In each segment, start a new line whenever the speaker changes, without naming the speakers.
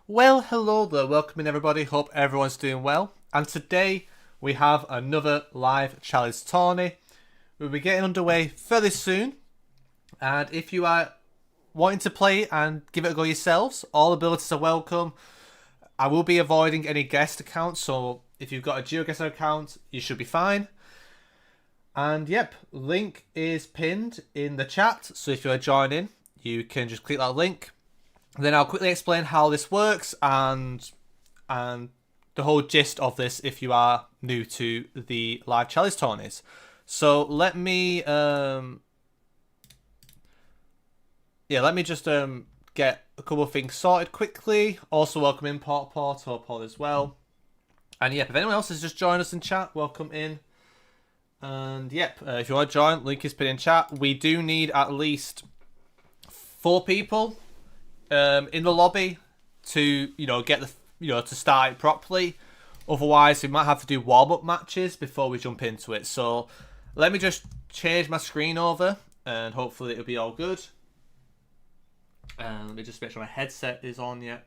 Well, hello there, welcome in everybody, hope everyone's doing well. And today we have another live Challies Tourney. We'll be getting underway fairly soon. And if you are wanting to play and give it a go yourselves, all abilities are welcome. I will be avoiding any guest accounts, so if you've got a GeoGuessr account, you should be fine. And yep, link is pinned in the chat, so if you are joining, you can just click that link. Then I'll quickly explain how this works and the whole gist of this if you are new to the live Challies tourneys. So let me just get a couple of things sorted quickly. Also welcome in Hope all as well. And yep, if anyone else has just joined us in chat, welcome in. And yep, if you want to join, link is pinned in chat. We do need at least 4 people in the lobby to get the to start it properly. Otherwise, we might have to do warm-up matches before we jump into it. So let me just change my screen over, and hopefully it'll be all good. And let me just make sure my headset is on. Yep,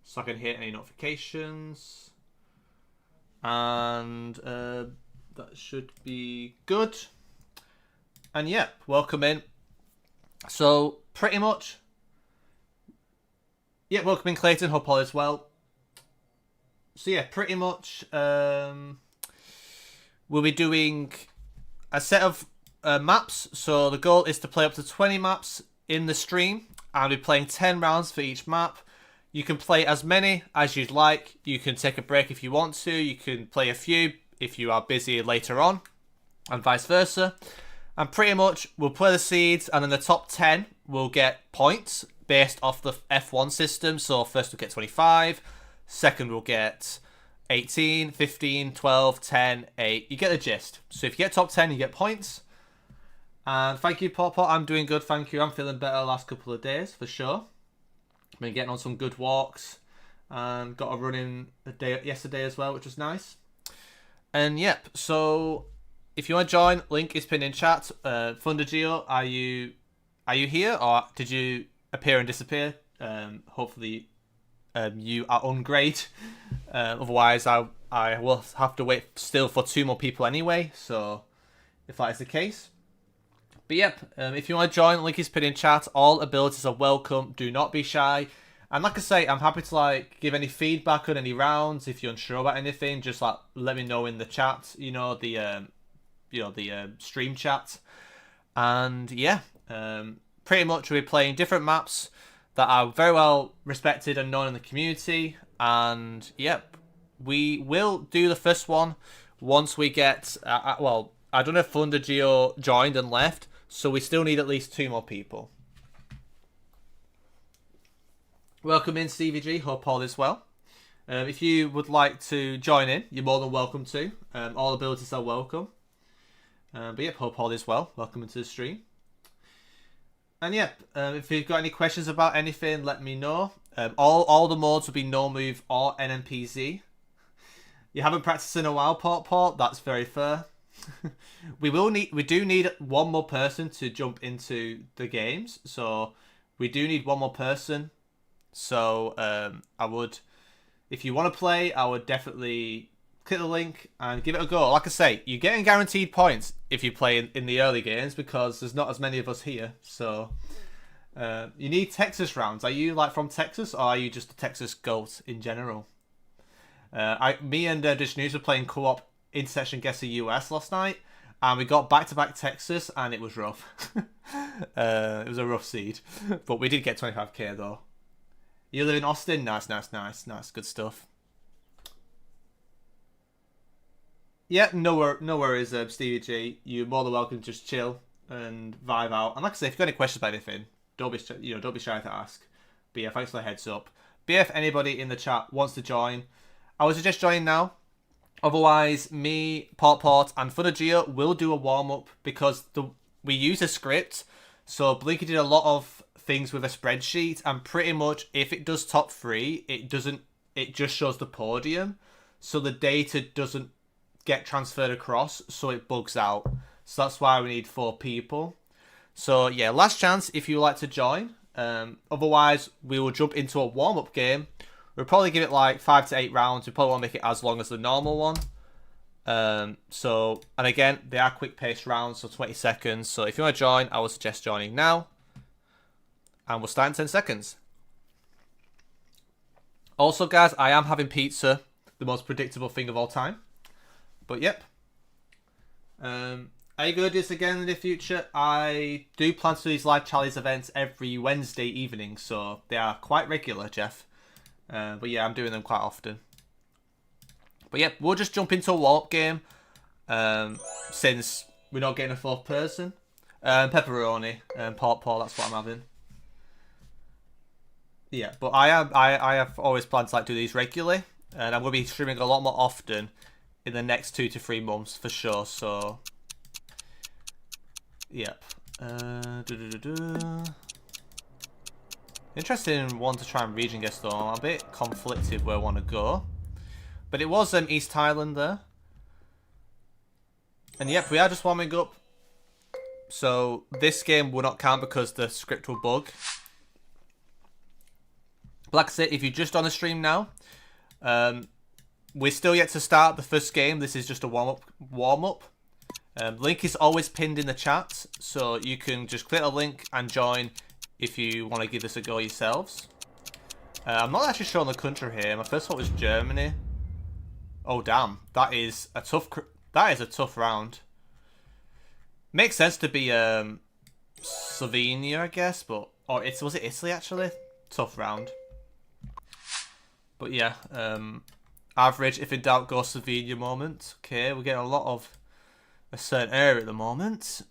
so I can hear any notifications. And that should be good. And yep, welcome in. So pretty much. Yeah, welcome in Clayton, hope all is well. So yeah, pretty much we'll be doing a set of maps. So the goal is to play up to 20 maps in the stream. And we'll be playing 10 rounds for each map. You can play as many as you'd like. You can take a break if you want to. You can play a few if you are busy later on. And vice versa. And pretty much we'll play the seeds, and then the top 10 will get points based off the F1 system. So first we'll get 25, second we'll get 18, 15, 12, 10, 8. You get the gist. So if you get top 10, you get points. And thank you, Pawpaw. I'm doing good, thank you. I'm feeling better the last couple of days, for sure. Been getting on some good walks. And got a run in a day yesterday as well, which was nice. And yep, so if you want to join, link is pinned in chat. ThunderGeo, are you here, or did you appear and disappear? Hopefully you are on great. Otherwise I will have to wait still for 2 more people anyway, so if that is the case. But yep, if you want to join, link is pinned in chat. All abilities are welcome, do not be shy. And like I say, I'm happy to give any feedback on any rounds. If you're unsure about anything, just let me know in the chat, the stream chat. And yeah, pretty much we'll be playing different maps that are very well respected and known in the community. And yep, we will do the first one once we get well, I don't know if ThunderGeo joined and left, so we still need at least 2 more people. Welcome in, CVG, hope all is well. If you would like to join in, you're more than welcome to. All abilities are welcome. But yep, hope all is well. Welcome into the stream. And yep, if you've got any questions about anything, let me know. All the modes will be no move or NMPZ. You haven't practiced in a while, Port. That's very fair. we do need 1 more person to jump into the games, so we do need 1 more person. So I would, if you want to play, I would definitely click the link and give it a go. Like I say, you're getting guaranteed points if you play in the early games, because there's not as many of us here. So you need Texas rounds. Are you from Texas, or are you just a Texas goat in general? Me and Dish News were playing co-op Intersection Guesser US last night, and we got back-to-back Texas, and it was rough. It was a rough seed, but we did get 25k though. You live in Austin? Nice, good stuff. Yeah, no worries, Stevie G. You're more than welcome to just chill and vibe out. And like I say, if you've got any questions about anything, don't be shy to ask. But yeah, thanks for the heads up. But yeah, if anybody in the chat wants to join, I would suggest joining now. Otherwise, me, Port, and ThunderGeo will do a warm-up, because we use a script. So Blinky did a lot of things with a spreadsheet, and pretty much if it does top 3, it just shows the podium. So the data doesn't get transferred across, so it bugs out. So that's why we need 4 people. So yeah, last chance if you would like to join. Otherwise, we will jump into a warm-up game We'll probably give it like 5 to 8 rounds. We probably won't make it as long as the normal one. And again, they are quick-paced rounds, so 20 seconds. So if you want to join, I would suggest joining now. And we'll start in 10 seconds. Also, guys, I am having pizza, the most predictable thing of all time. But yep. Are you going to do this again in the future? I do plan to do these live Challies events every Wednesday evening, so they are quite regular, Jeff. But yeah, I'm doing them quite often. But yeah, we'll just jump into a warm-up game. Since we're not getting a fourth person. Pepperoni and pork, that's what I'm having. Yeah, but I have always planned to like do these regularly, and I'm going to be streaming a lot more often in the next 2 to 3 months for sure. So, yep. Interesting one to try and region guess though. I'm a bit conflicted where I want to go, but it was East Thailand there, and yep, we are just warming up. So this game will not count because the script will bug. But like I said, if you're just on the stream now, we're still yet to start the first game. This is just a warm-up. Link is always pinned in the chat, so you can just click a link and join if you want to give this a go yourselves. I'm not actually sure on the country here. My first thought was Germany. Oh damn, that is a tough round. Makes sense to be Slovenia, I guess, but was it Italy actually? Tough round. But yeah, average, if in doubt, go Slovenia moment. Okay, we're getting a lot of a certain area at the moment.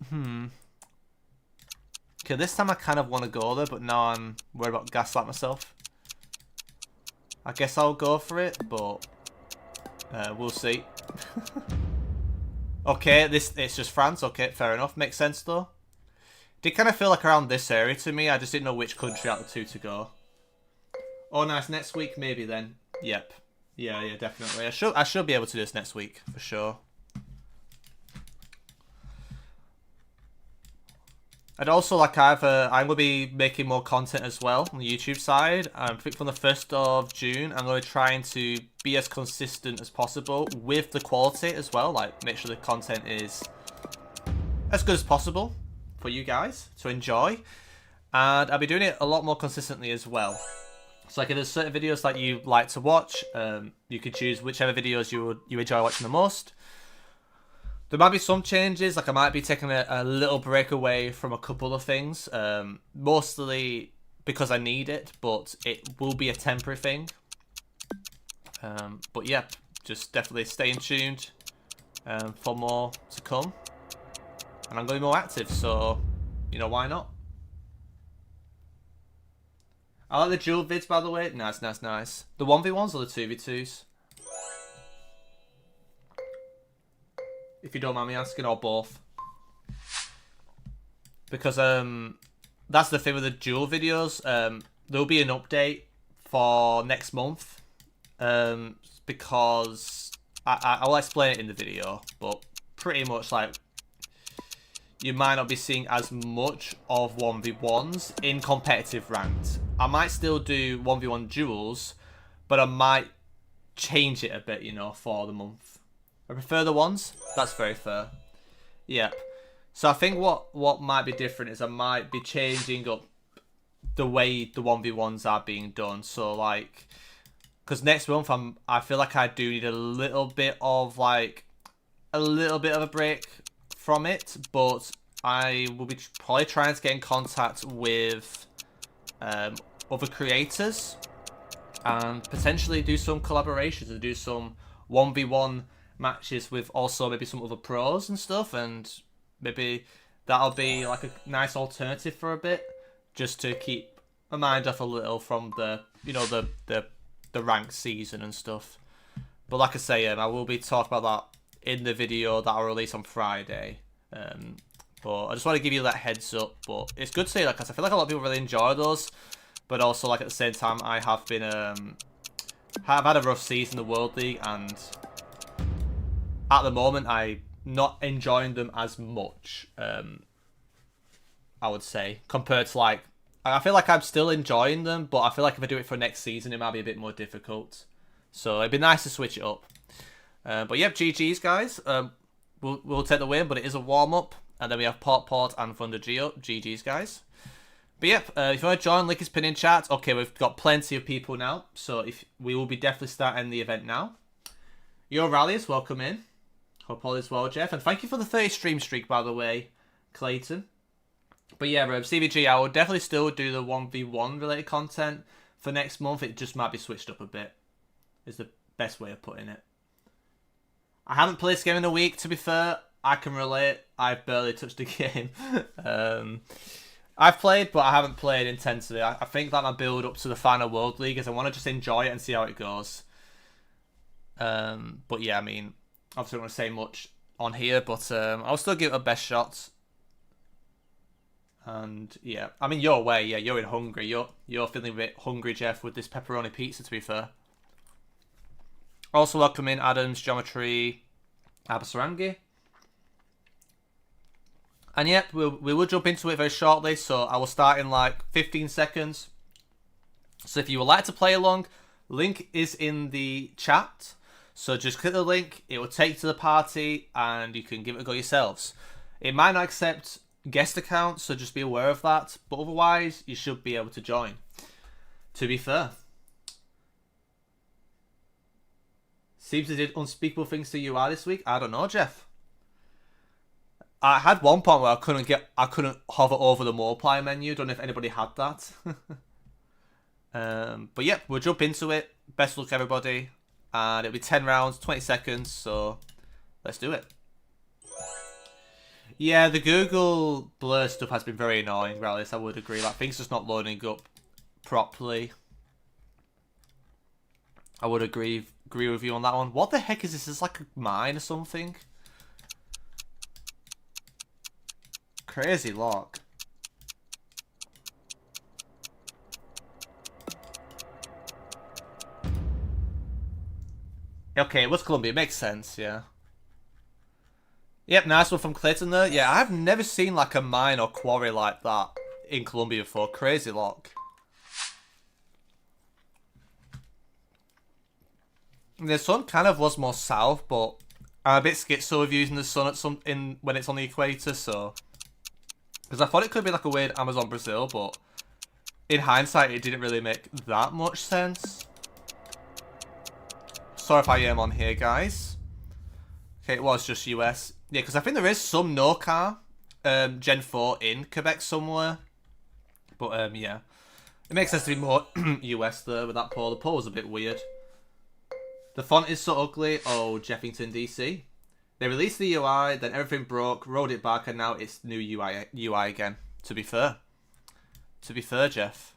Okay, this time I kind of want to go there, but now I'm worried about gaslight myself. I guess I'll go for it, but we'll see. Okay, it's just France. Okay, fair enough. Makes sense though. Did kind of feel like around this area to me. I just didn't know which country out of the two to go. Oh, nice. Next week, maybe then. Yep. Yeah, definitely. I should be able to do this next week for sure. And also, like I'm gonna be making more content as well on the YouTube side. I think from the 1st of June, I'm gonna be trying to be as consistent as possible with the quality as well. Like, make sure the content is as good as possible for you guys to enjoy. And I'll be doing it a lot more consistently as well. So like if there's certain videos that you like to watch, you can choose whichever videos you enjoy watching the most. There might be some changes, like I might be taking a little break away from a couple of things, mostly because I need it, but it will be a temporary thing. But yeah, just definitely staying tuned for more to come. And I'm going to be more active, so, you know, why not? I like the dual vids, by the way. Nice. The 1v1s or the 2v2s? If you don't mind me asking, or both. Because that's the thing with the dual videos. There'll be an update for next month. Because I'll explain it in the video, but pretty much like you might not be seeing as much of 1v1s in competitive ranked. I might still do 1v1 duels, but I might change it a bit, you know, for the month. I prefer the ones. That's very fair. Yep. So I think what might be different is I might be changing up the way the 1v1s are being done. So like, because next month I feel like I do need a little bit of a break from it, but I will be probably trying to get in contact with other creators and potentially do some collaborations and do some 1v1 matches with also maybe some other pros and stuff, and maybe that'll be like a nice alternative for a bit, just to keep my mind off a little from the, you know, the ranked season and stuff. But like I say, I will be talking about that in the video that I'll release on Friday. But I just want to give you that heads up. But it's good to see, like, 'cause I feel like a lot of people really enjoy those, but also like at the same time I have been have had a rough season in the World League, and at the moment I'm not enjoying them as much, I would say, compared to like I feel like I'm still enjoying them, but I feel like if I do it for next season, it might be a bit more difficult. So it'd be nice to switch it up. But yep, GG's guys. We'll take the win, but it is a warm up, and then we have Port and Thunder Geo. GG's guys. But yep, if you want to join, link is pinned in chat. Okay, we've got plenty of people now, so if we will be definitely starting the event now. Your Rallies, welcome in. Hope all is well, Jeff, and thank you for the 30 stream streak, by the way, Clayton. But yeah, CVG, I will definitely still do the 1v1 related content for next month. It just might be switched up a bit, is the best way of putting it. I haven't played this game in a week, to be fair. I can relate. I've barely touched the game. I've played, but I haven't played intensely. I think that my build up to the final World League is I want to just enjoy it and see how it goes. But yeah, I mean, obviously I don't want to say much on here, but I'll still give it a best shot. And yeah, I mean, your way, yeah, you're in Hungary. You're feeling a bit hungry, Jeff, with this pepperoni pizza, to be fair. Also welcome in Adams, Geometry, Abasarangi. And yep, we will jump into it very shortly, so I will start in like 15 seconds. So if you would like to play along, link is in the chat. So just click the link, it will take you to the party, and you can give it a go yourselves. It might not accept guest accounts, so just be aware of that. But otherwise, you should be able to join. To be fair. Seems they did unspeakable things to UI this week. I don't know, Jeff. I had one point where I couldn't hover over the multiplier menu. Don't know if anybody had that. But yeah, we'll jump into it. Best of luck, everybody. And it'll be 10 rounds, 20 seconds. So let's do it. Yeah, the Google Blur stuff has been very annoying, Rallies. I would agree. Like, things just not loading up properly. I would agree with you on that one. What the heck is this? Is this like a mine or something? Crazy lock. Okay, it was Colombia. It makes sense, yeah. Yep, nice one from Clayton there. Yeah, I've never seen like a mine or quarry like that in Colombia before. Crazy lock. The sun kind of was more south, but I'm a bit schizo of using the sun at when it's on the equator, so... Because I thought it could be like a weird Amazon Brazil, but in hindsight, it didn't really make that much sense. Sorry if I am on here, guys. Okay, it was just US. Yeah, because I think there is some NOCAR Gen 4 in Quebec somewhere. But, yeah. It makes sense to be more US there with that pole. The pole was a bit weird. The font is so ugly. Oh, Jeffington, DC. They released the UI, then everything broke, rolled it back, and now it's new UI again. To be fair. To be fair, Jeff.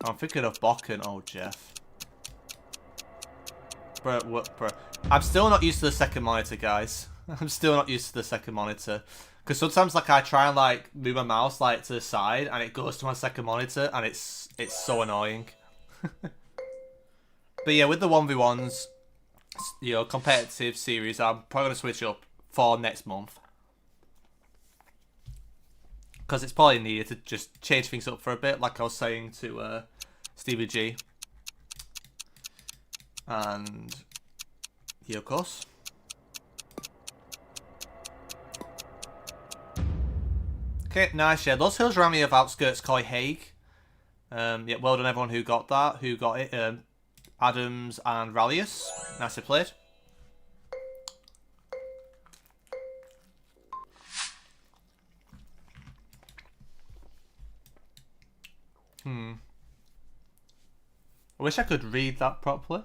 I'm thinking of Bokken. Oh, Jeff. Bro. I'm still not used to the second monitor, guys. I'm still not used to the second monitor. Because sometimes, like, I try and, like, move my mouse, like, to the side, and it goes to my second monitor, and it's so annoying. But yeah, with the 1v1s, you know, competitive series, I'm probably going to switch up for next month. Because it's probably needed to just change things up for a bit, like I was saying to Stevie G. And here, of course. Okay, nice. Yeah, those hills around me have outskirts Coy Hague. Yeah, well done everyone who got that, who got it. Adams and Rallius. Nicely played. I wish I could read that properly.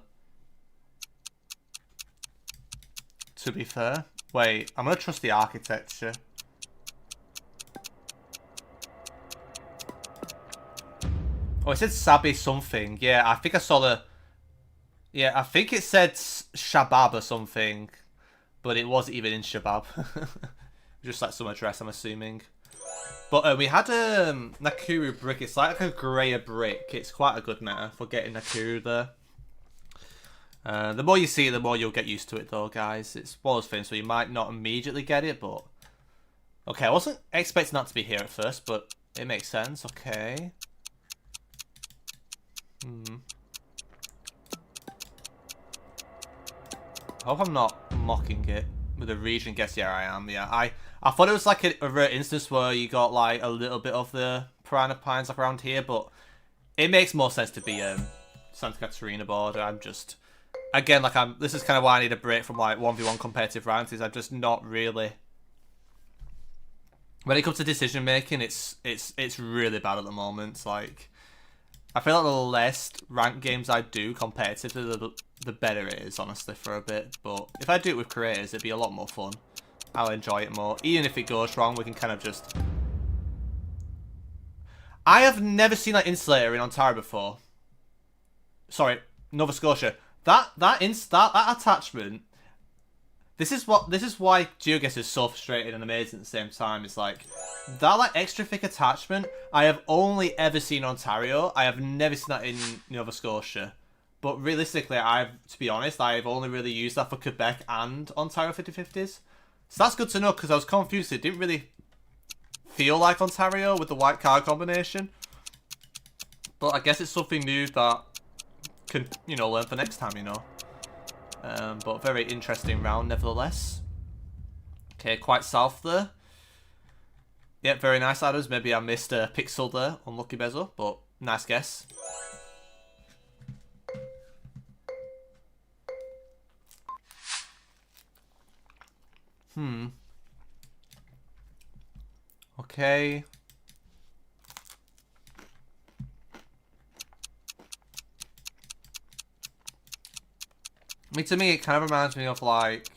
To be fair. Wait, I'm going to trust the architecture. Oh, it said Sabi something. Yeah, I think I saw the... Yeah, I think it said Shabab or something. But it wasn't even in Shabab. Just like some address, I'm assuming. But we had a Nakuru brick. It's like a greyer brick. It's quite a good meta for getting Nakuru there. The more you see it, the more you'll get used to it though, guys. It's one of those things where you might not immediately get it, but Okay, I wasn't expecting that to be here at first, but it makes sense. Okay. I hope I'm not mocking it with a region guess. Yeah, I am. Yeah, I thought it was like a rare instance where you got like a little bit of the piranha pines like around here, but it makes more sense to be Santa Catarina border. I'm just again like this is kind of why I need a break from like 1v1 competitive rounds. Is I'm just not really when it comes to decision making. It's really bad at the moment. It's like I feel like the less ranked games I do competitively, the better it is, honestly, for a bit. But if I do it with creators, it'd be a lot more fun. I'll enjoy it more. Even if it goes wrong, we can kind of just... I have never seen that insulator in Ontario before. Sorry, Nova Scotia. That attachment... This is why GeoGuessr is so frustrating and amazing at the same time. It's like that like extra thick attachment I have only ever seen in Ontario. I have never seen that in Nova Scotia. But realistically, to be honest, I've only really used that for Quebec and Ontario 50/50s. So that's good to know because I was confused. It didn't really feel like Ontario with the white card combination. But I guess it's something new that can, you know, learn for next time, you know. But very interesting round nevertheless. Okay, quite south there. Yep, very nice, Adams. Maybe I missed a pixel there. Unlucky Bezo, but nice guess. Okay. I mean, to me, it kind of reminds me of, like,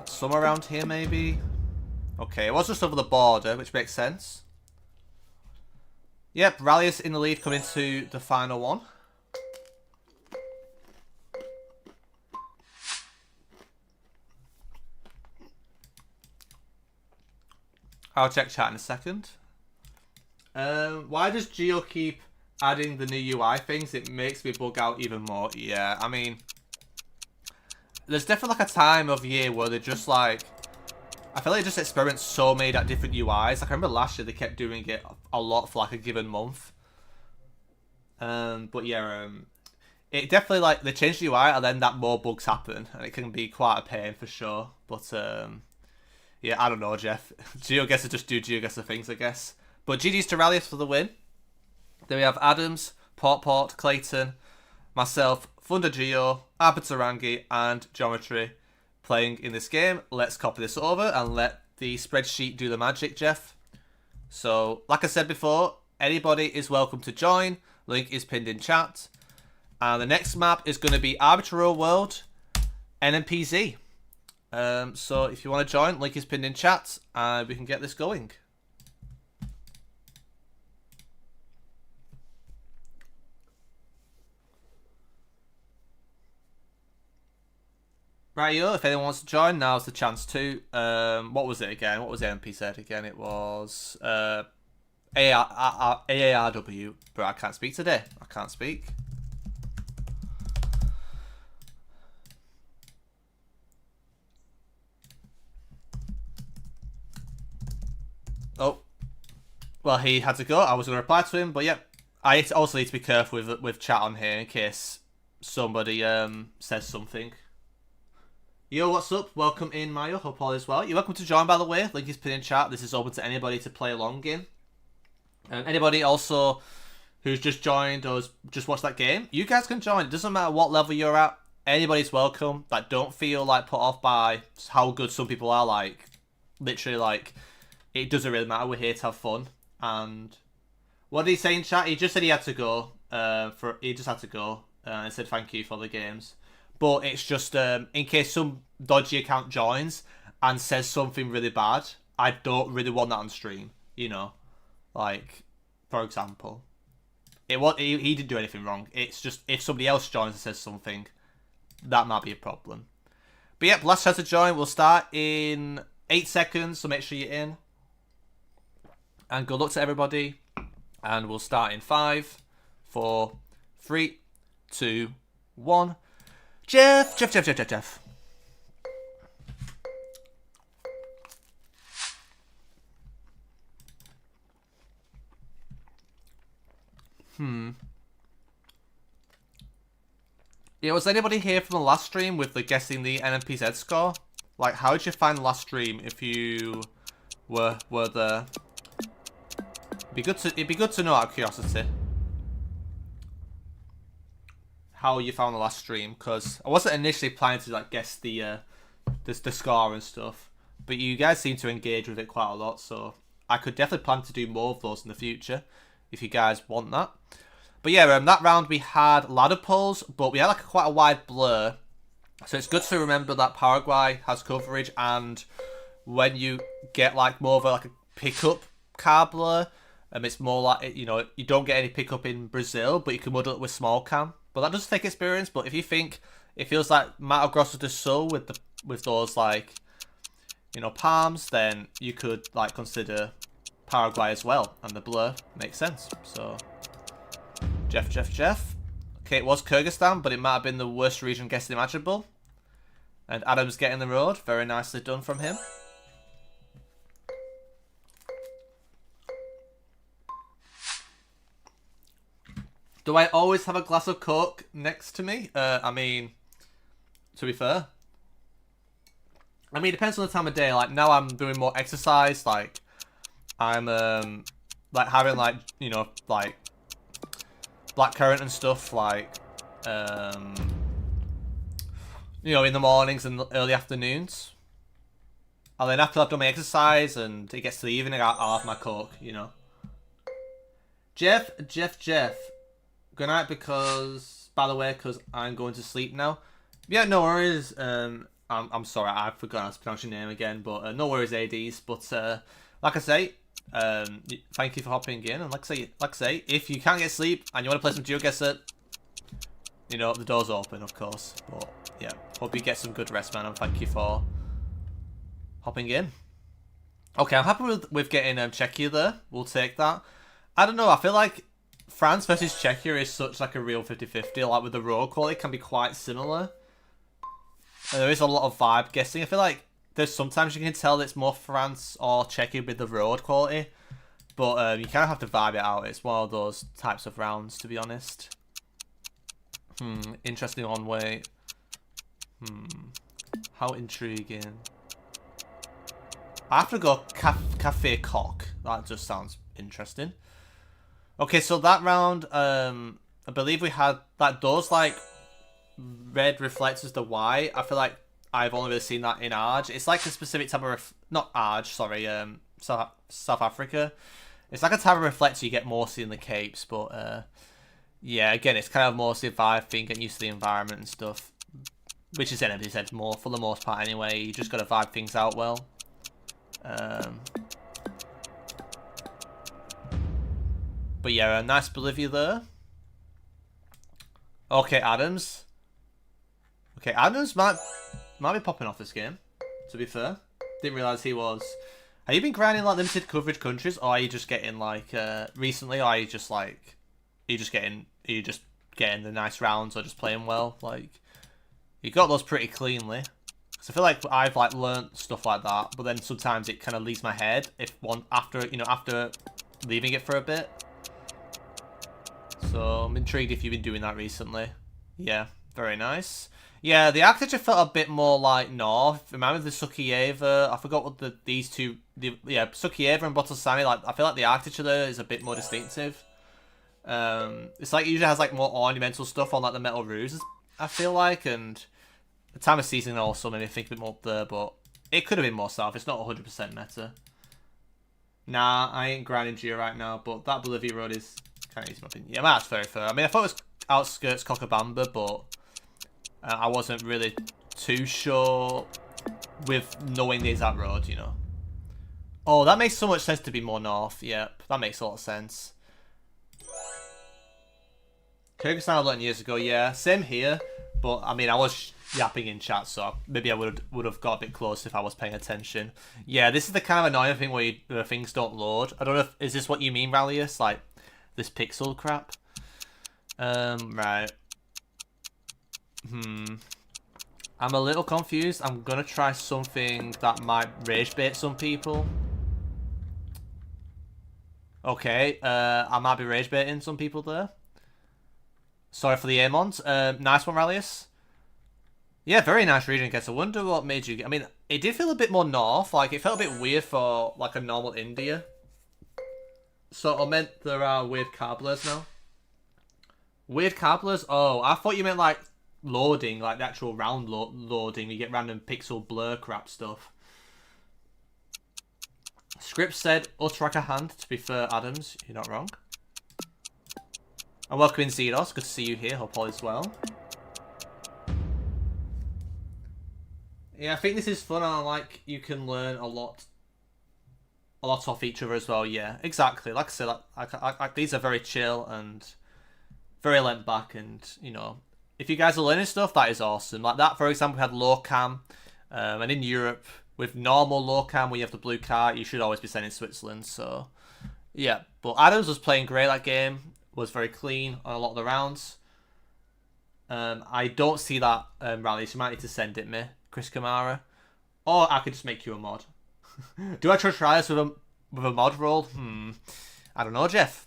somewhere around here, maybe? Okay, it was just over the border, which makes sense. Yep, Rallius in the lead coming into the final one. I'll check chat in a second. Why does Geo keep adding the new UI things? It makes me bug out even more. Yeah, I mean, there's definitely like a time of year where they're just like, I feel like they just experiment so many at different UIs. Like I remember last year they kept doing it a lot for like a given month. But yeah, it definitely like they change the UI and then that more bugs happen and it can be quite a pain for sure. But yeah, I don't know, Jeff. GeoGuessr just do GeoGuessr things, I guess. But GG's to Rallius for the win. Then we have Adams, Port, Clayton, myself, Thunder Geo, Abatarangi, and Geometry playing in this game. Let's copy this over and let the spreadsheet do the magic, Jeff. So, like I said before, anybody is welcome to join. Link is pinned in chat. And the next map is going to be Arbitral World, NMPZ. So if you want to join, link is pinned in chat, and we can get this going. Right, yo, if anyone wants to join, now's the chance to. What was it again? What was NMP said again? It was AARW, but I can't speak today. I can't speak. Oh, well, he had to go. I was going to reply to him, but yeah, I also need to be careful with chat on here in case somebody says something. Yo, what's up? Welcome in, Mayo. Hope all is well. You're welcome to join, by the way. Link is pinned in chat. This is open to anybody to play along in. Anybody also who's just joined or just watched that game, you guys can join. It doesn't matter what level you're at. Anybody's welcome. Like, don't feel like put off by how good some people are. Like, literally, like, it doesn't really matter. We're here to have fun. And what did he say in chat? He just said he had to go. He just had to go. And said thank you for the games. But it's just in case some dodgy account joins and says something really bad, I don't really want that on stream. You know, like for example, he didn't do anything wrong. It's just if somebody else joins and says something, that might be a problem. But yep, last chance to join. We'll start in 8 seconds, so make sure you're in. And good luck to everybody. And we'll start in 5, 4, 3, 2, 1. Jeff. Yeah, was anybody here from the last stream with the guessing the NMPZ score? Like, how did you find the last stream if you were there? It'd be good to know out of curiosity how you found the last stream, because I wasn't initially planning to like guess the score and stuff, but you guys seem to engage with it quite a lot, so I could definitely plan to do more of those in the future if you guys want that. But yeah, that round we had ladder pulls, but we had like quite a wide blur, so it's good to remember that Paraguay has coverage, and when you get like more of a pickup car blur, it's more like, you know, you don't get any pickup in Brazil, but you can muddle it with small cam. But that does take experience. But if you think it feels like Mato Grosso do Sul with those like, you know, palms, then you could like consider Paraguay as well, and the blur makes sense. So Jeff. Okay, it was Kyrgyzstan, but it might have been the worst region guessed imaginable. And Adam's getting the road. Very nicely done from him. Do I always have a glass of Coke next to me? I mean, to be fair. I mean, it depends on the time of day. Like, now I'm doing more exercise. Like, I'm, like, having, like, you know, like, blackcurrant and stuff, like, you know, in the mornings and the early afternoons. And then after I've done my exercise and it gets to the evening, I'll have my Coke, you know. Jeff. Good night, because, by the way, because I'm going to sleep now. Yeah, no worries. I'm sorry, I forgot how to pronounce your name again, but no worries, ADs. But like I say, thank you for hopping in. And like I say, if you can't get sleep and you want to play some GeoGuessr, you know, the door's open, of course. But yeah, hope you get some good rest, man, and thank you for hopping in. Okay, I'm happy with getting Czechia there. We'll take that. I don't know, I feel like France versus Czechia is such like a real 50-50, like with the road quality can be quite similar. And there is a lot of vibe guessing. I feel like there's sometimes you can tell that it's more France or Czechia with the road quality, but you kind of have to vibe it out. It's one of those types of rounds, to be honest. Interesting one way. How intriguing. I have to go Cafe Coq. That just sounds interesting. Okay, so that round, I believe we had like those like red reflectors, the white. I feel like I've only really seen that in Arge. It's like a specific type of not Arge, sorry, South Africa. It's like a type of reflector you get mostly in the Capes, but yeah, again, it's kind of mostly a vibe thing, getting used to the environment and stuff, which is NMD said more for the most part anyway. You just got to vibe things out well. But yeah, a nice Bolivia there. Okay, Adams. Okay, Adams might be popping off this game, to be fair. Didn't realise he was. Have you been grinding like limited coverage countries, or are you just getting like recently, or are you just like getting the nice rounds or just playing well? Like, you got those pretty cleanly. Cause I feel like I've like learnt stuff like that, but then sometimes it kind of leaves my head after leaving it for a bit. So I'm intrigued if you've been doing that recently. Yeah, very nice. Yeah, the architecture felt a bit more like north. Remember the Sukieva? I forgot what Sukieva and Botosani. Like, I feel like the architecture there is a bit more distinctive. It's like it usually has like more ornamental stuff on like the metal roofs, I feel like, and the time of season also made me think a bit more up there, but it could have been more south. It's not 100% meta. Nah, I ain't grinding Geo right now, but that Bolivia road is kind of easy, in my opinion. Yeah, that's very fair. I mean, I thought it was outskirts Cochabamba, but I wasn't really too sure with knowing the exact road, you know. Oh, that makes so much sense to be more north. Yep, that makes a lot of sense. Kyrgyzstan I learned years ago, yeah. Same here, but I mean, I was yapping in chat, so maybe I would have got a bit closer if I was paying attention. Yeah, this is the kind of annoying thing where things don't load. I don't know if is this what you mean, Rallius? Like this pixel crap? Right. I'm a little confused. I'm gonna try something that might rage bait some people. Okay, I might be rage baiting some people there. Sorry for the Amons. Nice one, Rallius. Yeah, very nice region, I guess. I wonder what made you... I mean, it did feel a bit more north. Like, it felt a bit weird for, like, a normal India. So, I meant there are weird cobblers now. Weird cobblers? Oh, I thought you meant, like, loading. Like, the actual round loading. You get random pixel blur crap stuff. Script said, utter like a hand. To be fair, Adams, you're not wrong. And welcome in, Zeros. Good to see you here. Hope all is well. Yeah, I think this is fun, and I like you can learn a lot off each other as well. Yeah, exactly. Like I said, like these are very chill and very lent back, and you know, if you guys are learning stuff, that is awesome. Like that, for example, we had low cam, and in Europe with normal low cam, where you have the blue card, you should always be sending Switzerland. So yeah, but Adams was playing great that game. Was very clean on a lot of the rounds. I don't see that rally, so you might need to send it me. Chris Kamara, or I could just make you a mod. Do I try this with a mod roll? I don't know, Jeff.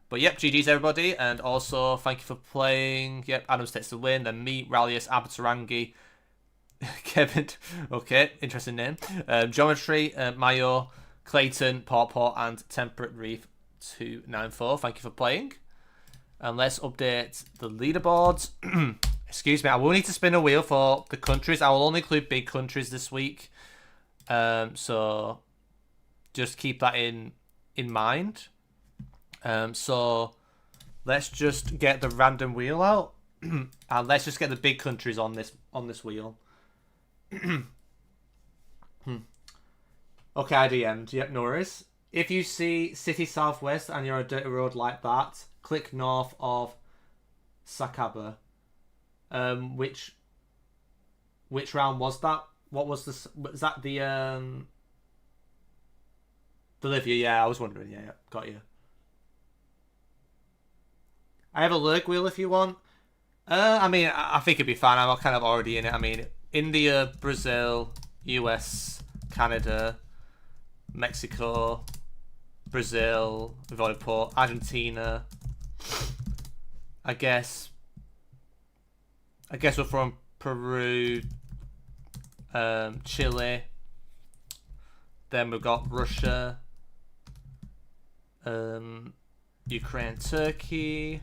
But yep, GG's everybody, and also thank you for playing. Yep, Adams takes the win. Then me, Rallius, Abatarangi, Kevin. Okay, interesting name. Geometry, Mayo, Clayton, Pawpaw, and Temperate Reef 294. Thank you for playing. And let's update the leaderboards. Excuse me, I will need to spin a wheel for the countries. I will only include big countries this week. So just keep that in mind. So let's just get the random wheel out. And let's just get the big countries on this wheel. Okay, I DM'd. Yep, no worries. If you see City Southwest and you're on a dirty road like that, click north of Sakaba. Which round was that? What was this? Was that the Bolivia? Yeah, I was wondering. Yeah, got you. I have a lurk wheel if you want. I mean, I think it'd be fine. I'm kind of already in it. I mean, India, Brazil, US, Canada, Mexico, Brazil, we've already put Argentina. I guess we're from Peru, Chile. Then we've got Russia, Ukraine, Turkey.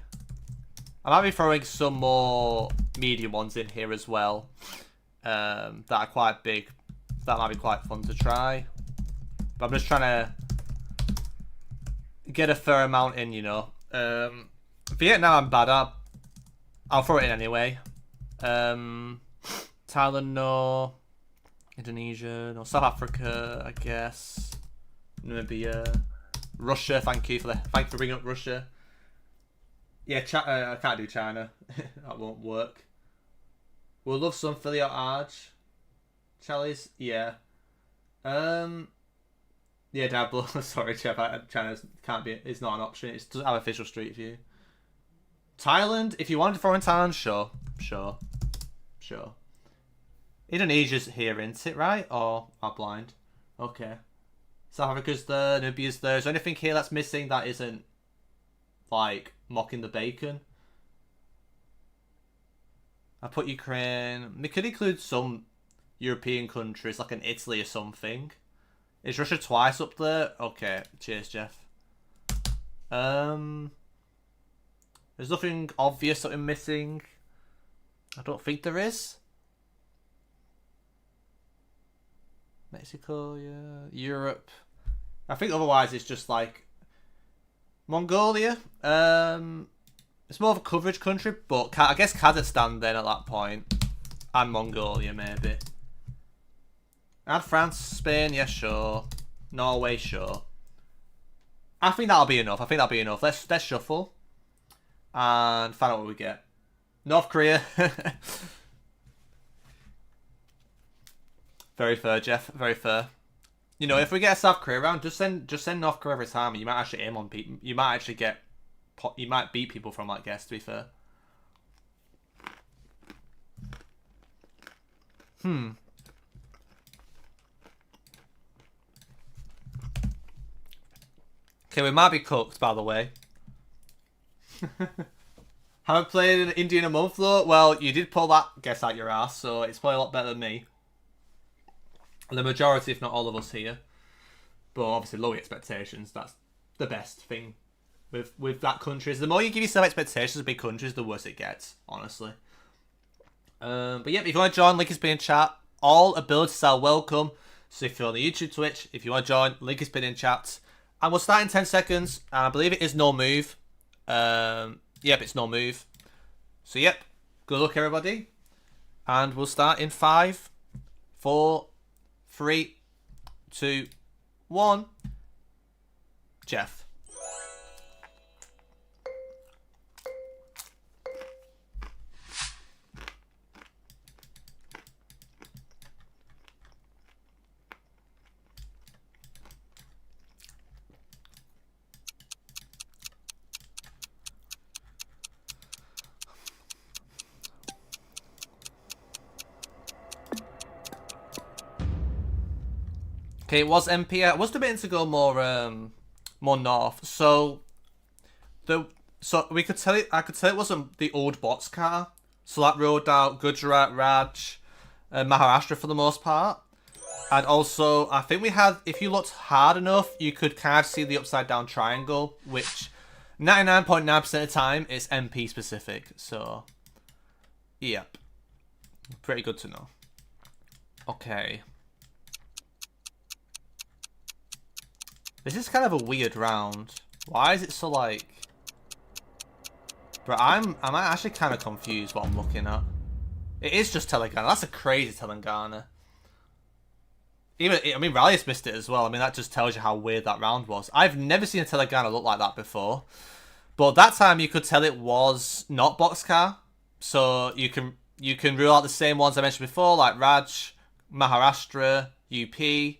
I might be throwing some more medium ones in here as well. That are quite big. That might be quite fun to try. But I'm just trying to get a fair amount in, you know. Vietnam I'm bad at. I'll throw it in anyway. Thailand, no. Indonesia, no. South Africa, I guess. Namibia. Russia, thank you for bringing up Russia. Yeah, I can't do China. That won't work. We'll love some Philly or Arge. Challies, yeah. Yeah, Dabble. Sorry, Jeff. China can't be. It's not an option. It doesn't have official Street View. Thailand. If you wanted to throw in Thailand, sure. Indonesia's here, isn't it? Right? Or I'm blind. Okay. South Africa's there. Namibia's there. Is there anything here that's missing that isn't like mocking the bacon? I put Ukraine. They could include some European countries, like an Italy or something. Is Russia twice up there? Okay, cheers, Jeff. There's nothing obvious that we're missing. I don't think there is. Mexico, yeah. Europe. I think otherwise it's just like Mongolia. It's more of a coverage country, but I guess Kazakhstan then at that point. And Mongolia, maybe. Add France, Spain, yeah, sure. Norway, sure. I think that'll be enough. Let's shuffle. And find out what we get. North Korea. Very fair, Jeff. Very fair. You know, if we get a South Korea round, just send North Korea every time. You might actually aim on people. You might actually get. You might beat people from that guess. To be fair. Okay, we might be cooked, by the way. Haven't played India in a month, though. Well, you did pull that guess out your ass, so it's probably a lot better than me. The majority, if not all of us here. But obviously, low expectations. That's the best thing with that country. The more you give yourself expectations of big countries, the worse it gets, honestly. But yeah, if you want to join, link is in chat. All abilities are welcome. So if you're on the YouTube, Twitch, if you want to join, link is in chat. And we'll start in 10 seconds. And I believe it is no move. Yep, it's no move. So yep, good luck everybody. And we'll start in 5, 4, 3, 2, 1. Jeff. Okay, it was MP. I was debating to go more north. So we could tell it. I could tell it wasn't the old bots car. So that ruled out Gujarat, Raj, Maharashtra for the most part. And also, I think we had. If you looked hard enough, you could kind of see the upside down triangle, which 99.9% of the time is MP specific. So, yep, pretty good to know. Okay. This is kind of a weird round. Why is it so like... But I'm actually kind of confused what I'm looking at. It is just Telangana. That's a crazy Telangana. I mean, Rallies missed it as well. I mean, that just tells you how weird that round was. I've never seen a Telangana look like that before. But that time you could tell it was not Boxcar. So you can rule out the same ones I mentioned before, like Raj, Maharashtra, UP.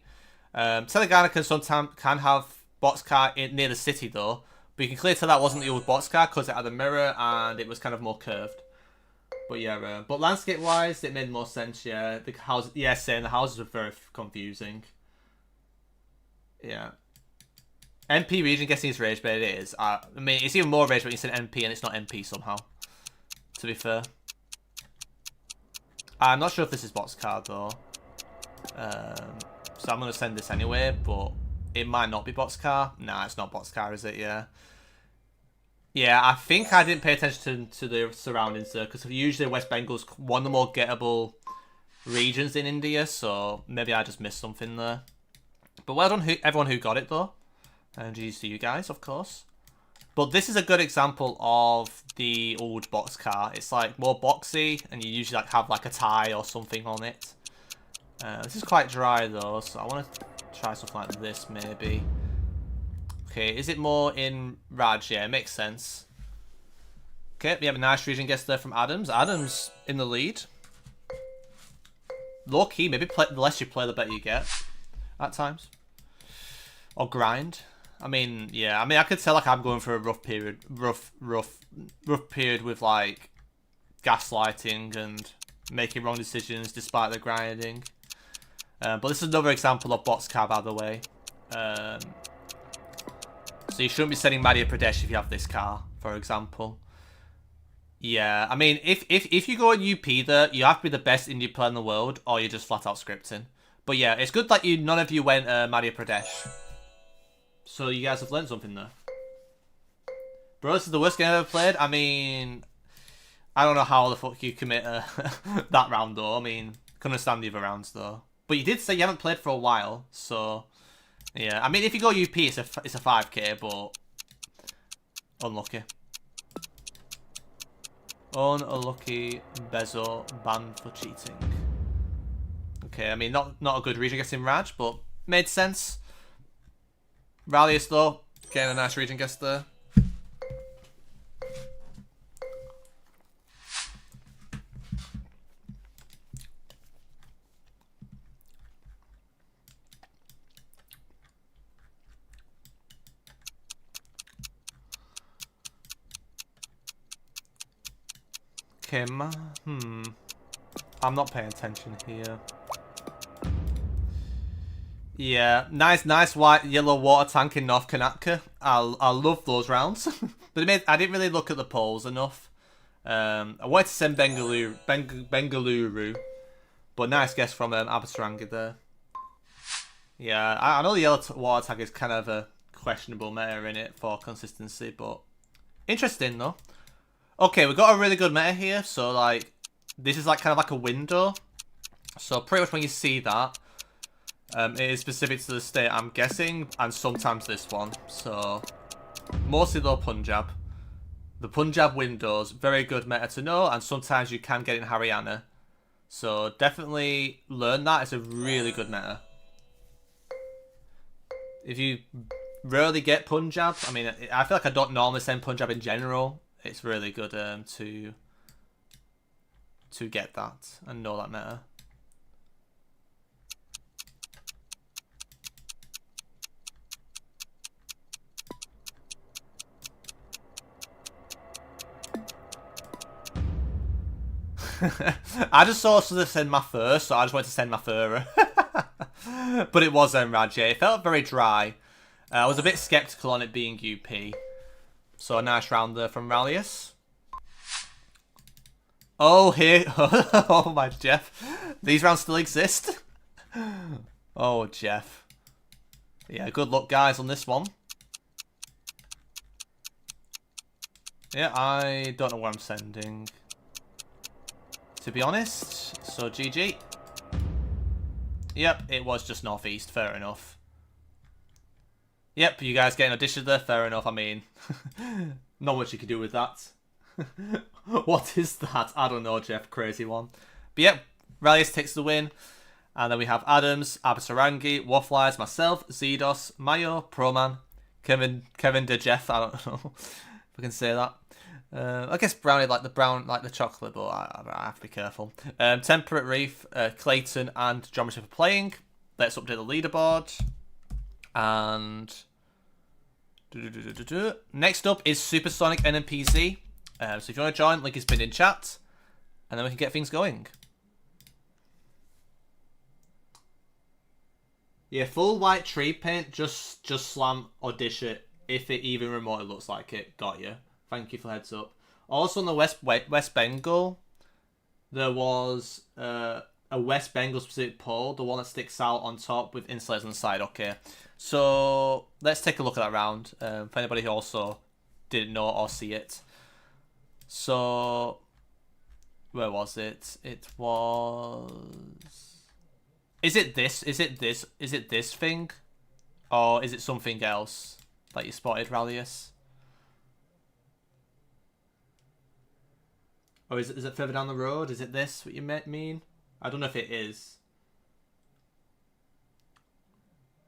Telangana can sometimes have boxcar near the city though, but you can clearly tell that wasn't the old boxcar because it had a mirror and it was kind of more curved. But yeah, but landscape wise, it made more sense. Yeah, the houses. Yeah, same. The houses were very confusing. Yeah. MP region guessing is rage bait. It is. I mean, it's even more rage when you said MP and it's not MP somehow. To be fair, I'm not sure if this is boxcar though. So I'm going to send this anyway, but it might not be Boxcar. Nah, it's not Boxcar, is it? Yeah. Yeah, I think I didn't pay attention to the surroundings there, because usually West Bengal's one of the more gettable regions in India, so maybe I just missed something there. But well done everyone who got it, though. And GG's to you guys, of course. But this is a good example of the old Boxcar. It's like more boxy, and you usually like have like a tie or something on it. This is quite dry though, so I want to try something like this maybe. Okay, is it more in Raj? Yeah, it makes sense. Okay, we have a nice region guess there from Adams. Adams in the lead. Low key, maybe the less you play, the better you get at times. Or grind. I mean, yeah. I mean, I could tell like I'm going for a rough period, rough period with like gaslighting and making wrong decisions despite the grinding. But this is another example of Boxcar, by the way. So you shouldn't be sending Madhya Pradesh if you have this car, for example. Yeah, I mean, if you go on UP there, you have to be the best India player in the world, or you're just flat out scripting. But yeah, it's good that none of you went Madhya Pradesh. So you guys have learned something there. Bro, this is the worst game I've ever played. I mean, I don't know how the fuck you commit that round though. I mean, couldn't understand the other rounds though. But you did say you haven't played for a while, so yeah. I mean, if you go UP, it's a 5k, but unlucky. Unlucky. Bezo banned for cheating. Okay, I mean, not a good region guess in Raj, but made sense. Rallies though, getting a nice region guess there. Kim, I'm not paying attention here. Yeah, nice white yellow water tank in North Kanaka. I love those rounds, but I didn't really look at the polls enough. I wanted to send Bengaluru, but nice guess from Abasarangi there. Yeah, I know the yellow water tank is kind of a questionable meta in it for consistency, but interesting though. Okay, we've got a really good meta here, so like this is like kind of like a window. So pretty much when you see that, it is specific to the state, I'm guessing, and sometimes this one. So mostly though Punjab. The Punjab windows, very good meta to know, and sometimes you can get in Haryana. So definitely learn that. It's a really good meta. If you rarely get Punjab, I mean, I feel like I don't normally send Punjab in general. It's really good to get that and know that meta. I just saw to send my fur, so I just wanted to send my fur. But it was Raj. It felt very dry. I was a bit skeptical on it being UP. So a nice round there from Rallius. Oh, here. Oh, my Jeff. These rounds still exist. Oh, Jeff. Yeah, good luck, guys, on this one. Yeah, I don't know where I'm sending, to be honest. So, GG. Yep, it was just northeast. Fair enough. Yep, you guys getting auditioned there. Fair enough. I mean, not much you can do with that. What is that? I don't know, Jeff. Crazy one. But yep, Rallius takes the win. And then we have Adams, Abasarangi, Wafflies, myself, Zedos, Mayo, Proman, Kevin De Jeff. I don't know if I can say that. I guess Brownie like the chocolate, but I have to be careful. Temperate Reef, Clayton, and Geometry for playing. Let's update the leaderboard. And next up is Supersonic NMPZ. So if you want to join, link is pinned in chat, and then we can get things going. Yeah, full white tree paint. Just slam or dish it if it even remotely looks like it. Got you. Thank you for the heads up. Also on the West Bengal, there was a West Bengal specific pole, the one that sticks out on top with insulators on the side. Okay, so let's take a look at that round for anybody who also didn't know or see it. So where was it? It was. Is it this? Is it this? Is it this thing, or is it something else that you spotted, Rallius? Or is it further down the road? Is it this what you mean? I don't know if it is.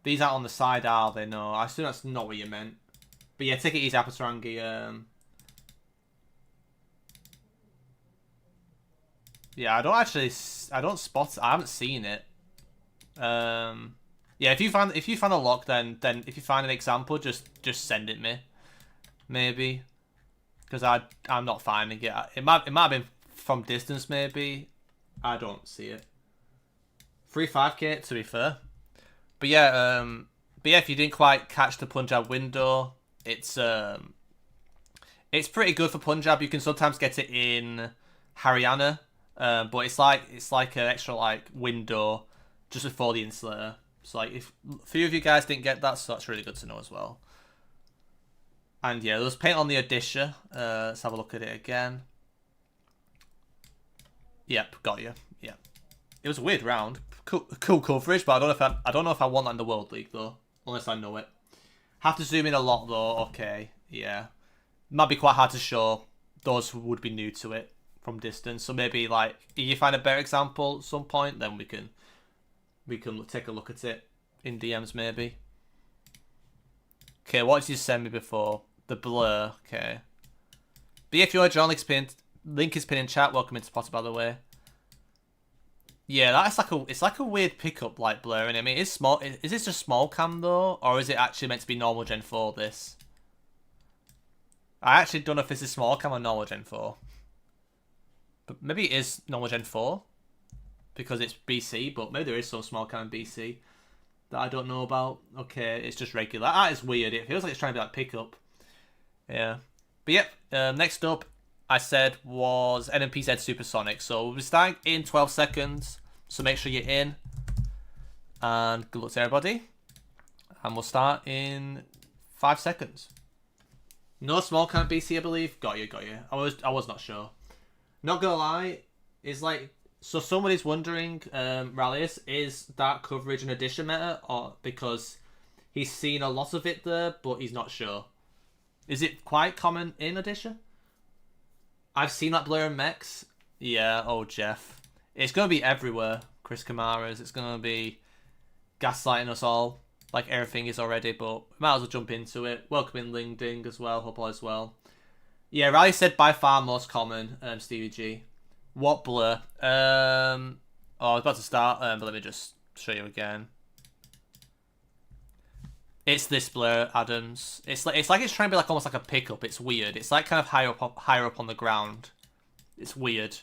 These aren't on the side, are they? No, I assume that's not what you meant. But yeah, take it easy, Apasarangi. Yeah, I don't spot it. I haven't seen it. Yeah, if you find a lock, then if you find an example, just send it me. Maybe. Because I'm not finding it. It might have been from distance, maybe. I don't see it. 3-5k to be fair. But yeah, if you didn't quite catch the Punjab window, it's pretty good for Punjab. You can sometimes get it in Haryana, but it's like an extra like window just before the insulator. So like if a few of you guys didn't get that, so that's really good to know as well. And yeah, there's paint on the Odisha. Let's have a look at it again. Yep, got you. Yeah, it was a weird round. Cool coverage, but I don't know if I want that in the World League though, unless I know it. Have to zoom in a lot though. Okay, yeah, might be quite hard to show those who would be new to it from distance. So maybe like if you find a better example at some point, then we can take a look at it in DMs maybe. Okay, what did you send me before? The blur, okay. But yeah, if you want to join, link is pinned in chat. Welcome into Potter, by the way. Yeah, that's like a weird pickup, like blurring. I mean, it's small. Is this just small cam though, or is it actually meant to be normal Gen 4? This. I actually don't know if this is small cam or normal Gen 4. But maybe it is normal Gen 4 because it's BC. But maybe there is some small cam in BC. that I don't know about. Okay, it's just regular. That is weird. It feels like it's trying to be like pickup. Yeah. But yep, next up, I said was NMPZ Supersonic. So we'll be starting in 12 seconds. So make sure you're in. And good luck to everybody. And we'll start in 5 seconds. No small camp BC, I believe. Got you. I was not sure. Not gonna lie, it's like, so somebody's wondering, Rallius, is that coverage an addition meta, or because he's seen a lot of it there, but he's not sure. Is it quite common in addition? I've seen that blur in mechs. Yeah, oh Jeff. It's gonna be everywhere, Chris Kamara's. It's gonna be gaslighting us all, like everything is already, but we might as well jump into it. Welcome in Ling Ding as well, hope all is well. Yeah, Riley said by far most common, Stevie G. What blur? Oh, I was about to start, but let me just show you again. It's this blur, Adams. It's like it's trying to be like almost like a pickup. It's weird. It's like kind of higher up on the ground. It's weird.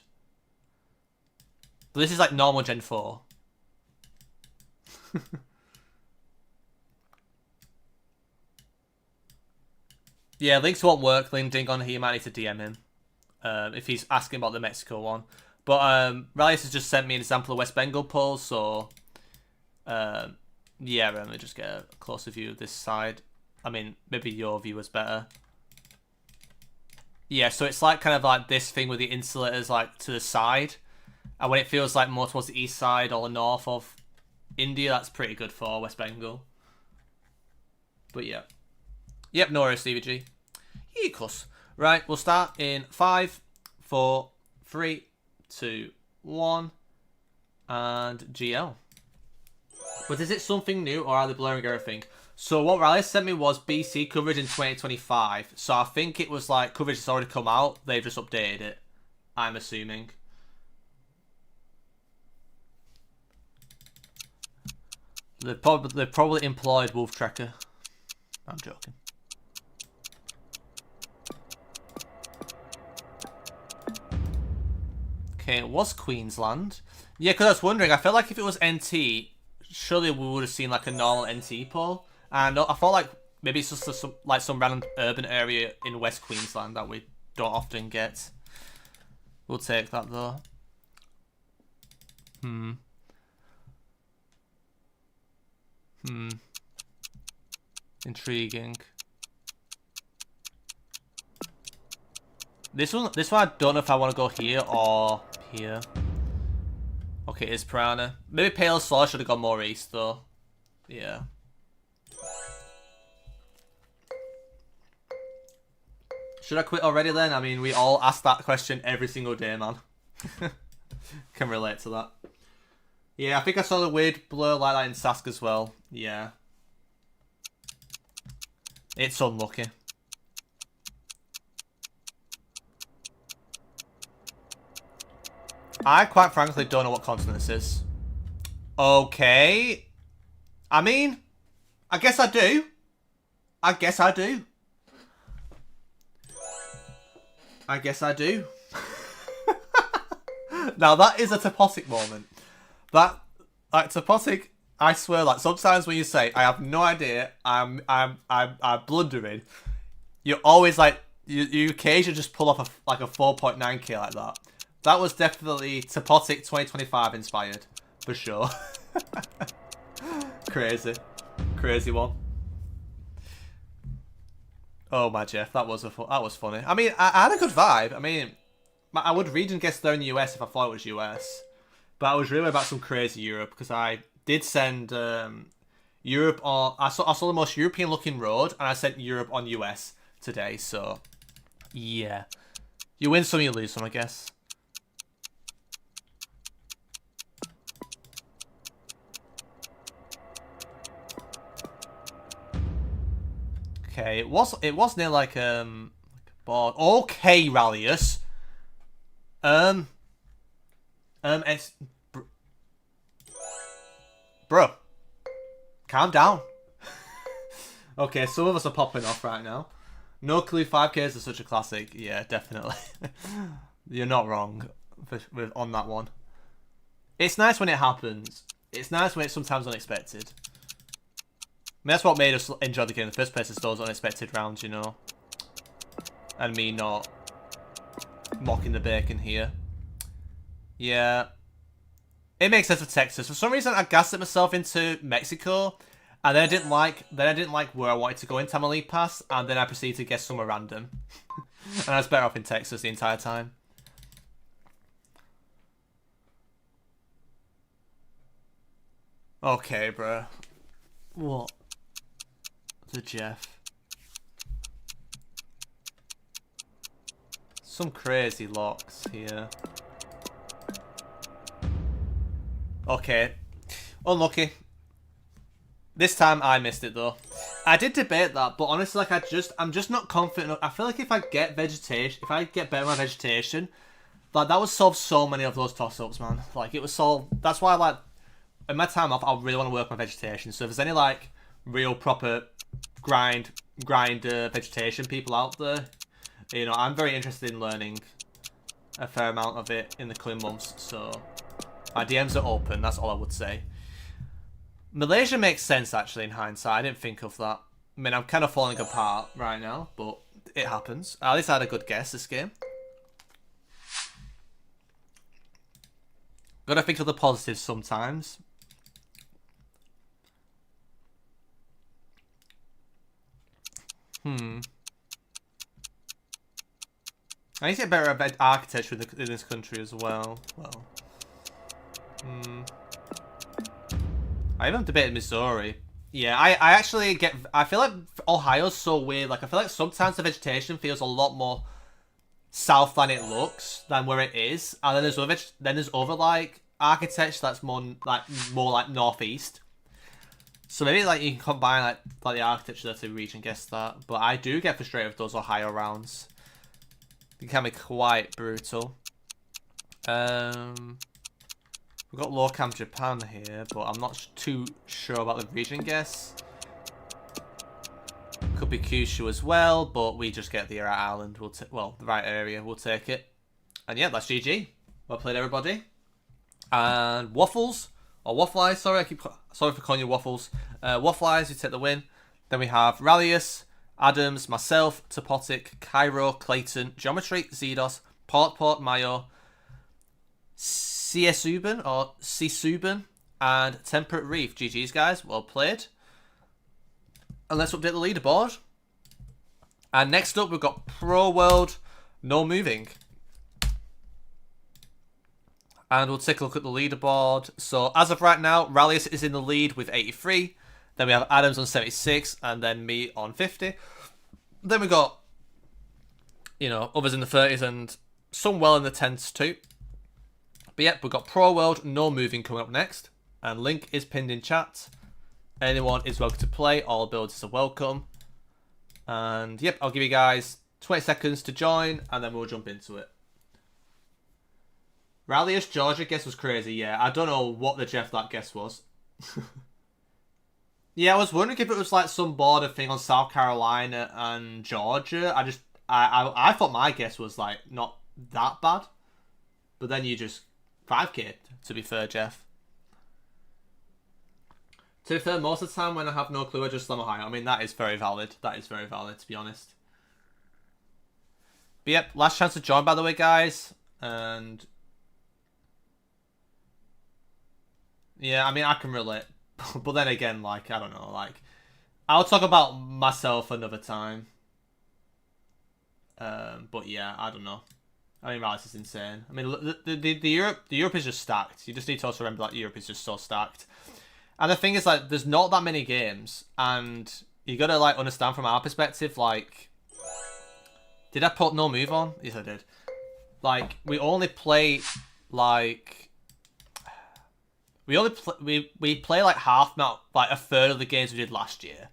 But this is like normal Gen 4. Yeah, links won't work. Ling Ding on here, you might need to DM him. If he's asking about the Mexico one. But Rallius has just sent me an example of West Bengal polls, so yeah, let me just get a closer view of this side. I mean, maybe your view is better. Yeah, so it's like kind of like this thing with the insulators like to the side. And when it feels like more towards the east side or the north of India, that's pretty good for West Bengal. But yeah. Yep, no worries, Stevie G. Yikos. Right, we'll start in 5, 4, 3, 2, 1, and GL. But is it something new, or are they blurring everything? So what Riley sent me was BC coverage in 2025. So I think it was like coverage has already come out. They've just updated it, I'm assuming. They've probably employed Wolf Tracker. I'm joking. Okay, it was Queensland. Yeah, because I was wondering, I felt like if it was NT, surely we would have seen like a normal NT poll. And I thought like maybe it's just some random urban area in West Queensland that we don't often get. We'll take that though. Intriguing. This one I don't know if I want to go here or here. Okay, it's Piranha. Maybe Pale Soul should have gone more east though. Yeah. Should I quit already then? I mean, we all ask that question every single day, man. Can relate to that. Yeah, I think I saw the weird blur like that in Sask as well. Yeah. It's unlucky. I quite frankly don't know what continent this is. Okay. I mean, I guess I do. I guess I do. I guess I do. Now that is a Topotic moment. That, like, Topotic, I swear, like, sometimes when you say, I have no idea, I'm blundering, you're always like, you occasionally just pull off a 4.9k like that. That was definitely Topotic 2025 inspired, for sure. Crazy one. Oh my Jeff, that was funny. I mean, I had a good vibe. I mean, I would region guess there in the US if I thought it was US, but I was really about some crazy Europe because I did send Europe on. I saw the most European looking road, and I sent Europe on US today. So yeah, you win some, you lose some, I guess. Okay, it was near like a board. Okay, Rallius. It's bro, calm down. Okay, some of us are popping off right now. No Clue 5Ks is such a classic. Yeah, definitely. You're not wrong on that one. It's nice when it happens. It's nice when it's sometimes unexpected. that's what made us enjoy the game in the first place, is those unexpected rounds, you know. And me not mocking the bacon here. Yeah. It makes sense for Texas. For some reason, I gaslit myself into Mexico, and then I didn't like where I wanted to go in Tamaulipas Pass, and then I proceeded to guess somewhere random. And I was better off in Texas the entire time. Okay, bro. What? The Jeff. Some crazy locks here. Okay. Unlucky. This time I missed it though. I did debate that, but honestly, like I'm just not confident. I feel like if I get vegetation, if I get better at my vegetation, like that would solve so many of those toss-ups, man. Like it would solve. That's why, like, in my time off, I really want to work on vegetation. So if there's any like real proper grinder vegetation people out there, you know, I'm very interested in learning a fair amount of it in the coming months. So my DMs are open. That's all I would say. Malaysia makes sense, actually, in hindsight. I didn't think of that. I mean, I'm kind of falling apart right now, but it happens. At least I had a good guess this game. Gotta think of the positives sometimes. I need to get better at architecture in this country as well. I even debated Missouri. Yeah, I actually get... I feel like Ohio's so weird. Like, I feel like sometimes the vegetation feels a lot more south than it looks, than where it is. And then there's other like, architecture that's more like northeast. So maybe, like, you can combine, like the architecture to reach and guess that. But I do get frustrated with those Ohio rounds. They can be quite brutal. We've got low cam Japan here, but I'm not too sure about the region guess. Could be Kyushu as well, but we just get the right island. Well, the right area. We'll take it. And yeah, that's GG. Well played, everybody. And Waffles, or Waffle Eyes, sorry for calling you Waffles. Waffle Eyes, you take the win. Then we have Rallius, Adams, myself, Topotic, Cairo, Clayton, Geometry, Zedos, Port, Mayo, Csuben, and Temperate Reef. GG's, guys. Well played. And let's update the leaderboard. And next up, we've got Pro World, no moving. And we'll take a look at the leaderboard. So, as of right now, Rallius is in the lead with 83. Then we have Adams on 76, and then me on 50. Then we got, you know, others in the 30s and some well in the 10s too. But yep, we've got Pro World, no moving coming up next. And link is pinned in chat. Anyone is welcome to play. All abilities are welcome. And yep, I'll give you guys 20 seconds to join, and then we'll jump into it. Rallius Georgia guess was crazy, yeah. I don't know what the Jeff that guess was. Yeah, I was wondering if it was like some border thing on South Carolina and Georgia. I thought my guess was like not that bad. But then you just 5K, to be fair, Jeff. To be fair, most of the time when I have no clue, I just slam a high. I mean, that is very valid. That is very valid, to be honest. But yep, last chance to join, by the way, guys. And yeah, I mean, I can relate. But then again, like, I don't know, like, I'll talk about myself another time. But yeah, I don't know. I mean, Rallius is insane. I mean, the Europe is just stacked. You just need to also remember that Europe is just so stacked. And the thing is, like, there's not that many games, and you gotta, like, understand from our perspective, like, did I put no move on? Yes, I did. Like, we only play, like, we play like half, not like a third of the games we did last year,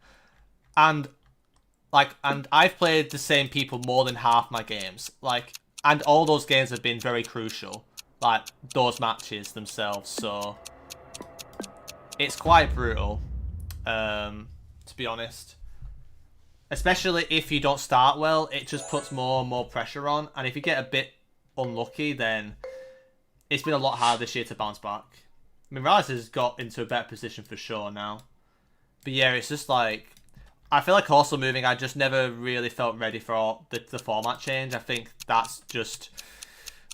and I've played the same people more than half my games, like, and all those games have been very crucial, like those matches themselves. So it's quite brutal, to be honest. Especially if you don't start well, it just puts more and more pressure on, and if you get a bit unlucky, then it's been a lot harder this year to bounce back. I mean, Rallius has got into a better position for sure now. But yeah, it's just like, I feel like also moving, I just never really felt ready for the format change. I think that's just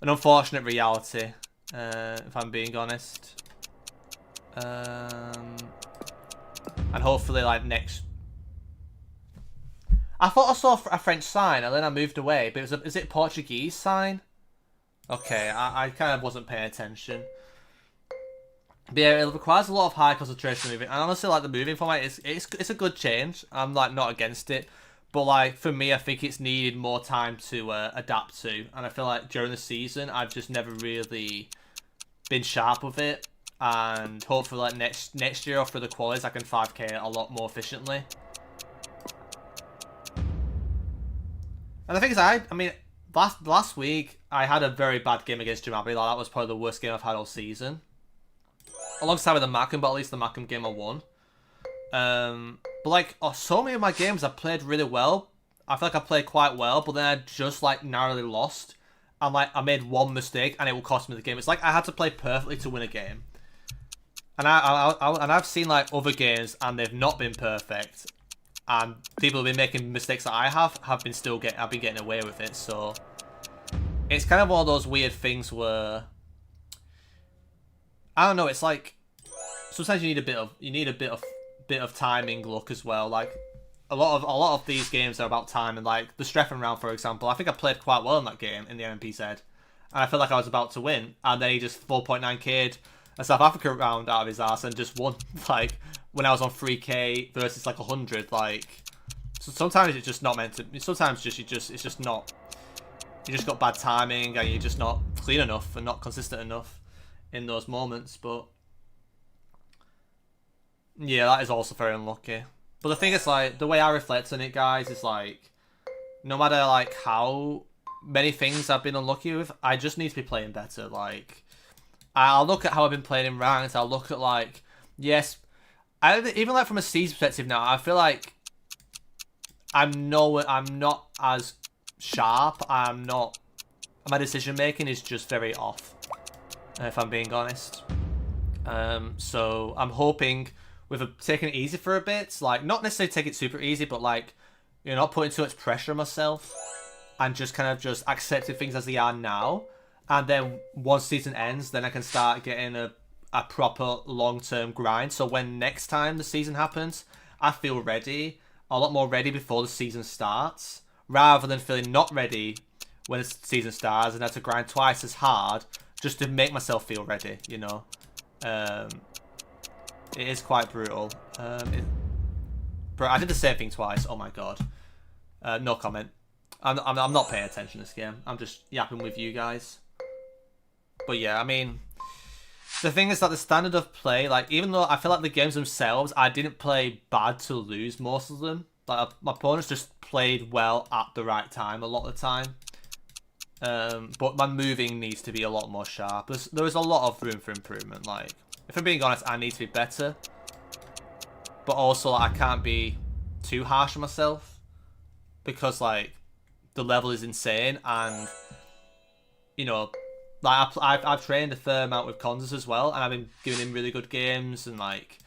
an unfortunate reality, if I'm being honest. And hopefully, like, next... I thought I saw a French sign, and then I moved away, but is it Portuguese sign? Okay, I kind of wasn't paying attention. But yeah, it requires a lot of high concentration moving. And honestly, like, the moving format, it's a good change. I'm, like, not against it. But, like, for me, I think it's needed more time to adapt to. And I feel like during the season, I've just never really been sharp with it. And hopefully, like, next year or for the qualies, I can 5k a lot more efficiently. And the thing is, I mean, last week, I had a very bad game against Jamabi. Like, that was probably the worst game I've had all season. Alongside with the Mackham, but at least the Mackham game I won. But like, so many of my games I played really well. I feel like I played quite well, but then I just like narrowly lost. And like, I made one mistake and it will cost me the game. It's like I had to play perfectly to win a game. And I've seen like other games and they've not been perfect. And people have been making mistakes that I have been I've been getting away with it. So it's kind of one of those weird things where, I don't know, it's like sometimes you need a bit of timing luck as well. Like a lot of these games are about time, and like the Streffen round, for example, I think I played quite well in that game in the MMPZ, and I felt like I was about to win, and then he just 4.9k'd a South Africa round out of his ass and just won. Like when I was on 3k versus like 100, like so sometimes it's just not meant to. Sometimes it's just not. You just got bad timing, and you're just not clean enough and not consistent enough in those moments. But yeah, that is also very unlucky. But the thing is, like, the way I reflect on it, guys, is like, no matter like how many things I've been unlucky with, I just need to be playing better. Like, I'll look at how I've been playing in ranked. I'll look at like, yes, even like from a season perspective now, I feel like I'm not as sharp. My decision making is just very off, if I'm being honest. So I'm hoping with taking it easy for a bit, like not necessarily take it super easy, but like, you know, not putting too much pressure on myself and just kind of just accepting things as they are now. And then once season ends, then I can start getting a proper long-term grind. So when next time the season happens, I feel ready, a lot more ready before the season starts, rather than feeling not ready when the season starts and have to grind twice as hard just to make myself feel ready, you know. It is quite brutal. Bro, I did the same thing twice. Oh my god. No comment. I'm not paying attention to this game. I'm just yapping with you guys. But yeah, I mean, the thing is that the standard of play, like, even though I feel like the games themselves, I didn't play bad to lose most of them. Like, my opponents just played well at the right time a lot of the time. But my moving needs to be a lot more sharp. There is a lot of room for improvement. Like, if I'm being honest, I need to be better. But also, like, I can't be too harsh on myself. Because, like, the level is insane. And, you know, like, I've trained a fair amount with Conzas as well. And I've been giving him really good games. And, like,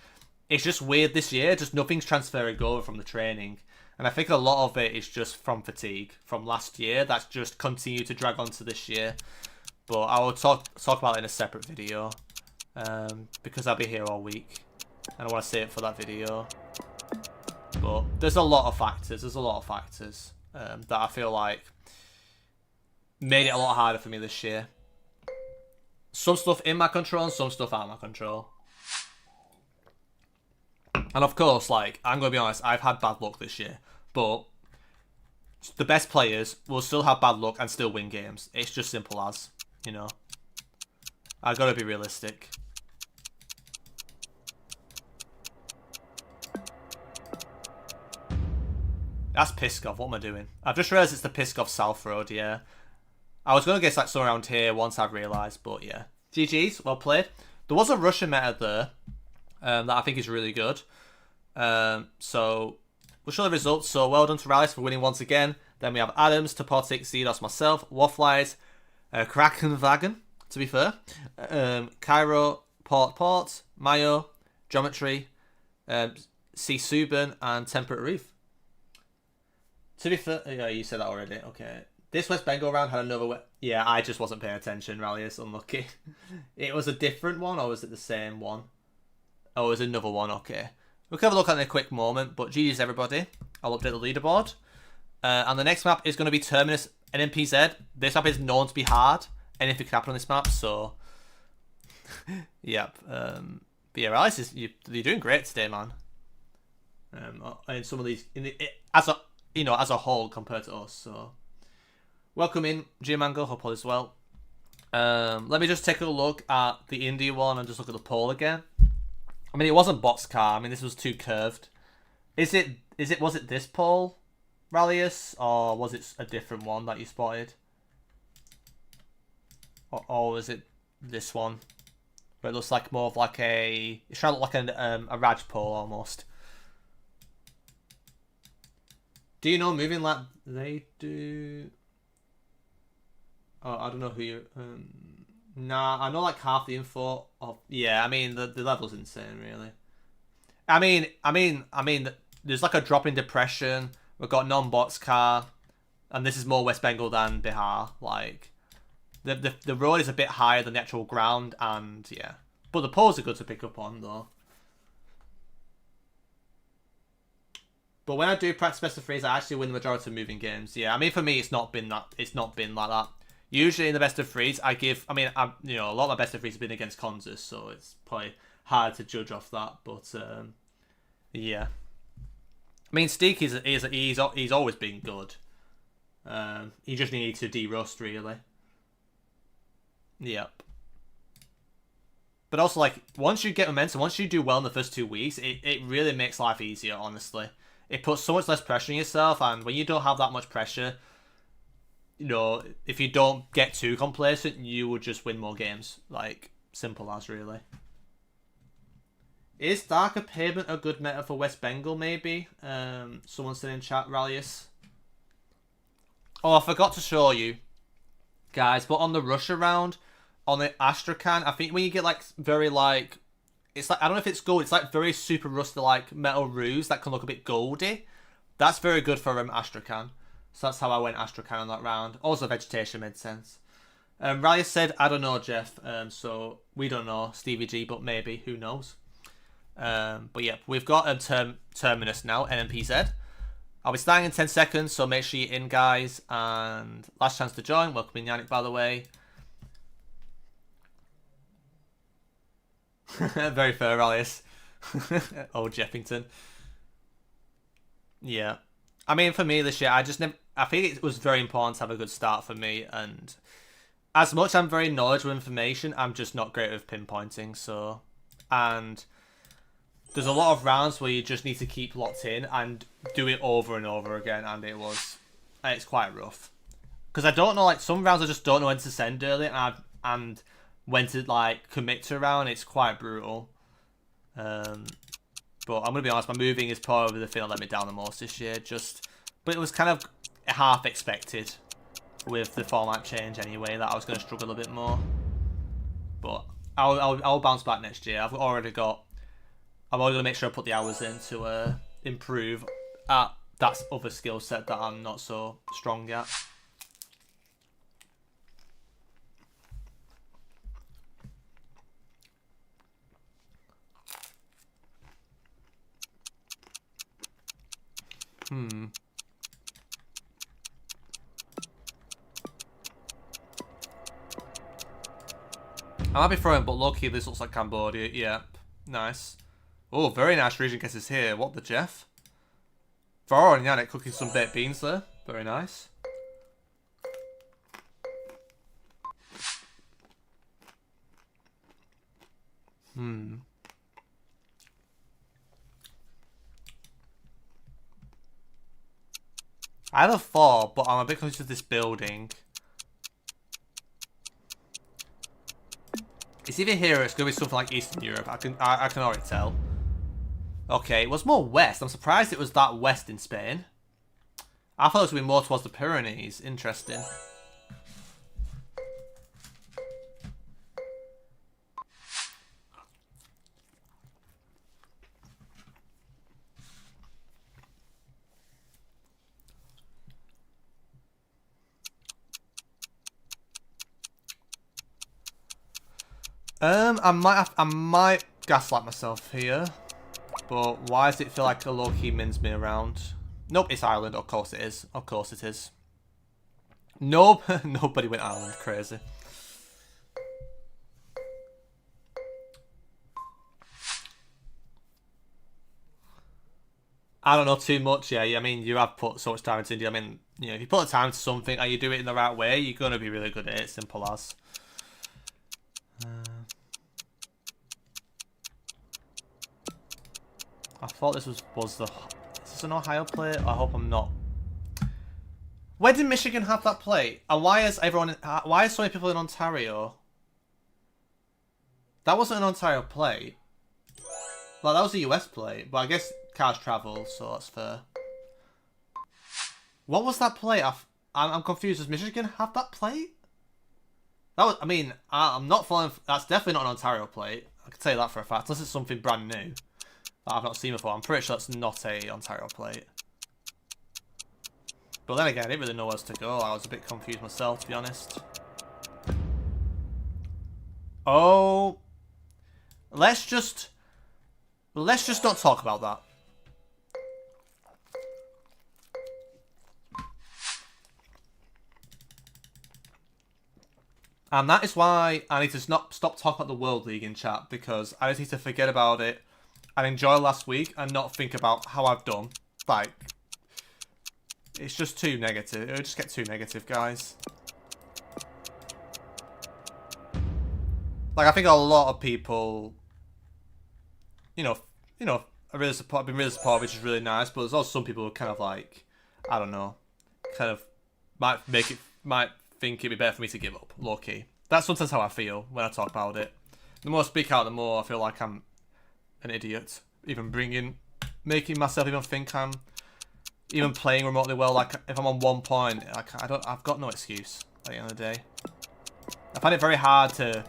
it's just weird this year. Just nothing's transferring over from the training. And I think a lot of it is just from fatigue from last year. That's just continued to drag on to this year. But I will talk about it in a separate video. Because I'll be here all week. And I want to save it for that video. But there's a lot of factors. That I feel like made it a lot harder for me this year. Some stuff in my control and some stuff out of my control. And of course, like, I'm going to be honest, I've had bad luck this year. But the best players will still have bad luck and still win games. It's just simple as, you know. I've got to be realistic. That's Piskov. What am I doing? I've just realised it's the Piskov South Road, yeah. I was going to guess like somewhere around here once I've realised, but yeah. GG's, well played. There was a Russian meta there that I think is really good. So we'll show the results. So well done to Rallies for winning once again. Then we have Adams, Topotic, Zedos, myself, Wafflies, Krakenwagen, to be fair. Cairo, Port, Mayo, Geometry, Sea Subin, and Temperate Reef. To be fair, yeah, you said that already. Okay. This West Bengal round had another... Yeah, I just wasn't paying attention, Rallius. Unlucky. It was a different one, or was it the same one? Oh, it was another one. Okay. We'll have a look at it in a quick moment, but GG's everybody. I'll update the leaderboard. And the next map is going to be Terminus NMPZ. This map is known to be hard. Anything can happen on this map, so... Yep. But yeah, Rallius, you're doing great today, man. And some of these... as a whole compared to us, so... Welcome in, Geomango. Hope all is well. Let me just take a look at the India one and just look at the poll again. I mean, it wasn't boxcar. I mean, this was too curved. Was it this poll, Rallius, or was it a different one that you spotted? Or was it this one? Where it looks like more of like it's trying to look like a Raj poll almost. Do you know moving like they do? Oh, I don't know who you. Nah, I know like half the info. Yeah, I mean the level's insane, really. I mean, there's like a drop in depression. We've got non-boxcar, and this is more West Bengal than Bihar. Like, the road is a bit higher than the actual ground, and yeah. But the poles are good to pick up on, though. But when I do practice best of threes, I actually win the majority of moving games. Yeah, I mean, for me, it's not been like that. Usually in the best of threes, a lot of my best of threes have been against Consus, so it's probably hard to judge off that. But yeah, I mean, Steak he's always been good. He just needs to de-rust, really. Yep. But also, like, once you get momentum, once you do well in the first 2 weeks, it really makes life easier, honestly. It puts so much less pressure on yourself, and when you don't have that much pressure, you know, if you don't get too complacent, you will just win more games. Like, simple as, really. Is Darker Pavement a good meta for West Bengal, maybe? Someone said in chat, Rallius. Oh, I forgot to show you, guys, but on the Russia round, on the Astrakhan, I think when you get, like, very, like... It's like, I don't know if it's gold, it's, like, very super rusty, like, metal roofs that can look a bit goldy. That's very good for Astrakhan. So that's how I went Astrakhan on that round. Also, vegetation made sense. Rallius said, I don't know, Jeff. So, we don't know, Stevie G, but maybe. Who knows? But yeah, we've got Terminus now, NMPZ. I'll be starting in 10 seconds, so make sure you're in, guys. And last chance to join. Welcome in, Yannick, by the way. Very fair, Rallius. Old Jeffington. Yeah. I mean, for me this year, I think it was very important to have a good start for me. And as much as I'm very knowledgeable information, I'm just not great with pinpointing. So, and there's a lot of rounds where you just need to keep locked in and do it over and over again. And it's quite rough. Because I don't know, like, some rounds I just don't know when to send early. And when to, like, commit to a round, it's quite brutal. But I'm going to be honest, my moving is probably the thing that let me down the most this year. But it was kind of half expected with the format change anyway, that I was going to struggle a bit more. But I'll bounce back next year. I'm already going to make sure I put the hours in to improve at that other skill set that I'm not so strong at. I might be throwing, but low-key, this looks like Cambodia. Yep. Nice. Oh, very nice region guesses here. What the Jeff? Varo and Yannick cooking some baked beans there. Very nice. I have a 4, but I'm a bit close to this building. It's either here or it's going to be something like Eastern Europe. I can already tell. Okay, it was more west. I'm surprised it was that west in Spain. I thought it was going to be more towards the Pyrenees. Interesting. I might gaslight myself here, but why does it feel like a low-key mins me around? Nope, it's Ireland. Of course it is. Of course it is. Nope, nobody went Ireland. Crazy. I don't know too much. Yeah, I mean, you have put so much time into India. I mean, you know, if you put the time into something and you do it in the right way, you're gonna be really good at it. Simple as. I thought this was the. Is this an Ohio plate? I hope I'm not. Where did Michigan have that plate? And why is everyone? Why are so many people in Ontario? That wasn't an Ontario plate. Well, that was a US plate, but I guess cars travel, so that's fair. What was that plate? I'm confused. Does Michigan have that plate? That was. I mean, I'm not following. That's definitely not an Ontario plate. I can tell you that for a fact. Unless it's something brand new that I've not seen before. I'm pretty sure that's not a Ontario plate. But then again, I didn't really know where to go. I was a bit confused myself, to be honest. Oh, let's just not talk about that. And that is why I need to stop talking about the World League in chat, because I just need to forget about it and enjoy last week and not think about how I've done. Like, it's just too negative. It'll just get too negative, guys. Like, I think a lot of people, you know, are really I've been really supportive, which is really nice. But there's also some people who kind of like, I don't know, kind of might think it'd be better for me to give up, low key. That's sometimes how I feel when I talk about it. The more I speak out, the more I feel like I'm an idiot. Even making myself even think I'm even playing remotely well. Like if I'm on 1 point, I've got no excuse at the end of the day. I find it very hard to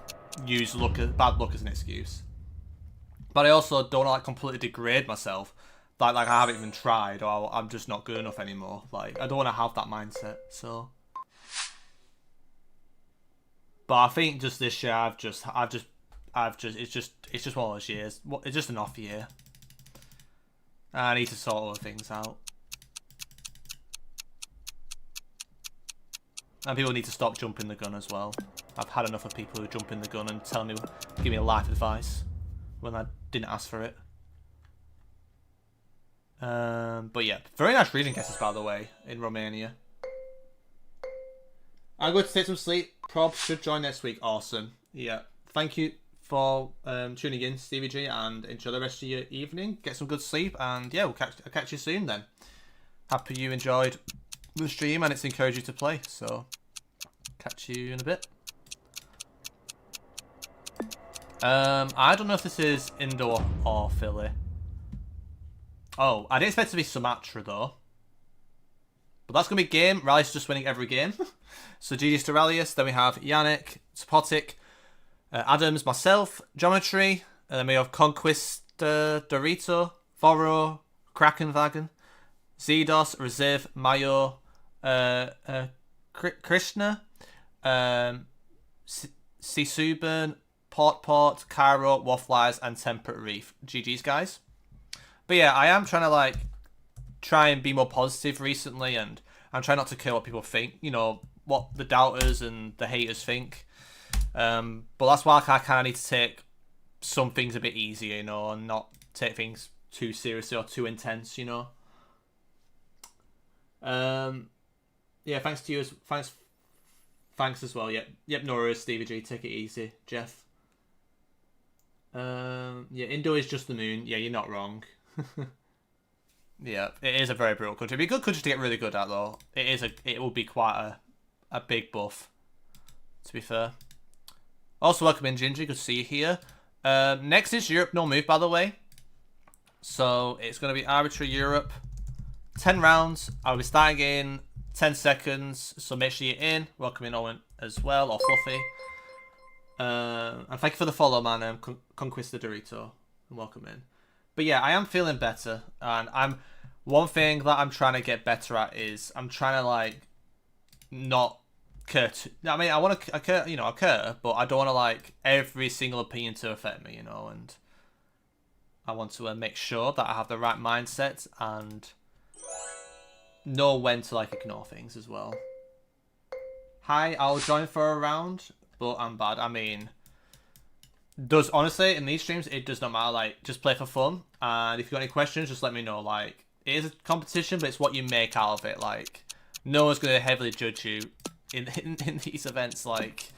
use bad luck as an excuse. But I also don't like completely degrade myself. Like I haven't even tried, or I'm just not good enough anymore. Like I don't want to have that mindset. So, but I think just this year, it's just one of those years. It's just an off year. I need to sort other things out. And people need to stop jumping the gun as well. I've had enough of people who jump in the gun and give me life advice when I didn't ask for it. But yeah, very nice reading guesses, by the way, in Romania. I'm going to take some sleep. Prob should join next week. Awesome. Yeah. Thank you for tuning in, Stevie G, and enjoy the rest of your evening. Get some good sleep, and yeah, I'll catch you soon then. Happy you enjoyed the stream and it's encouraged you to play. So, catch you in a bit. I don't know if this is indoor or Philly. Oh, I didn't expect it to be Sumatra though. But that's going to be game. Rally's just winning every game. So GG's to Rallius. Then we have Yannick, Topotic, Adams, myself, Geometry. And then we have Conquista, Dorito, Voro, Krakenwagen, Zedos, Reserve, Mayo, Krishna, Sisuban, Port, Cairo, Wafflies, and Temperate Reef. GG's, guys. But yeah, I am trying to try and be more positive recently, and I'm trying not to care what people think, you know, what the doubters and the haters think. But that's why I kind of need to take some things a bit easier, you know, and not take things too seriously or too intense, you know. Yeah, thanks to you. Thanks as well. Yep, no worries, Stevie G. Take it easy, Jeff. Yeah, Indo is just the moon. Yeah, you're not wrong. Yeah, it is a very brutal country. It'd be a good country to get really good at, though. It will be quite a big buff, to be fair. Also, welcome in, Ginger. Good to see you here. Next is Europe, no move, by the way. So, it's going to be arbitrary Europe. 10 rounds. I'll be starting in 10 seconds. So, make sure you're in. Welcome in, Owen, as well, or Fluffy. And thank you for the follow, man. Conquista Dorito. And welcome in. But yeah, I am feeling better. And one thing that I'm trying to get better at is I'm trying to, not care. I mean, I want to care, I care, but I don't want to like every single opinion to affect me, and I want to make sure that I have the right mindset and know when to like ignore things as well. Hi, I'll join for a round, but I'm bad. I mean, honestly in these streams it does not matter. Like, just play for fun, and if you got any questions, just let me know. Like, it is a competition, but it's what you make out of it. Like, no one's gonna heavily judge you in these events. Like,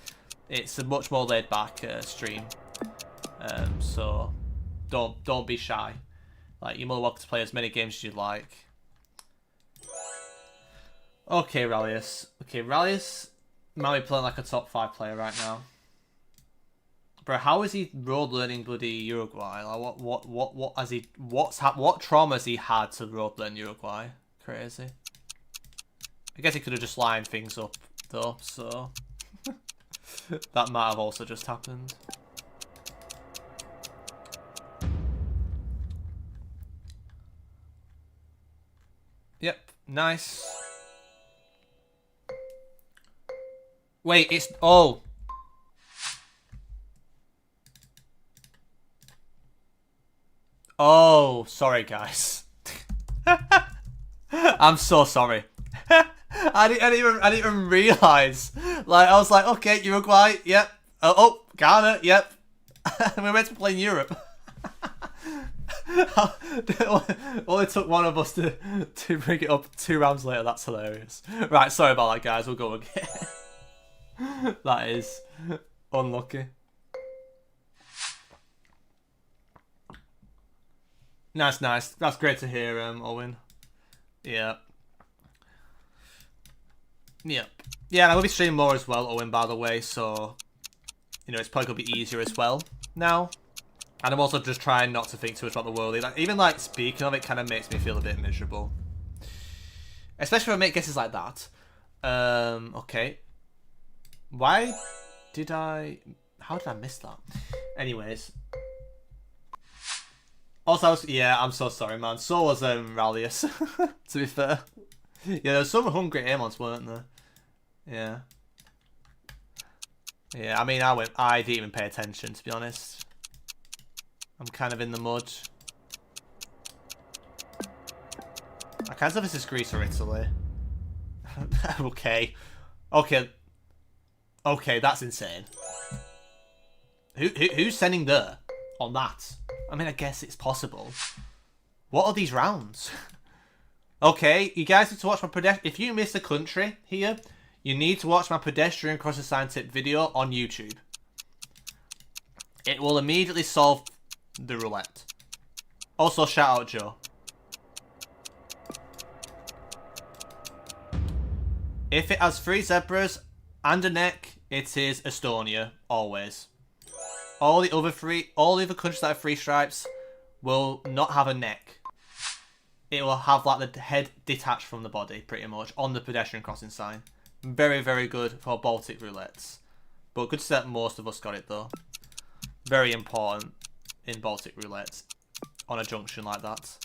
it's a much more laid back stream. So don't be shy. Like, you're more welcome to play as many games as you like. Okay, Rallius. Okay, Rallius might be playing like a top 5 player right now. Bro, how is he road learning bloody Uruguay? Like, what trauma has he had to road learn Uruguay? Crazy. I guess he could have just lined things up though, so that might have also just happened. Yep, nice. Wait, it's... Oh. Oh, sorry, guys. I'm so sorry. I didn't even realize. Like, I was like, okay, Uruguay, yep. Oh, Ghana, yep. We're meant to play in Europe. Only took one of us to bring it up 2 rounds later. That's hilarious. Right, sorry about that, guys. We'll go again. That is unlucky. Nice. That's great to hear, Owen. Yeah. Yeah, and I'm going to be streaming more as well, Owen, by the way, so, it's probably going to be easier as well now. And I'm also just trying not to think too much about the world. Like, even, like, speaking of it kind of makes me feel a bit miserable. Especially when I make guesses like that. Okay. How did I miss that? Anyways. Also, I'm so sorry, man. So was Rallius, to be fair. Yeah, there was some hungry Amons, weren't there? Yeah. Yeah, I mean, I didn't even pay attention, to be honest. I'm kind of in the mud. I can't tell if this is Greece or Italy. Okay, that's insane. Who's sending there on that? I mean, I guess it's possible. What are these rounds? Okay, you guys need to watch my if you miss a country here, you need to watch my pedestrian crossing sign tip video on YouTube. It will immediately solve the roulette. Also, shout out Joe. If it has 3 zebras and a neck, it is Estonia, always. All the other countries that have 3 stripes will not have a neck. It will have like the head detached from the body, pretty much, on the pedestrian crossing sign. Very, very good for Baltic roulettes. But good to say that most of us got it though. Very important in Baltic roulettes on a junction like that.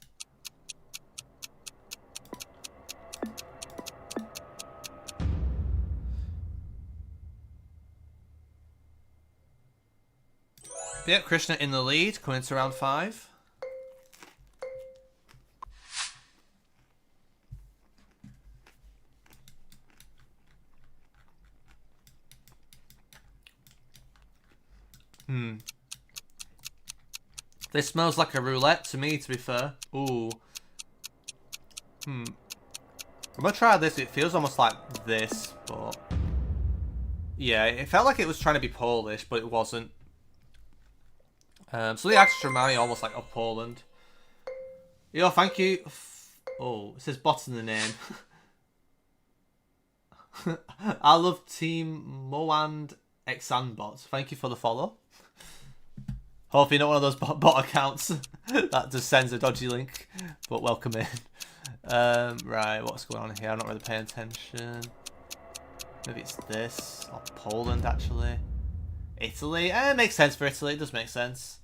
Yep, Krishna in the lead, coming to round 5. This smells like a roulette to me, to be fair. Ooh. I'm gonna try this. It feels almost like this, but... Yeah, it felt like it was trying to be Polish, but it wasn't. So the accents remind me almost like of Poland. Yo, thank you. Oh, it says bots in the name. I love Team Moand Exanbot. Thank you for the follow. Hopefully not one of those bot accounts that just sends a dodgy link. But welcome in. Right, what's going on here? I'm not really paying attention. Maybe it's this. Or Poland, actually. Italy? It makes sense for Italy. It does make sense.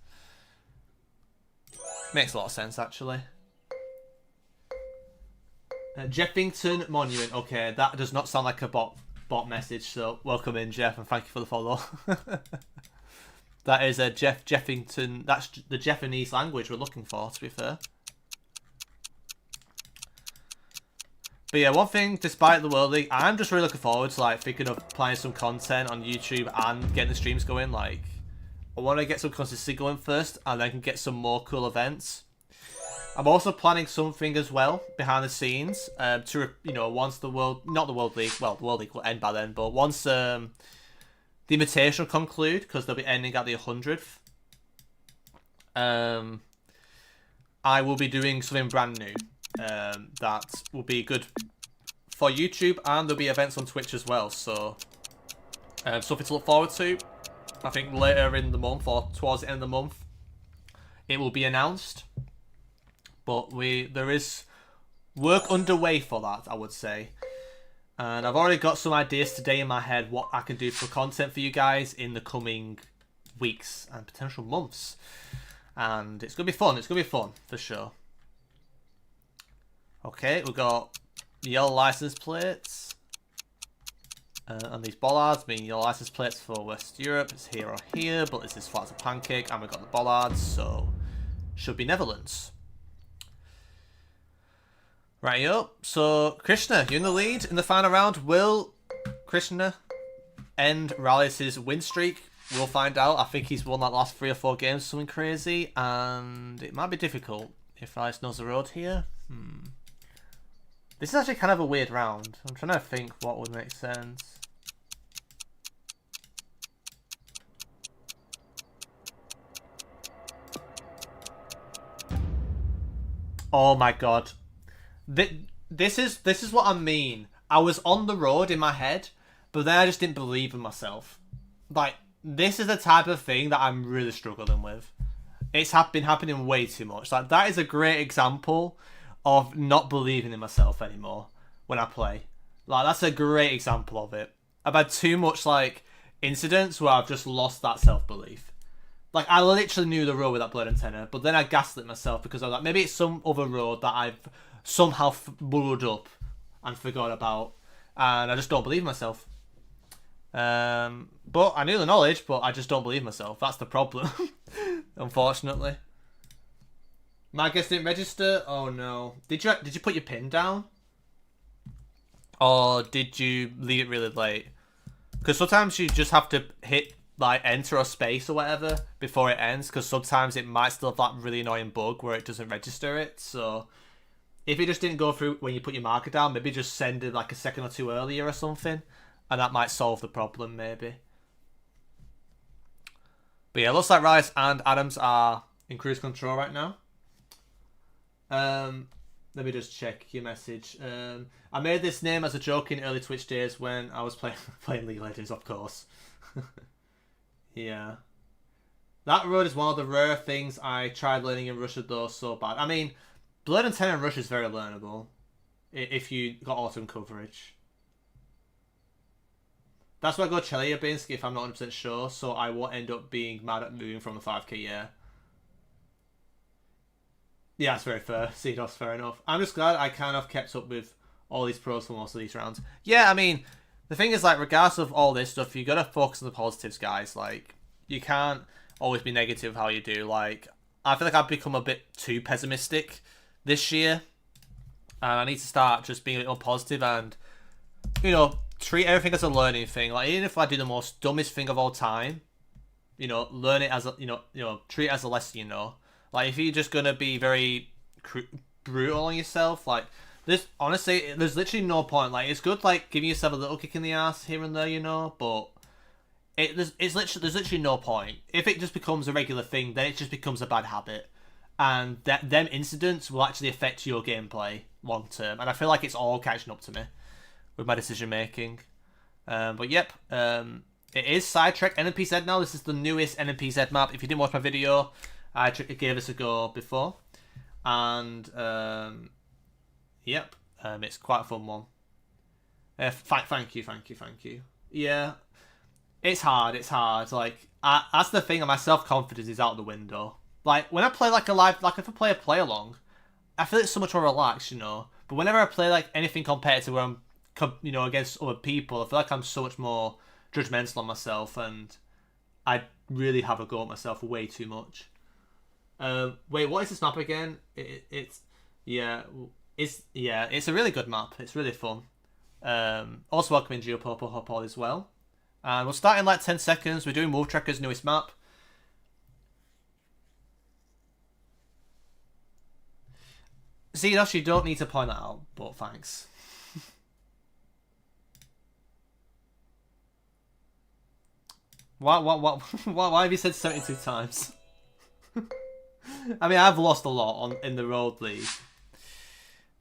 Makes a lot of sense, actually. Jeffington Monument. Okay, that does not sound like a bot bot message. So welcome in, Jeff, and thank you for the follow. That is a Jeffington. That's the Japanese language we're looking for, to be fair. But yeah, one thing, despite the World League, I'm just really looking forward to like thinking of planning some content on YouTube and getting the streams going. Like, I want to get some consistency going first, and then I can get some more cool events. I'm also planning something as well behind the scenes to, you know, once the not the World League, well, the World League will end by then, but once the Invitation will conclude, because they'll be ending at the 100th, I will be doing something brand new that will be good for YouTube, and there'll be events on Twitch as well, so something to look forward to. I think later in the month, or towards the end of the month, it will be announced. But there is work underway for that, I would say. And I've already got some ideas today in my head what I can do for content for you guys in the coming weeks and potential months. And it's going to be fun. It's going to be fun, for sure. Okay, we've got the yellow license plates. And these bollards mean yellow license plates for West Europe. It's here or here, but this is flat as a pancake. And we've got the bollards, so should be Netherlands. Right up. So, Krishna, you're in the lead in the final round. Will Krishna end Challies' win streak? We'll find out. I think he's won that last 3 or 4 games, something crazy, and it might be difficult if Challies knows the road here. This is actually kind of a weird round. I'm trying to think what would make sense. Oh my god. This is what I mean. I was on the road in my head, but then I just didn't believe in myself. Like, this is the type of thing that I'm really struggling with. It's been happening way too much. Like, that is a great example of not believing in myself anymore when I play. Like, that's a great example of it. I've had too much, like, incidents where I've just lost that self-belief. Like, I literally knew the road with that blade antenna, but then I gaslit myself because I was like, maybe it's some other road that I've somehow blowed up and forgot about, and I just don't believe myself. But I knew the knowledge, but I just don't believe myself. That's the problem, unfortunately. My guess didn't register. Oh no! Did you put your pin down, or did you leave it really late? Because sometimes you just have to hit like enter or space or whatever before it ends. Because sometimes it might still have that really annoying bug where it doesn't register it. So if it just didn't go through when you put your marker down, maybe just send it like a second or two earlier or something, and that might solve the problem, maybe. But yeah, looks like Rice and Adams are in cruise control right now. Let me just check your message. I made this name as a joke in early Twitch days when I was playing League of Legends, of course. Yeah. That road is one of the rare things I tried learning in Russia, though, so bad. I mean, Blood and 10 in Russia is very learnable if you got autumn coverage. That's why I go Chelyabinsk if I'm not 100% sure, so I won't end up being mad at moving from the 5k, yeah. Yeah, that's very fair. Cedos, fair enough. I'm just glad I kind of kept up with all these pros for most of these rounds. Yeah, I mean, the thing is, like, regardless of all this stuff, you got to focus on the positives, guys. Like, you can't always be negative how you do. Like, I feel like I've become a bit too pessimistic this year, and I need to start just being a little positive and, you know, treat everything as a learning thing. Like, even if I do the most dumbest thing of all time, you know, learn it as a, you know, treat it as a lesson, you know. Like, if you're just gonna be very brutal on yourself, like, honestly, there's literally no point. Like, it's good, like, giving yourself a little kick in the ass here and there, you know, but there's literally no point. If it just becomes a regular thing, then it just becomes a bad habit. And them incidents will actually affect your gameplay long term. And I feel like it's all catching up to me with my decision making. But yep, it is Sidetrack NMPZ now. This is the newest NMPZ map. If you didn't watch my video, I gave this a go before. And yep, it's quite a fun one. Thank you. Yeah, it's hard. Like, that's the thing, and my self-confidence is out the window. Like, when I play like a live, like if I play along, I feel it's so much more relaxed, you know. But whenever I play like anything competitive where I'm you know, against other people, I feel like I'm so much more judgmental on myself, and I really have a go at myself way too much. Wait, what is this map again? It's a really good map. It's really fun. Also welcoming GeoGuessr as well. And we'll start in like 10 seconds. We're doing Wolf Trekker's newest map. Xenos, you don't need to point that out, but thanks. Why have you said 72 times? I mean, I've lost a lot in the Road League.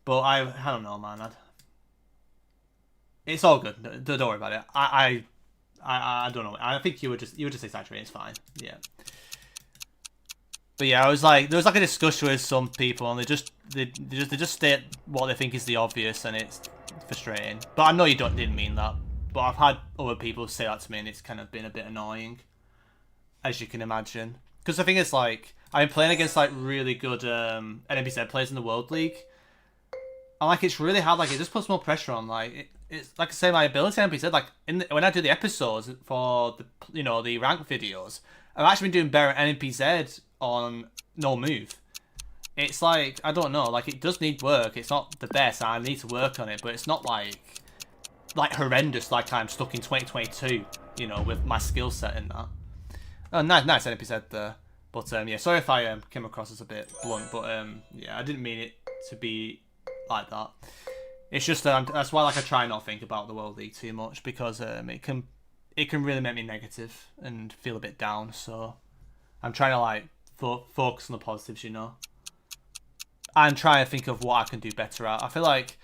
But I don't know, man. It's all good. Don't worry about it. I don't know. I think you were just exaggerating. It's fine. Yeah. But yeah, there was like a discussion with some people, and they just state what they think is the obvious, and it's frustrating. But I know you didn't mean that. But I've had other people say that to me, and it's kind of been a bit annoying, as you can imagine. Because the thing is, like, I've been playing against like really good NPZ players in the World League, and like it's really hard. Like it just puts more pressure on. Like it's like I say, my ability NPZ. Like when I do the episodes for the rank videos, I've actually been doing better at NPZ on no move. It's like, I don't know, like it does need work. It's not the best. I need to work on it, but it's not like horrendous. Like I'm stuck in 2022, you know, with my skill set in that. Oh, nice NPZ there. But yeah, sorry if I came across as a bit blunt, but yeah, I didn't mean it to be like that. It's just that's why like I try not to think about the World League too much, because it can really make me negative and feel a bit down. So I'm trying to like focus on the positives, you know. I'm trying to think of what I can do better at. I feel like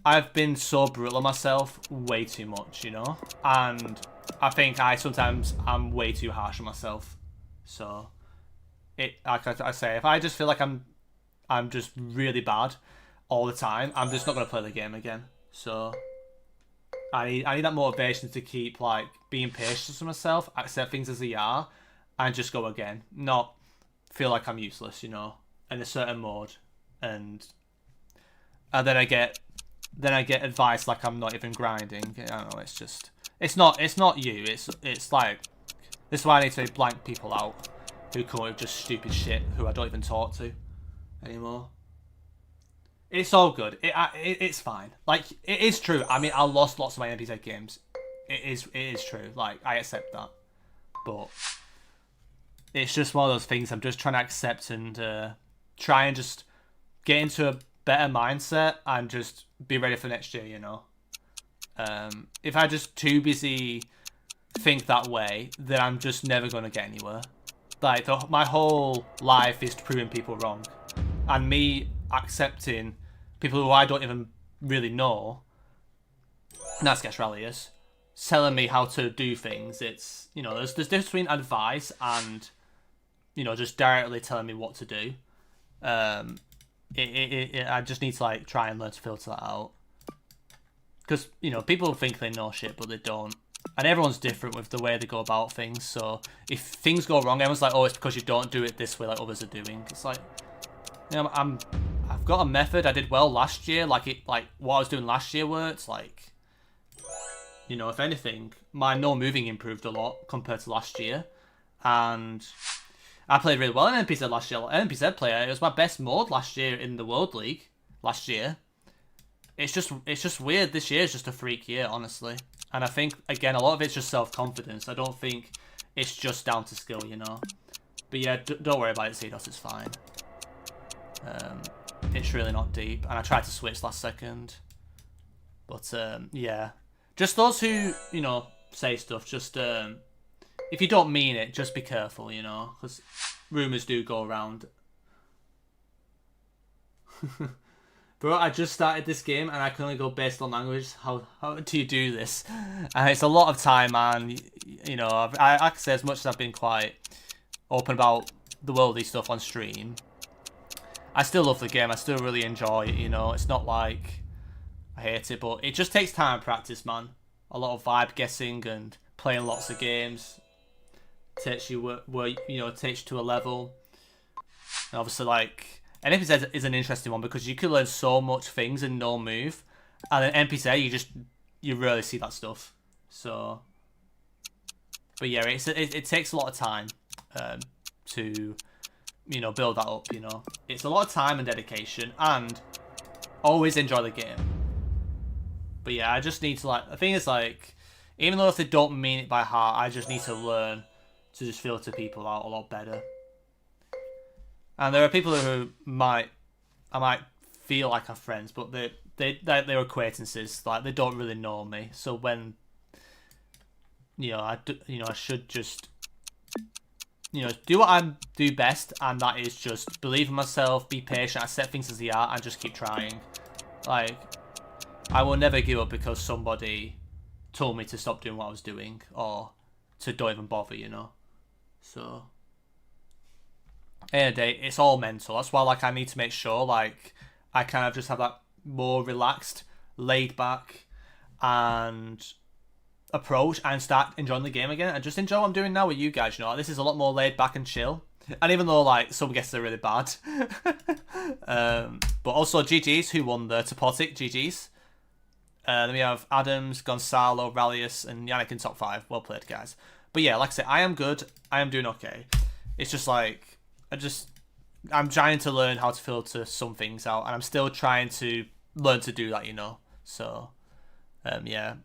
I've been so brutal on myself way too much, you know, and I think sometimes I'm way too harsh on myself. So like I say, if I just feel like I'm just really bad all the time, I'm just not gonna play the game again. So I need that motivation to keep like being patient with myself, accept things as they are, and just go again. Not feel like I'm useless, you know, in a certain mode, and then I get advice like I'm not even grinding. I don't know. It's just it's not you. It's like, this is why I need to blank people out who come up with just stupid shit who I don't even talk to anymore. It's all good. It's fine. Like, it is true. I mean, I lost lots of my NPZ games. It is true. Like, I accept that. But it's just one of those things I'm just trying to accept and try and just get into a better mindset and just be ready for next year, you know. If I just too busy think that way, then I'm just never going to get anywhere. Like, my whole life is proving people wrong. And me accepting people who I don't even really know, and that's Challies, telling me how to do things. It's, you know, there's difference between advice and, you know, just directly telling me what to do. I just need to like try and learn to filter that out, because, you know, people think they know shit but they don't, and everyone's different with the way they go about things. So if things go wrong, everyone's like, oh, it's because you don't do it this way like others are doing. It's like, you know, I've got a method. I did well last year. Like what I was doing last year worked. Like, you know, if anything, my no moving improved a lot compared to last year, and I played really well in NPZ last year. NPZ player, it was my best mode last year in the World League last year. It's just weird. This year is just a freak year, honestly. And I think, again, a lot of it's just self-confidence. I don't think it's just down to skill, you know. But yeah, don't worry about it, Cedos, it's fine. It's really not deep. And I tried to switch last second. But, yeah. Just those who, you know, say stuff, just, if you don't mean it, just be careful, you know. Because rumours do go around. Bro, I just started this game and I can only go based on language. How do you do this? It's a lot of time, and, you know, I can say, as much as I've been quite open about the worldly stuff on stream, I still love the game. I still really enjoy it, you know. It's not like I hate it, but it just takes time and practice, man. A lot of vibe guessing and playing lots of games takes you where you know, takes you to a level. And obviously, like, NPZ is an interesting one because you can learn so much things in no move, And then NPC, you rarely see that stuff. So, but yeah, it takes a lot of time to, you know, build that up. You know, it's a lot of time and dedication, and always enjoy the game. But yeah, I just need to, like, the thing is, like, even though if they don't mean it by heart, I just need to learn to just filter people out a lot better. And there are people who I might feel like I'm friends, but they're acquaintances. Like, they don't really know me. So when, you know, I should just, you know, do what I do best, and that is just believe in myself, be patient, accept things as they are, and just keep trying. Like, I will never give up because somebody told me to stop doing what I was doing, or to don't even bother, you know. So, end of the day, it's all mental. That's why, like, I need to make sure, like, I kind of just have that more relaxed, laid back, and approach, and start enjoying the game again, and just enjoy what I'm doing now with you guys. You know, this is a lot more laid back and chill. And even though, like, some guesses are really bad, but also GG's who won the Topotic. GG's. Then we have Adams, Gonzalo, Rallius, and Yannick in top 5. Well played, guys. But yeah, like I say, I am good. I am doing okay. It's just like, I'm trying to learn how to filter some things out, and I'm still trying to learn to do that, you know. So, yeah.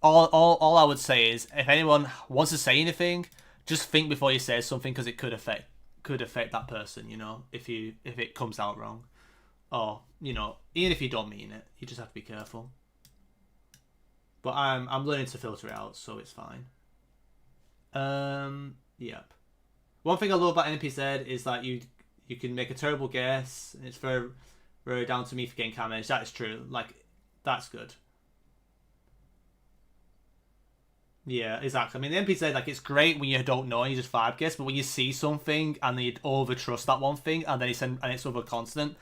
All I would say is, if anyone wants to say anything, just think before you say something, because it could affect that person, you know, if it comes out wrong. Or, you know, even if you don't mean it, you just have to be careful. But I'm learning to filter it out, so it's fine. Yep. One thing I love about NPZ is that you can make a terrible guess, and it's very, very down to me for getting damage. That is true. Like, that's good. Yeah, exactly. I mean, the NPC, like, it's great when you don't know and you just vibe guess, but when you see something and you over trust that one thing, and then it's over constant,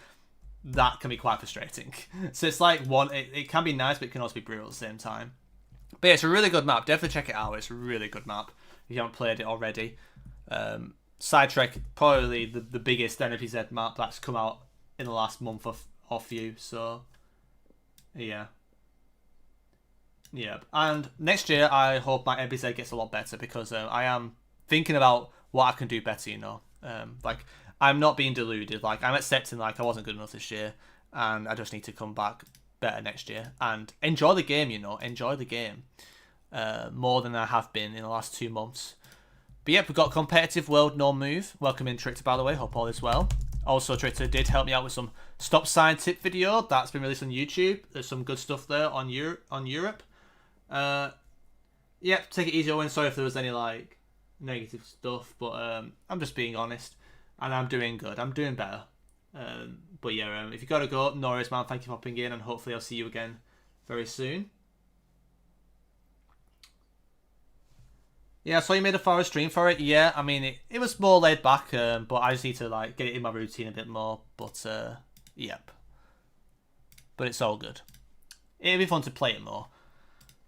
that can be quite frustrating. So it's like it can be nice, but it can also be brutal at the same time. But yeah, it's a really good map. Definitely check it out. It's a really good map if you haven't played it already. Sidetrack, probably the biggest NPZ map that's come out in the last month or few. So yeah. Yeah, and next year I hope my NPZ gets a lot better, because I am thinking about what I can do better, you know. Like, I'm not being deluded. Like, I'm accepting, like, I wasn't good enough this year, and I just need to come back better next year and enjoy the game, you know. Enjoy the game more than I have been in the last 2 months. But yep, we've got Competitive World No Move. Welcome in, Trictor, by the way. Hope all is well. Also, Trictor did help me out with some stop sign tip video that's been released on YouTube. There's some good stuff there on Europe. Yeah, take it easy, Owen. Sorry if there was any, like, negative stuff, but I'm just being honest, and I'm doing good. I'm doing better. But yeah, if you gotta go, no worries, man. Thank you for popping in, and hopefully I'll see you again very soon. Yeah, so you made a forest stream for it. Yeah, I mean, it was more laid back, but I just need to, like, get it in my routine a bit more. But yep. But it's all good. It'd be fun to play it more.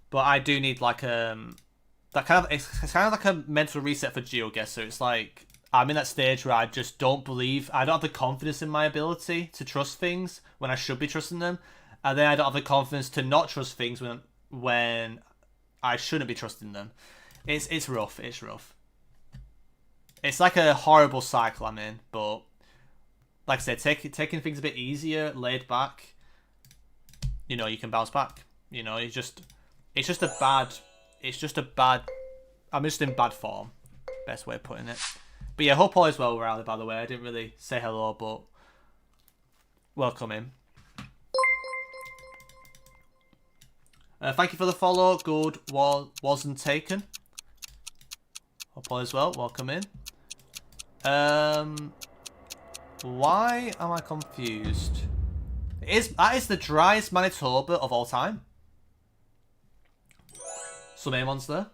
But I do need, like, it's kind of like a mental reset for GeoGuessr. It's like, I'm in that stage where I just don't have the confidence in my ability to trust things when I should be trusting them, and then I don't have the confidence to not trust things when I shouldn't be trusting them. It's rough. It's rough. It's like a horrible cycle I'm in, but like I said, taking things a bit easier, laid back, you know, you can bounce back. You know, I'm just in bad form. Best way of putting it. But yeah, hope all is well, Riley, by the way. I didn't really say hello, but welcome in. Thank you for the follow. Good wasn't taken. Hope all is well. Welcome in. Why am I confused? That is the driest Manitoba of all time. Some A ones there.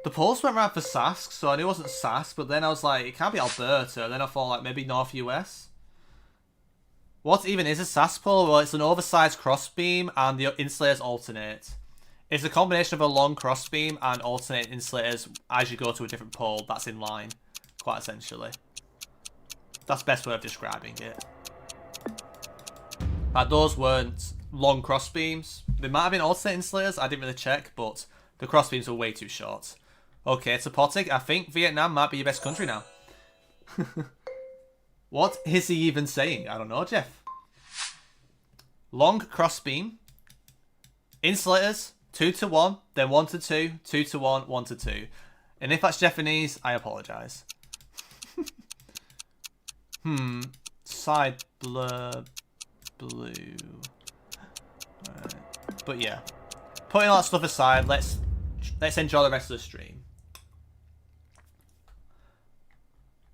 The post went around for Sask, so I knew it wasn't Sask, but then I was like, it can't be Alberta. Then I thought, like, maybe North US. What even is a Sask pole? Well, it's an oversized crossbeam, and the insulators alternate. It's a combination of a long crossbeam and alternate insulators as you go to a different pole that's in line, quite essentially. That's the best way of describing it. But those weren't long cross beams. They might have been alternating slayers. I didn't really check, but the cross beams were way too short. Okay, Topotic. I think Vietnam might be your best country now. What is he even saying? I don't know, Jeff. Long cross beam. Insulators. 2 to 1, then 1 to 2, 2 to 1, 1 to 2. And if that's Japanese, I apologise. Side blur blue. Right. But yeah. Putting all that stuff aside, let's enjoy the rest of the stream.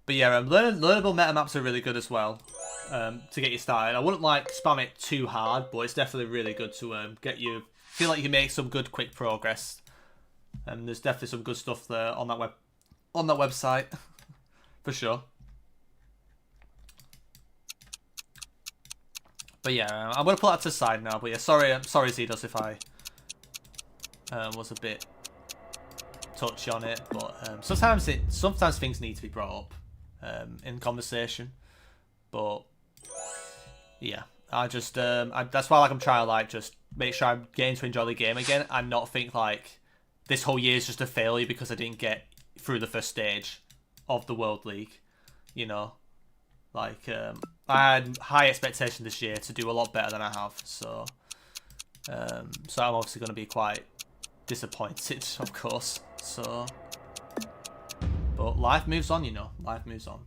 But yeah, learnable meta maps are really good as well. To get you started. I wouldn't like spam it too hard, but it's definitely really good to get you feel like you can make some good quick progress. And there's definitely some good stuff there on that website for sure. But yeah, I'm gonna put that to the side now. But yeah, sorry Zedos if I was a bit touchy on it. But sometimes things need to be brought up in conversation. But yeah, I just that's why I'm trying to like just make sure I'm getting to enjoy the game again and not think like this whole year is just a failure because I didn't get through the first stage of the World League. You know, like I had high expectations this year to do a lot better than I have. So I'm obviously going to be quite disappointed, of course. So, but life moves on, you know. Life moves on.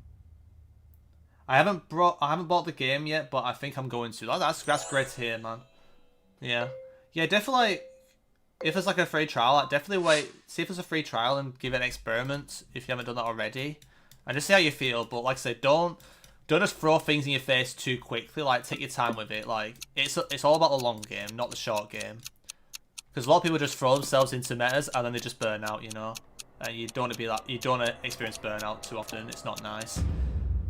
I haven't bought the game yet, but I think I'm going to. Oh, that's great to hear, man. Yeah, definitely. If there's like a free trial, I'd definitely wait. See if there's a free trial and give it an experiment if you haven't done that already, and just see how you feel. But like I said, don't just throw things in your face too quickly. Like take your time with it. Like it's all about the long game, not the short game. Because a lot of people just throw themselves into metas and then they just burn out, you know. And you don't want to be that. You don't want to experience burnout too often. It's not nice.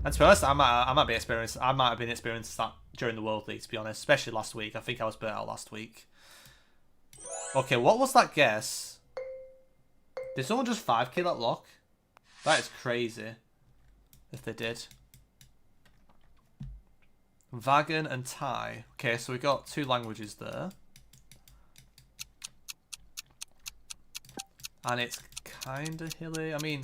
And to be honest, I might have been experiencing that during the World League, to be honest, especially last week. I think I was burnt out last week. Okay, what was that guess? Did someone just 5k that lock? That is crazy. If they did. Wagon and Thai. Okay, so we got 2 languages there. And it's kind of hilly. I mean...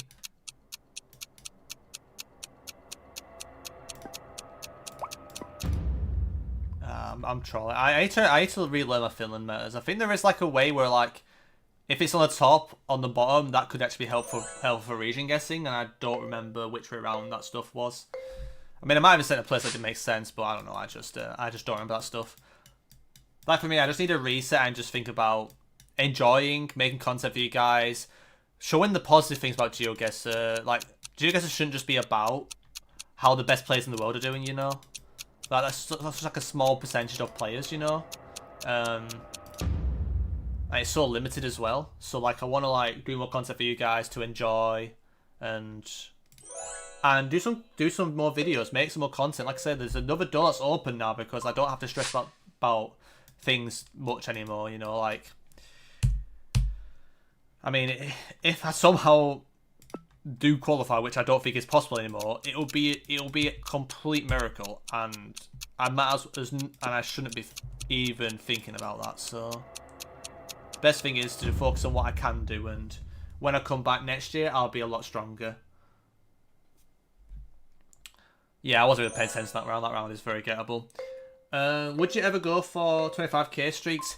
I'm trolling. I need to relearn my Finland metas. I think there is like a way where like if it's on the top, on the bottom, that could actually be helpful for region guessing, and I don't remember which way around that stuff was. I mean, I might have sent a place that didn't make sense, but I don't know. I just don't remember that stuff. Like for me, I just need to reset and just think about enjoying making content for you guys, showing the positive things about GeoGuessr. Like GeoGuessr shouldn't just be about how the best players in the world are doing, you know. Like that's just like a small percentage of players, you know. And it's so limited as well. So like I want to like do more content for you guys to enjoy, and do some more videos, make some more content. Like I said, there's another door that's open now because I don't have to stress about things much anymore. You know, like I mean, if I somehow do qualify, which I don't think is possible anymore, it'll be a complete miracle, and I might and I shouldn't be even thinking about that. So best thing is to focus on what I can do, and when I come back next year, I'll be a lot stronger. Yeah, I wasn't even paying attention to that round. That round is very gettable. Would you ever go for 25k streaks?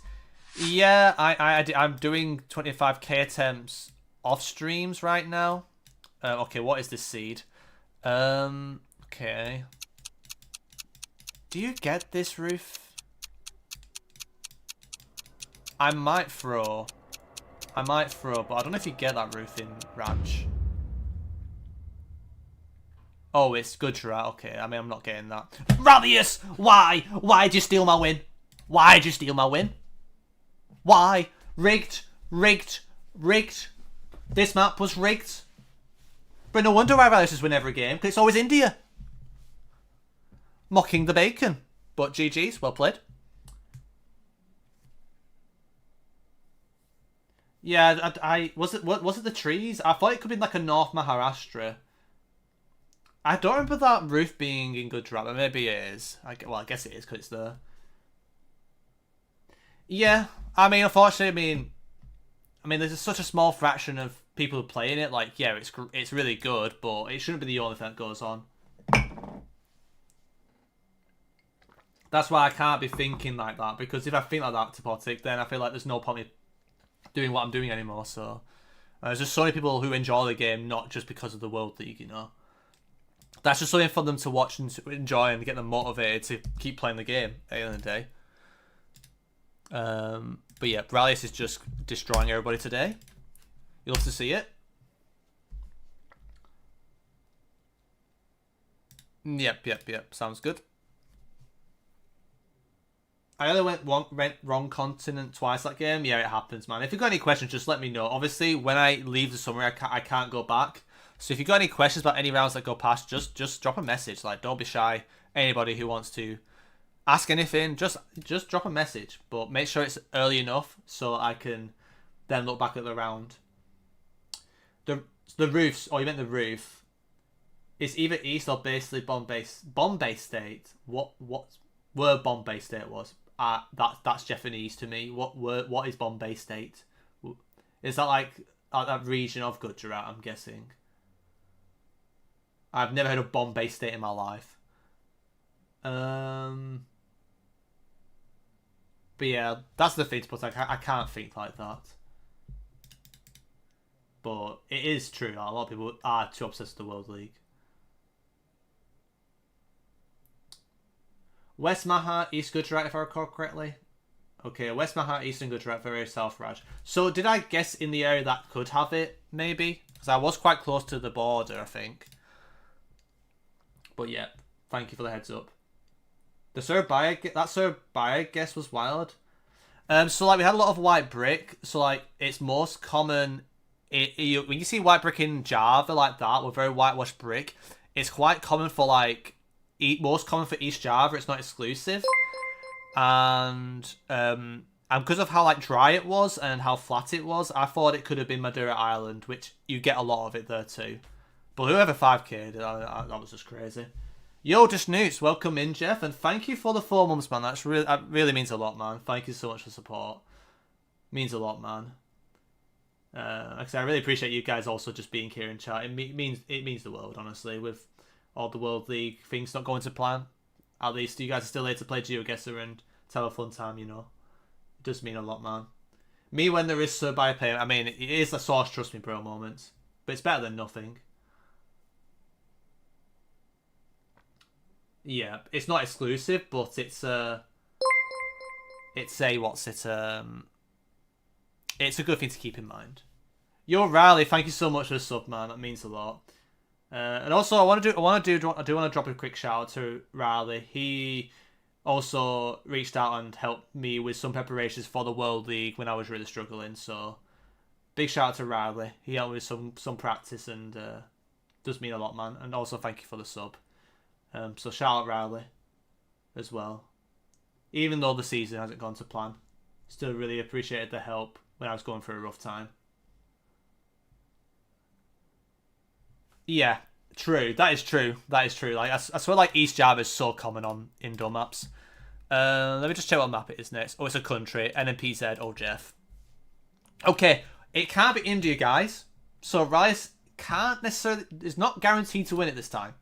Yeah, I'm doing 25k attempts off streams right now. Okay, what is this seed? Okay. Do you get this roof? I might throw, but I don't know if you get that roof in Ranch. Oh, it's good to right. Okay, I mean, I'm not getting that. Radius! Why? Why'd you steal my win? Why'd you steal my win? Why? Rigged. This map was rigged. But no wonder why Radius win every game, because it's always India. Mocking the bacon. But GG's, well played. Yeah, was it the trees? I thought it could be like a North Maharashtra. I don't remember that roof being in Gujarat, but maybe it is. Well, I guess it is because it's there. Yeah, I mean, unfortunately, there's such a small fraction of people playing it. Like, yeah, it's really good, but it shouldn't be the only thing that goes on. That's why I can't be thinking like that, because if I think like that to politic, then I feel like there's no point in doing what I'm doing anymore. So there's just so many people who enjoy the game, not just because of the World League, you know. That's just something for them to watch and to enjoy and get them motivated to keep playing the game at the end of the day. But yeah, Rallius is just destroying everybody today. You love to see it. Yep. Sounds good. I only went wrong continent twice that game. Yeah, it happens, man. If you've got any questions, just let me know. Obviously, when I leave the summary, I can't go back. So if you've got any questions about any rounds that go past, just drop a message. Like, don't be shy. Anybody who wants to ask anything, just drop a message. But make sure it's early enough so I can then look back at the round. The roofs, oh, you meant the roof. It's either East or basically Bombay State. What where Bombay State was? That's Japanese to me. What is Bombay State? Is that like that region of Gujarat? I'm guessing. I've never heard of Bombay State in my life. But yeah, that's the thing to put. I can't think like that. But it is true. A lot of people are too obsessed with the World League. West Maha, East Gujarat, if I recall correctly. Okay, West Maha, Eastern Gujarat, very South Raj. So did I guess in the area that could have it, maybe? Because I was quite close to the border, I think. But yeah, thank you for the heads up. That Surabaya guess was wild. So like we had a lot of white brick. So like it's most common. When you see white brick in Java like that, with very whitewashed brick, it's quite common for like most common for East Java. It's not exclusive, and because of how like dry it was and how flat it was, I thought it could have been Madeira Island, which you get a lot of it there too. But whoever 5K'd, that was just crazy. Yo, just Newts, welcome in, Jeff, and thank you for the 4 months, man. That really means a lot, man. Thank you so much for support. Means a lot, man. Like I said, I really appreciate you guys also just being here in chat. It means the world, honestly, with all the World League things not going to plan. At least you guys are still here to play GeoGuessr and to have a fun time, you know. It does mean a lot, man. Me when there is Surabaya payment, I mean, it is a source, trust me, bro, moment. But it's better than nothing. Yeah, it's not exclusive, but it's a it's a good thing to keep in mind. Yo, Riley, thank you so much for the sub, man. That means a lot. And also, I want to drop a quick shout out to Riley. He also reached out and helped me with some preparations for the World League when I was really struggling. So, big shout out to Riley. He helped me with some practice and does mean a lot, man. And also, thank you for the sub. So shout out Riley as well. Even though the season hasn't gone to plan, still really appreciated the help when I was going through a rough time. Yeah, true. That is true. Like I swear, like East Java is so common on indoor maps. Let me just check what map it is next. Oh, it's a country. NMPZ. Oh, Jeff. Okay, it can't be India, guys. So Rice can't necessarily. Is not guaranteed to win it this time.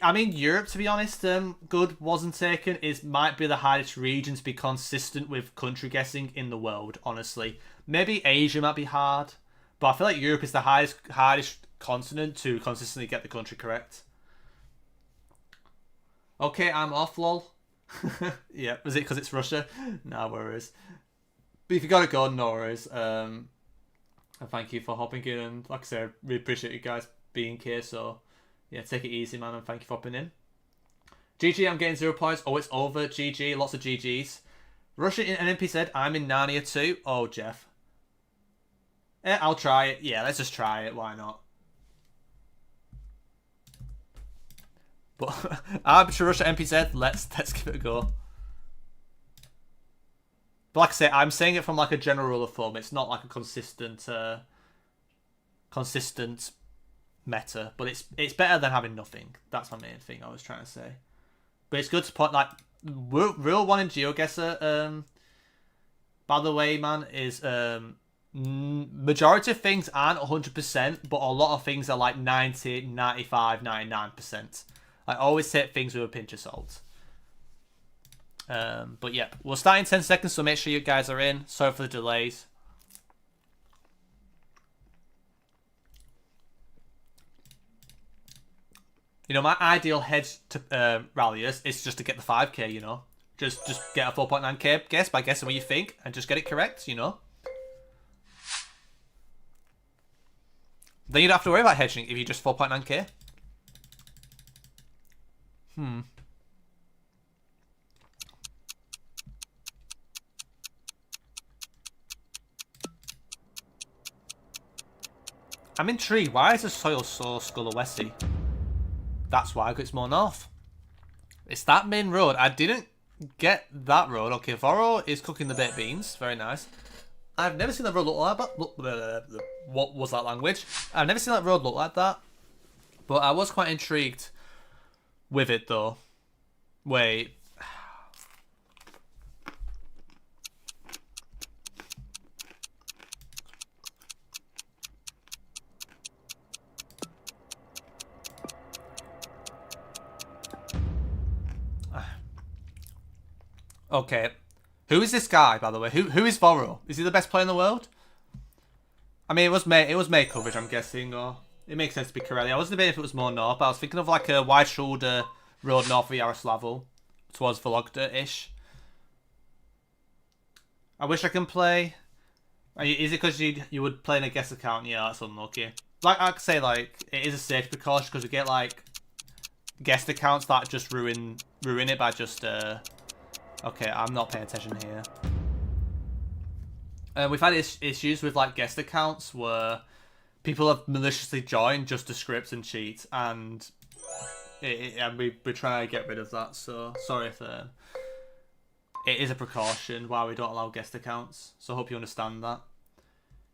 I mean, Europe, to be honest, good wasn't taken. Might be the hardest region to be consistent with country guessing in the world, honestly. Maybe Asia might be hard, but I feel like Europe is the hardest continent to consistently get the country correct. Okay, I'm off, lol. Yeah, was it because it's Russia? No worries. But if you gotta go, no worries. And thank you for hopping in, and like I said, really appreciate you guys being here, so... Yeah, take it easy, man, and thank you for hopping in. GG, I'm getting 0 points. Oh, it's over. GG, lots of GGs. Russia in NMP said, I'm in Narnia too. Oh, Jeff. I'll try it. Yeah, let's just try it. Why not? But Arbiter Russia MP said, let's give it a go. But like I say, I'm saying it from like a general rule of thumb. It's not like a consistent meta, but it's better than having nothing. That's my main thing I was trying to say. But it's good to point, like, rule one in GeoGuessr, by the way, man, is majority of things aren't 100%, but a lot of things are like 90, 95, 99%. I always take things with a pinch of salt. But yeah, we'll start in 10 seconds, so make sure you guys are in. Sorry for the delays. You know, my ideal hedge to ralliers is just to get the 5k, you know. Just get a 4.9k guess by guessing what you think and just get it correct, you know. Then you don't have to worry about hedging if you just 4.9k. I'm intrigued. Why is the soil so Scullawesy? That's why, because it's more north. It's that main road. I didn't get that road. Okay, Voro is cooking the baked beans. Very nice. I've never seen that road look like that. What was that language? I've never seen that road look like that. But I was quite intrigued with it, though. Wait. Okay. Who is this guy, by the way? Who is Voro? Is he the best player in the world? I mean, it was May coverage, I'm guessing, or it makes sense to be Corelli. I wasn't debating if it was more north, but I was thinking of like a wide shoulder road north of Yaroslavl towards Vologda-ish. I wish I can play. Is it because you would play in a guest account? Yeah, that's unlucky. Like I could say, like it is a safety precaution because we get like guest accounts that just ruin it by just. Okay, I'm not paying attention here. We've had issues with like guest accounts where people have maliciously joined just to script and cheat, and we're trying to get rid of that. So sorry if it is a precaution why we don't allow guest accounts. So I hope you understand that.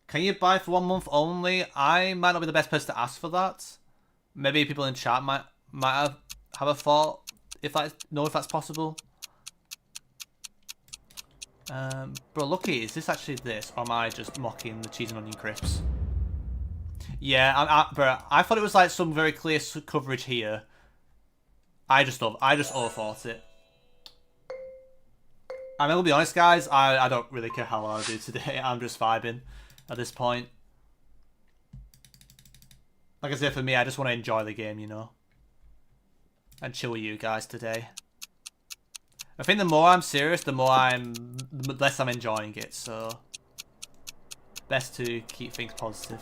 Can you buy for 1 month only? I might not be the best person to ask for that. Maybe people in chat might have a thought if that's possible. Bro, Lucky, is this actually this, or am I just mocking the cheese and onion crisps? Yeah, bro, I thought it was like some very clear coverage here. I just overthought it. I'm gonna be honest, guys. I don't really care how I do today. I'm just vibing at this point. Like I said, for me, I just want to enjoy the game, you know, and chill with you guys today. I think the more I'm serious, the less I'm enjoying it, so best to keep things positive.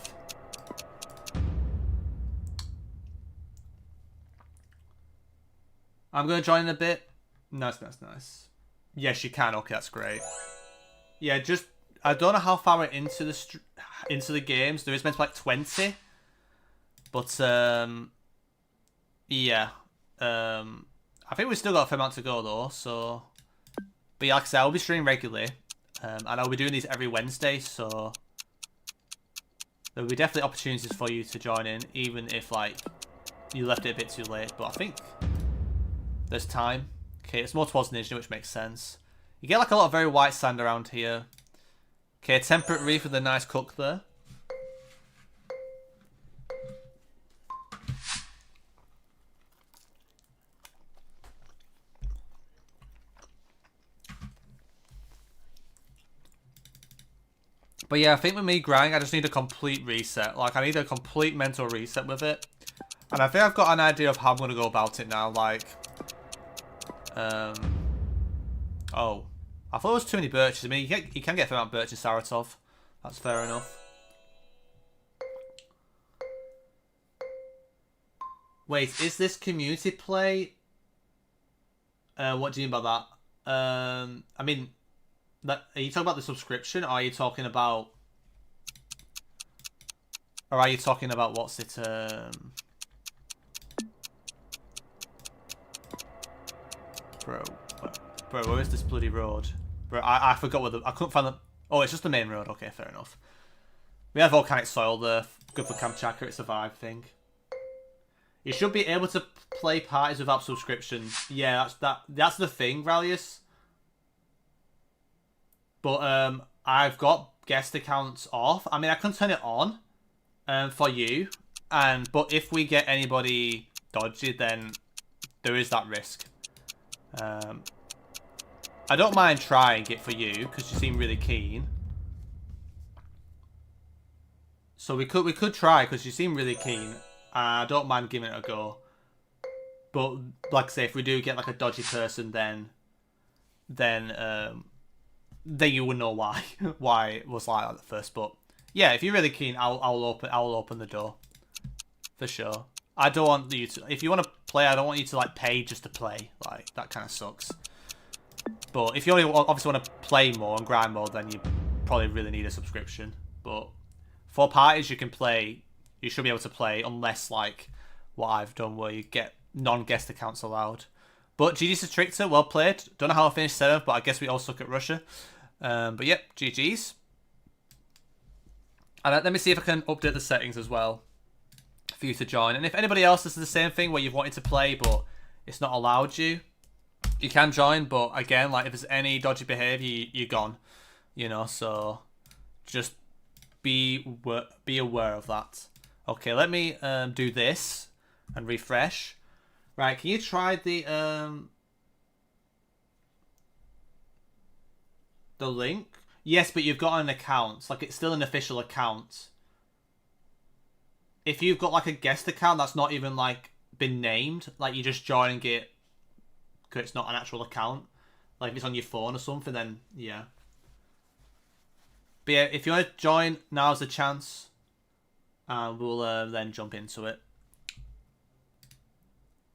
I'm going to join in a bit. Nice. Yes, you can. Okay, that's great. Yeah, I don't know how far we're into the games. There is meant to be like 20. But, yeah. I think we've still got a fair amount to go though, so. But yeah, like I said, I'll be streaming regularly, and I'll be doing these every Wednesday, so there will be definitely opportunities for you to join in, even if like you left it a bit too late. But I think there's time. Okay, it's more towards Nizhny, which makes sense. You get like a lot of very white sand around here. Okay, temperate reef with a nice cook there. But yeah, I think with me grinding, I just need a complete reset. Like, I need a complete mental reset with it. And I think I've got an idea of how I'm going to go about it now. Like, oh, I thought it was too many birches. I mean, you can get a fair amount of birch in Saratov. That's fair enough. Wait, is this community play? What do you mean by that? I mean, are you talking about the subscription, or are you talking about... Or are you talking about what's it... Bro, where is this bloody road? Bro, I forgot where I couldn't find the... Oh, it's just the main road. Okay, fair enough. We have volcanic soil there. Good for Kamchatka, it's a vibe thing. You should be able to play parties without subscription. Yeah, that's the thing, Rallius. But I've got guest accounts off. I mean, I can turn it on for you, but if we get anybody dodgy, then there is that risk. I don't mind trying it for you because you seem really keen. So we could try because you seem really keen. I don't mind giving it a go. But like I say, if we do get like a dodgy person, then you would know why why it was like that at first. But yeah, if you're really keen, I'll open the door for sure. I don't want you to. If you want to play, I don't want you to like pay just to play. Like that kind of sucks. But if you only obviously want to play more and grind more, then you probably really need a subscription. But for parties, you can play. You should be able to play unless like what I've done, where you get non-guest accounts allowed. But GG's Stricter, well played. Don't know how I finished 7th, but I guess we all suck at Russia. But yep, GG's. And let me see if I can update the settings as well for you to join. And if anybody else does the same thing where you've wanted to play but it's not allowed you, you can join. But again, like if there's any dodgy behaviour, you're gone. You know, so just be aware of that. Okay, let me do this and refresh. Right, can you try the link? Yes, but you've got an account. Like, it's still an official account. If you've got, like, a guest account that's not even, like, been named, like, you're just joining it because it's not an actual account. Like, if it's on your phone or something, then, yeah. But, yeah, if you want to join, now's the chance. And we'll then jump into it.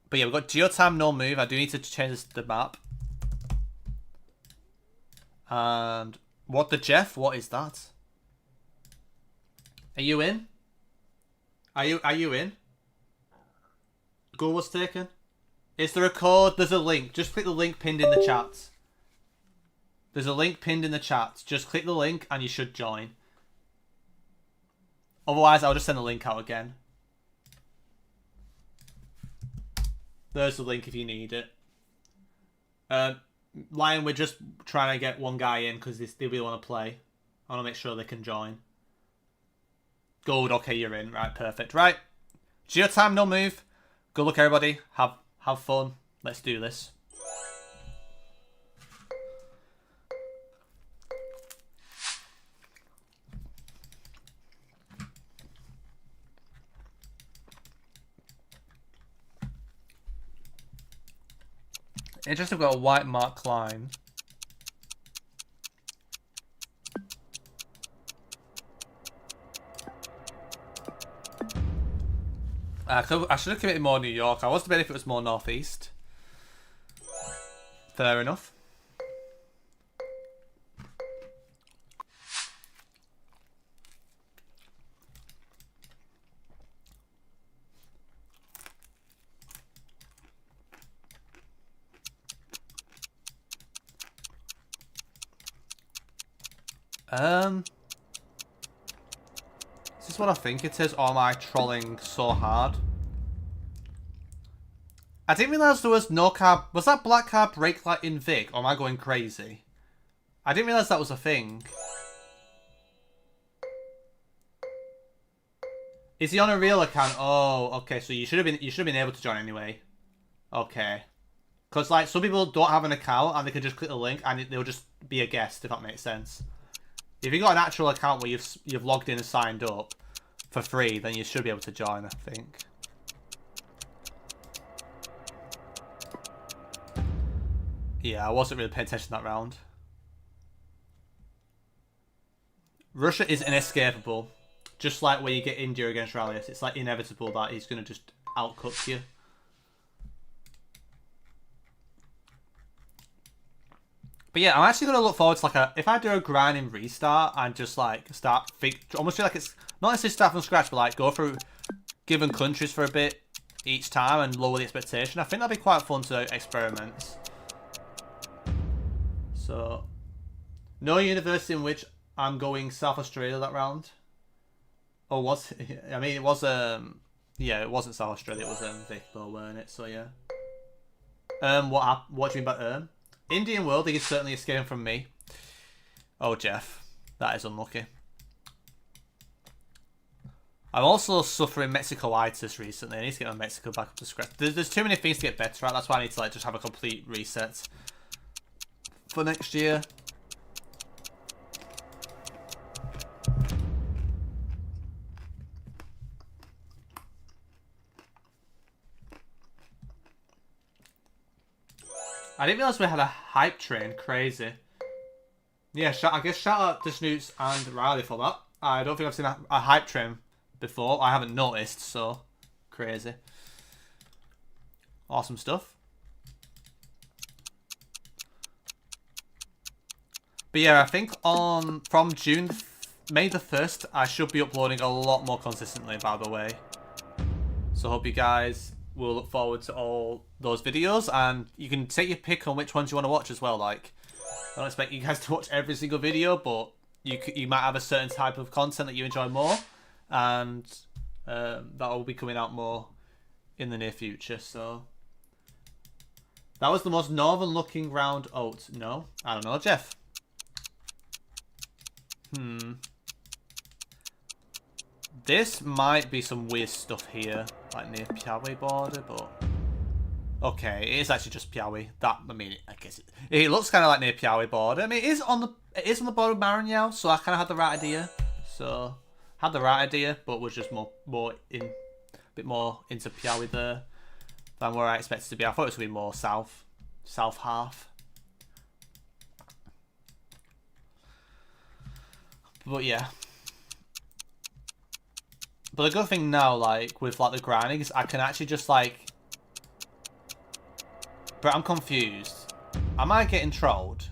But yeah, we've got Geotime no move. I do need to change the map. And what the Jeff? What is that? Are you in? Are you in? Goal was taken. Is there a code? There's a link. Just click the link pinned in the chat. There's a link pinned in the chat. Just click the link and you should join. Otherwise, I'll just send the link out again. There's the link if you need it. Lion, we're just trying to get one guy in because they really want to play. I want to make sure they can join. Gold, okay, you're in. Right, perfect. Right. Geotime, no move. Good luck, everybody. Have fun. Let's do this. Interesting, we've got a white mark line. I should have committed more New York. I was debating if it was more northeast. Fair enough. Is this what I think it is, or am I trolling so hard? I didn't realise there was no car. Was that black car brake light in Vic, or am I going crazy? I didn't realise that was a thing. Is he on a real account? Oh, okay. So you should have been able to join anyway. Okay. Because like some people don't have an account and they can just click the link and they'll just be a guest, if that makes sense. If you've got an actual account where you've logged in and signed up for free, then you should be able to join, I think. Yeah, I wasn't really paying attention that round. Russia is inescapable. Just like when you get India against Rallius, it's like inevitable that he's going to just outcook you. But yeah, I'm actually going to look forward to like if I do a grinding restart and just like almost feel like it's not necessarily start from scratch, but like go through given countries for a bit each time and lower the expectation. I think that'd be quite fun to experiment. So, no university in which I'm going South Australia that round. Or was, I mean, it was Yeah, it wasn't South Australia, it was Vic though, weren't it? So yeah. What do you mean by Indian World League is certainly escaping from me. Oh, Jeff. That is unlucky. I'm also suffering Mexico-itis recently. I need to get my Mexico back up to scratch. There's too many things to get better at. That's why I need to like just have a complete reset for next year. I didn't realise we had a hype train. Crazy. Yeah, I guess shout out to Snoots and Riley for that. I don't think I've seen a hype train before. I haven't noticed, so crazy. Awesome stuff. But yeah, I think from May the 1st, I should be uploading a lot more consistently, by the way. So hope you guys will look forward to all those videos, and you can take your pick on which ones you want to watch as well. Like, I don't expect you guys to watch every single video, but you might have a certain type of content that you enjoy more, and that will be coming out more in the near future. So that was the most northern looking round oat. No, I don't know, Jeff. This might be some weird stuff here, like near Piawi border, but okay, it is actually just Piawi. I mean, I guess it looks kind of like near Piawi border. I mean, it is on the border of Marignal, so I kind of had the right idea. But was just a bit more into Piawi there than where I expected to be. I thought it was going to be more south half. But yeah. But the good thing now, like, with, like, the grinding is I can actually just, like... But I'm confused. Am I getting trolled?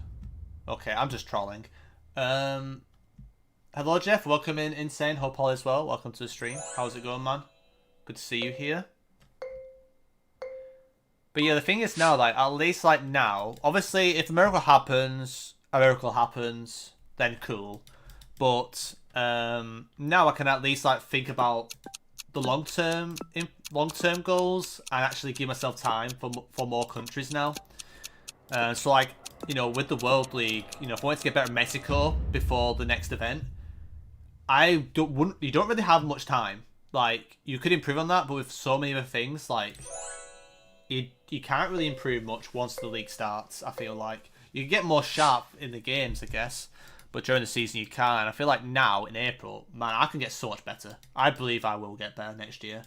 Okay, I'm just trolling. Hello, Jeff. Welcome in, Insane. Hope all is well. Welcome to the stream. How's it going, man? Good to see you here. But yeah, the thing is now, like, at least, like, now... Obviously, if a miracle happens, then cool. But... now I can at least like think about the long term goals and actually give myself time for more countries now. So like, you know, with the World League, you know, if I wanted to get better in Mexico before the next event, you don't really have much time. Like, you could improve on that, but with so many other things, like you can't really improve much once the league starts. I feel like you can get more sharp in the games, I guess. But during the season you can. And I feel like now, in April, man, I can get so much better. I believe I will get better next year.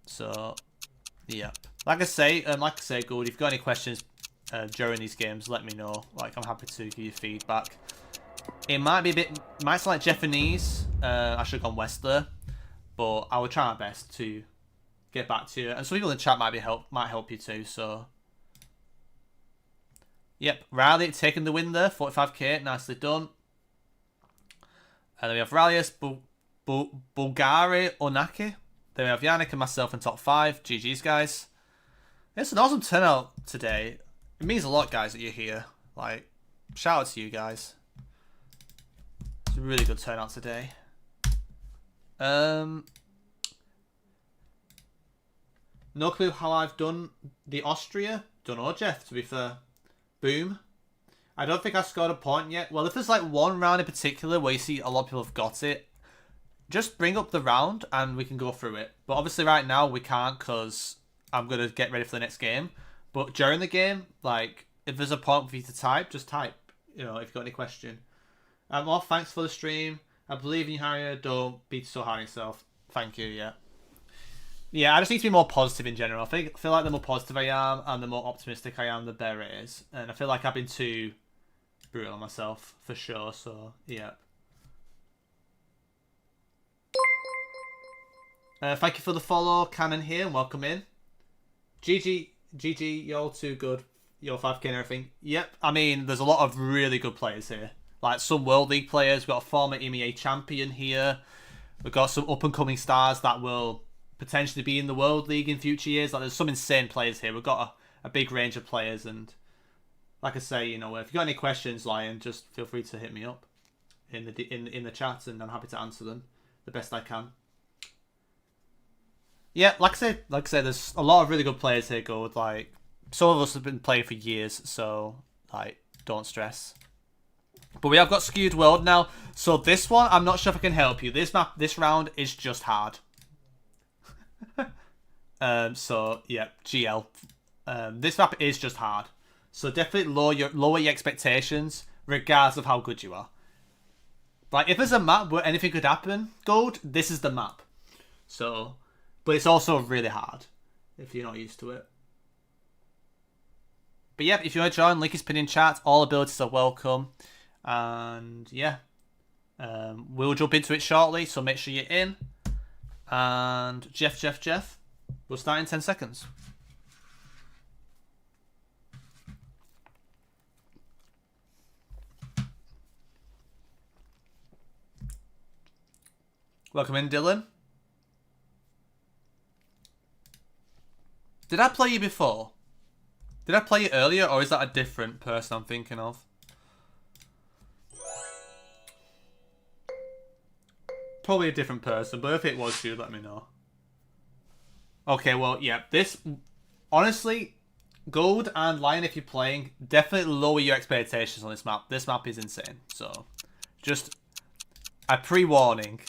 So, yeah. Like I say, Good, if you've got any questions during these games, let me know. Like, I'm happy to give you feedback. It might be might sound like Japanese. I should have gone west there. But I will try my best to get back to you. And some people in the chat might help you too, so... Yep, Riley taking the win there, 45k, nicely done. And then we have Ralius, Bulgari, Onaki. Then we have Yannick and myself in top 5. GG's, guys. It's an awesome turnout today. It means a lot, guys, that you're here. Like, shout out to you guys. It's a really good turnout today. No clue how I've done the Austria. Don't know, Jeff, to be fair. Boom. I don't think I scored a point yet. Well, if there's like one round in particular where you see a lot of people have got it, just bring up the round and we can go through it. But obviously right now we can't because I'm going to get ready for the next game. But during the game, like, if there's a point for you to type, just type. You know, if you've got any question. Well, thanks for the stream. I believe in you, Harrier. Don't be so hard on yourself. Thank you, yeah. Yeah, I just need to be more positive in general. I feel like the more positive I am and the more optimistic I am, the better it is. And I feel like I've been too brutal on myself, for sure. So, yeah. Thank you for the follow, Cannon here, and welcome in. GG, you're all too good. You're 5k and everything. Yep, I mean, there's a lot of really good players here. Like, some World League players. We've got a former MEA champion here. We've got some up-and-coming stars that will... potentially be in the World League in future years. Like, there's some insane players here. We've got a big range of players, and like I say, you know, if you've got any questions, Lion, just feel free to hit me up in the chat, and I'm happy to answer them the best I can. Yeah, like I said, there's a lot of really good players here, Gold. Like, some of us have been playing for years, so, like, don't stress. But we have got Skewed World now. So this one, I'm not sure if I can help you. This map, this round is just hard. So, yeah, GL. This map is just hard. So definitely lower your expectations, regardless of how good you are. Like, if there's a map where anything could happen, Gold, this is the map. So, but it's also really hard if you're not used to it. But yeah, if you want to join, link is pinned in chat. All abilities are welcome. And yeah, we'll jump into it shortly, so make sure you're in. And Jeff, we'll start in 10 seconds. Welcome in, Dylan. Did I play you before? Did I play you earlier, or is that a different person I'm thinking of? Probably a different person, but if it was you, let me know. Okay, well, yeah, this... Honestly, Gold and Lion, if you're playing, definitely lower your expectations on this map. This map is insane, so... Just a pre-warning.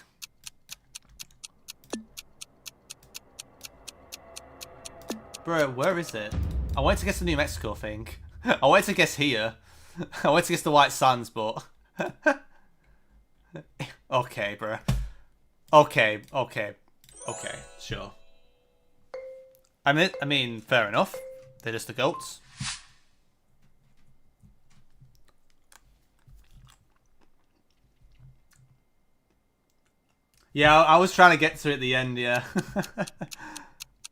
Bro, where is it? I wanted to guess the New Mexico thing. I wanted to guess here. I wanted to guess the White Sands, but... Okay, bro. Okay, sure. I mean, fair enough. They're just the goats. Yeah, I was trying to get to it at the end, yeah.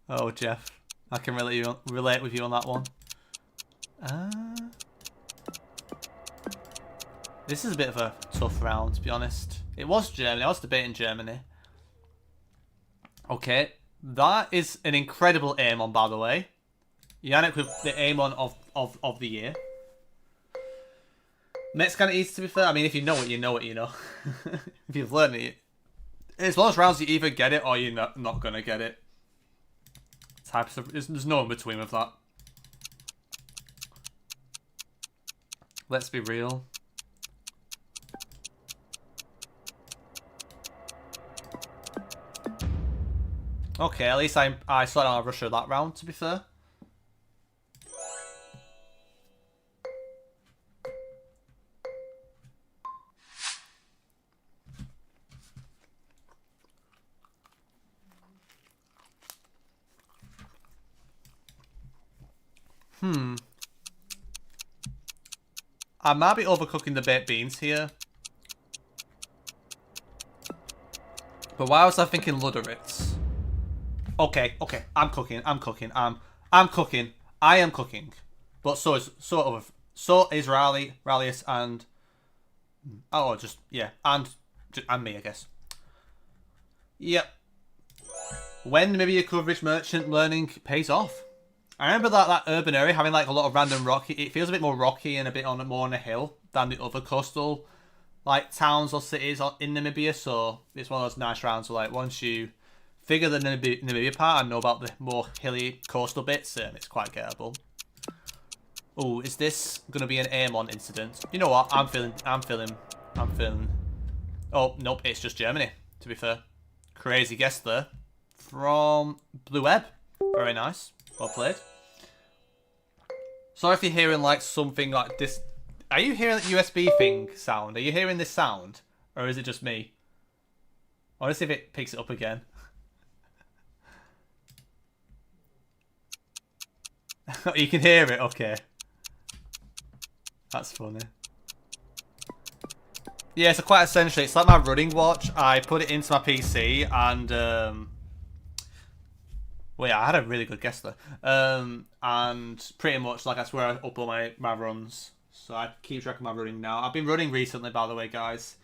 Oh, Jeff. I can relate with you on that one. This is a bit of a tough round, to be honest. It was Germany. I was debating Germany. Okay, that is an incredible aim on, by the way. Yannick with the aim on of the year. Met's kind of easy, to be fair. I mean, if you know it, you know it, you know. If you've learned it. It's one of those rounds you either get it or you're not going to get it. There's no in between with that. Let's be real. Okay, at least I saw out Russia that round, to be fair. I might be overcooking the baked beans here. But why was I thinking Luderitz? Okay, I'm cooking. I am cooking. But so is Rallius and and me, I guess. Yep. When maybe your coverage merchant learning pays off. I remember that urban area having like a lot of random rocky. It feels a bit more rocky and a bit more on a hill than the other coastal like towns or cities in Namibia. So it's one of those nice rounds. Where, like once you figure the Namibia part and know about the more hilly coastal bits, it's quite gettable. Oh, is this gonna be an aim-on incident? You know what? I'm feeling. Oh nope, it's just Germany. To be fair, crazy guess there from Blue Ebb. Very nice. Well played. Sorry if you're hearing like something like this. Are you hearing that USB thing sound? Are you hearing this sound? Or is it just me? I want to see if it picks it up again. You can hear it? Okay. That's funny. Yeah, so quite essentially, it's like my running watch. I put it into my PC and... Well, yeah, I had a really good guess there. And pretty much, like, that's where I upload my runs. So I keep track of my running now. I've been running recently, by the way, guys.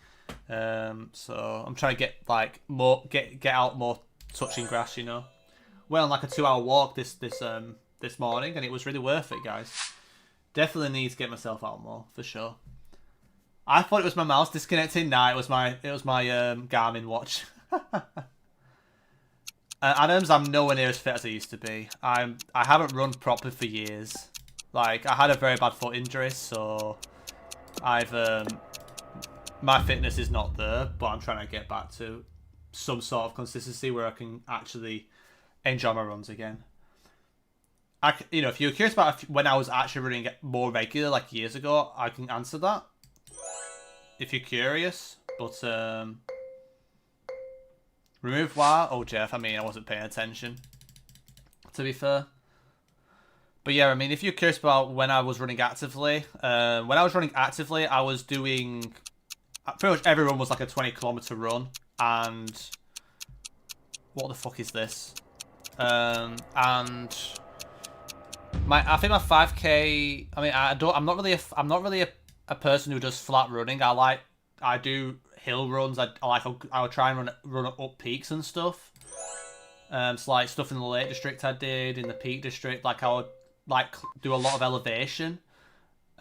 So I'm trying to get, like, get out more touching grass, you know. Went on, like, a 2-hour walk this morning, and it was really worth it, guys. Definitely need to get myself out more, for sure. I thought it was my mouse disconnecting. Nah, it was my Garmin watch. Adams, I'm nowhere near as fit as I used to be. I haven't run properly for years. Like, I had a very bad foot injury, so I've my fitness is not there, but I'm trying to get back to some sort of consistency where I can actually enjoy my runs again. If you're curious about when I was actually running more regular, like years ago, I can answer that. If you're curious, but remove wire. Oh, Jeff. I mean, I wasn't paying attention. To be fair. But yeah, I mean, if you're curious about when I was running actively, I was doing pretty much every run was like a 20-kilometer run, and what the fuck is this? And I think my 5K. I mean, I'm not really a person who does flat running. I do hill runs. I'll try and run up peaks and stuff. So like stuff in the Lake District I did, in the Peak District, like I would like do a lot of elevation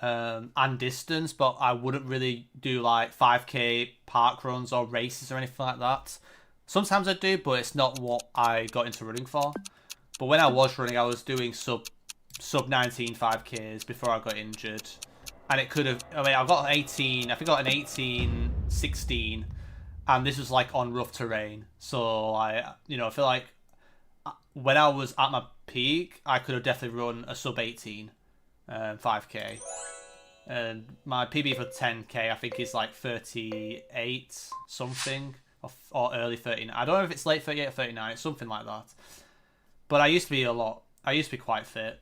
and distance, but I wouldn't really do like 5K park runs or races or anything like that. Sometimes I do, but it's not what I got into running for. But when I was running, I was doing sub 19 5Ks before I got injured. And it could have, I mean, I got 18, I think I got an 18, 16, and this was like on rough terrain. So I feel like when I was at my peak, I could have definitely run a sub 18 5K. And my PB for 10K, I think, is like 38 something, or early 39. I don't know if it's late 38 or 39, it's something like that. But I used to be quite fit.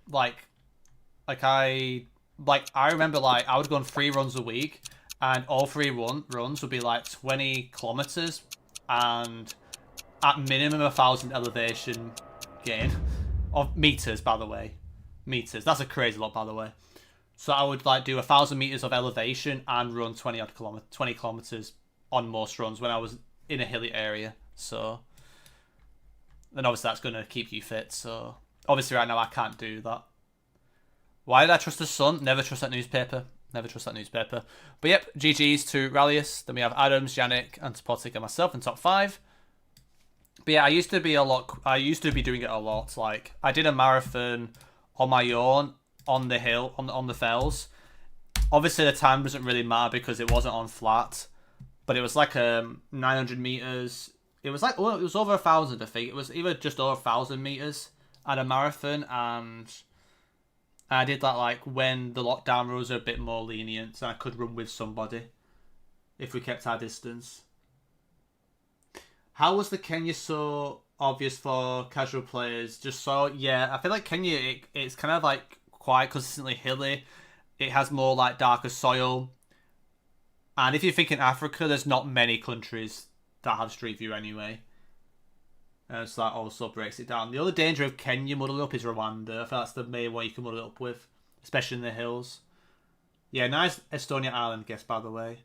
I remember like I would go on 3 runs a week, and all 3 runs would be like 20 kilometers, and at minimum 1,000 elevation gain of meters. By the way, meters. That's a crazy lot, by the way. So I would like do 1,000 meters of elevation and run 20 kilometers on most runs when I was in a hilly area. So then obviously that's going to keep you fit. So obviously right now I can't do that. Why did I trust the Sun? Never trust that newspaper. Never trust that newspaper. But yep, GG's to Rallius. Then we have Adams, Yannick, and Topotic and myself in top 5. But yeah, I used to be doing it a lot. Like, I did a marathon on my own, on the hill, on the fells. Obviously the time doesn't really matter because it wasn't on flat. But it was like 900 meters. It was like, well, it was over 1,000, I think. It was either just over 1,000 meters at a marathon, and I did that like when the lockdown rules are a bit more lenient, and I could run with somebody if we kept our distance. How was the Kenya so obvious for casual players? Just so, yeah, I feel like Kenya, it's kind of like quite consistently hilly. It has more like darker soil. And if you think in Africa, there's not many countries that have Street View anyway. So that also breaks it down. The other danger of Kenya muddling up is Rwanda. I feel that's the main one you can muddle it up with, especially in the hills. Yeah, nice Estonia Island guess, by the way.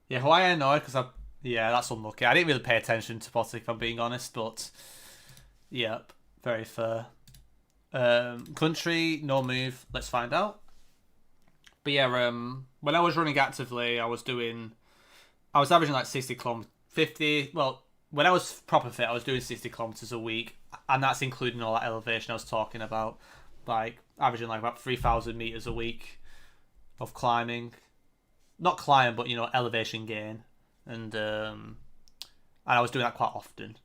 Yeah, Hawaii I know because yeah, that's unlucky. I didn't really pay attention to Potic, if I'm being honest, but yep, very fair. Country, no move. Let's find out. But yeah, when I was running actively, I was averaging like 60 kilometers, 50. Well, when I was proper fit, I was doing 60 kilometers a week, and that's including all that elevation I was talking about, like averaging like about 3,000 meters a week of climbing. Not climb, but elevation gain. And I was doing that quite often.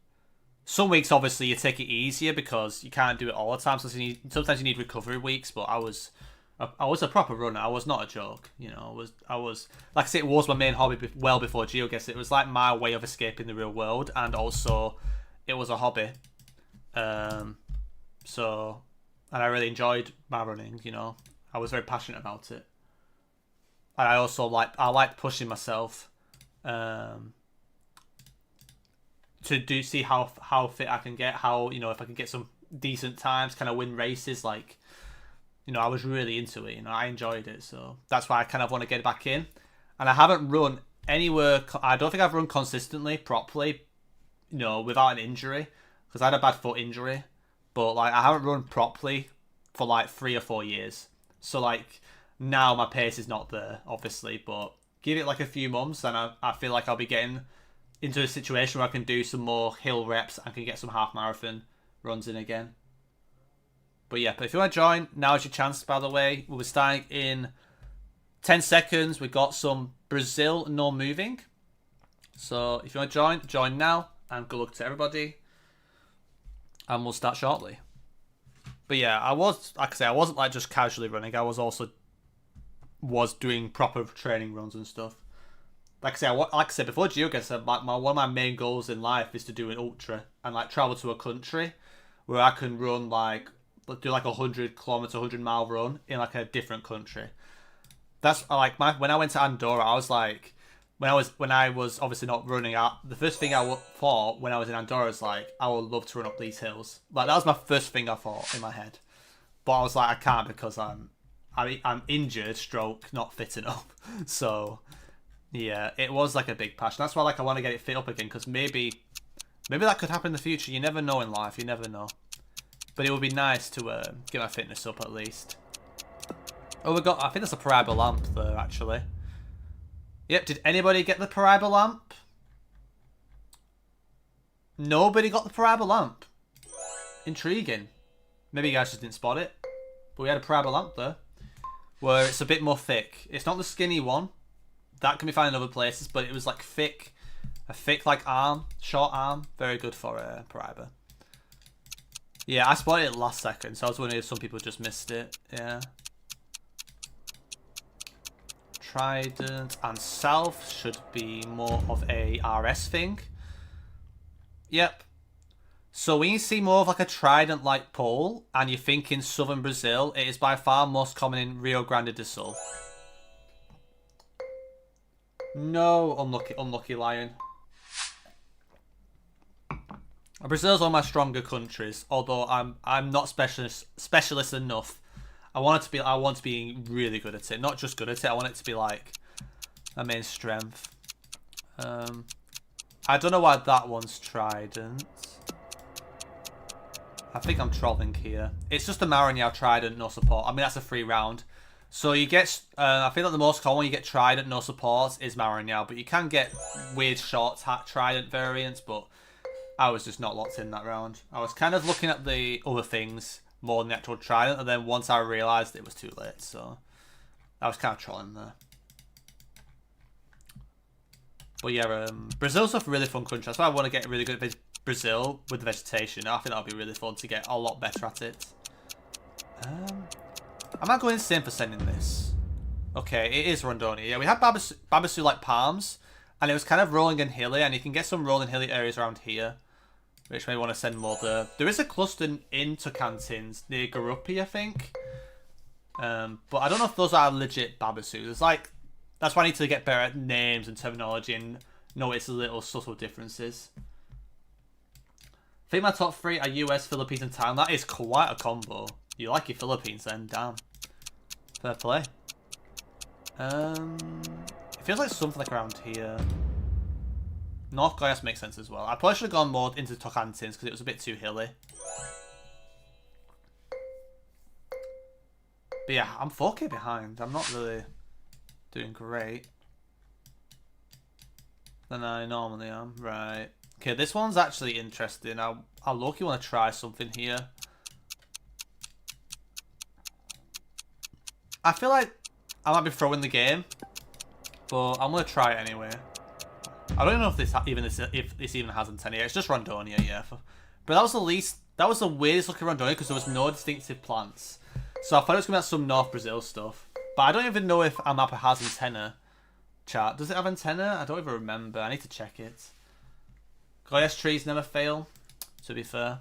Some weeks, obviously, you take it easier because you can't do it all the time. So sometimes you need recovery weeks. But I was a proper runner. I was not a joke. I was like I say, it was my main hobby well before GeoGuessr. It was like my way of escaping the real world, and also it was a hobby. And I really enjoyed my running. I was very passionate about it. And I also liked pushing myself. To see how fit I can get, how if I can get some decent times, kind of win races, like I was really into it. I enjoyed it, so that's why I kind of want to get back in. And I haven't run anywhere. I don't think I've run consistently, properly, without an injury, because I had a bad foot injury. But like I haven't run properly for like 3 or 4 years. So like now my pace is not there, obviously, but give it like a few months, and I feel like I'll be getting into a situation where I can do some more hill reps and can get some half marathon runs in again. But yeah, but if you want to join, now's your chance, by the way. We'll be starting in 10 seconds. We've got some Brazil no moving. So if you want to join now. And good luck to everybody. And we'll start shortly. But yeah, I wasn't like just casually running. I was also doing proper training runs and stuff. Like I said before, GeoGuessr, one of my main goals in life is to do an ultra and like travel to a country where I can run like do like 100-kilometer, 100-mile run in like a different country. That's like when I went to Andorra, I was like, when I was obviously not running out, the first thing I thought when I was in Andorra was like, I would love to run up these hills. Like that was my first thing I thought in my head. But I was like, I can't because I'm injured, stroke, not fit enough. So yeah, it was like a big passion. That's why like I want to get it fit up again, because maybe that could happen in the future. You never know in life. You never know. But it would be nice to get my fitness up at least. Oh, I think there's a Paraiba lamp there, actually. Yep, did anybody get the Paraiba lamp? Nobody got the Paraiba lamp. Intriguing. Maybe you guys just didn't spot it. But we had a Paraiba lamp there. Where it's a bit more thick. It's not the skinny one. That can be found in other places, but it was like thick. A thick like arm, short arm. Very good for Paraiba. Yeah, I spotted it last second, so I was wondering if some people just missed it. Yeah. Trident and South should be more of a RS thing. Yep. So when you see more of like a trident-like pole, and you think in southern Brazil, it is by far most common in Rio Grande do Sul. No, unlucky lion. Brazil's one of my stronger countries, although I'm not specialist enough. I want to be really good at it, not just good at it. I want it to be like my main strength. I don't know why that one's trident. I think I'm trolling here. It's just a Maranhão trident, no support. I mean, that's a free round. So you get, I feel like the most common you get trident, no supports is Maranhão, but you can get weird short trident variants, but I was just not locked in that round. I was kind of looking at the other things more than the actual trident, and then once I realised it was too late, so I was kind of trolling there. But yeah, Brazil's a really fun country. That's why I want to get really good at Brazil with the vegetation. I think that'll be really fun to get a lot better at it. Am I going insane for sending this? Okay, it is Rondônia. Yeah, we had Babaçu like palms, and it was kind of rolling and hilly, and you can get some rolling hilly areas around here, which may want to send more there. There is a cluster in Tocantins near Gurupi, I think. But I don't know if those are legit Babaçu. There's like, that's why I need to get better at names and terminology and notice the little subtle differences. I think my top 3 are US, Philippines, and Thailand. That is quite a combo. You like your Philippines then, damn. Fair play. It feels like something like around here. North Goiás makes sense as well. I probably should have gone more into Tocantins because it was a bit too hilly. But yeah, I'm 4K behind. I'm not really doing great than I normally am. Right. Okay, this one's actually interesting. I low-key want to try something here. I feel like I might be throwing the game, but I'm gonna try it anyway. I don't know if this even has antennae. It's just Rondônia, yeah. But that was the weirdest looking Rondônia because there was no distinctive plants. So I thought it was gonna be some North Brazil stuff. But I don't even know if our map has antenna. Chat, does it have antenna? I don't even remember. I need to check it. Goiás trees never fail. To be fair,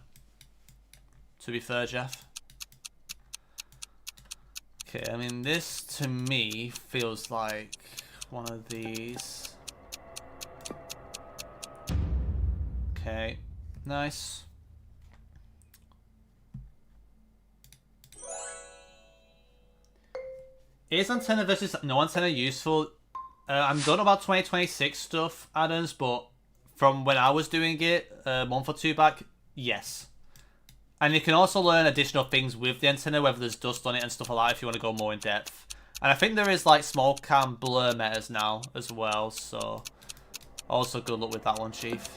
Jeff. Okay, I mean, this to me feels like one of these. Okay, nice. Is antenna versus no antenna useful? I'm done about 2026 stuff, Adams, but from when I was doing it a month or two back, yes. And you can also learn additional things with the antenna, whether there's dust on it and stuff like that if you want to go more in depth. And I think there is like small cam blur metas now as well, so... Also, good luck with that one, Chief.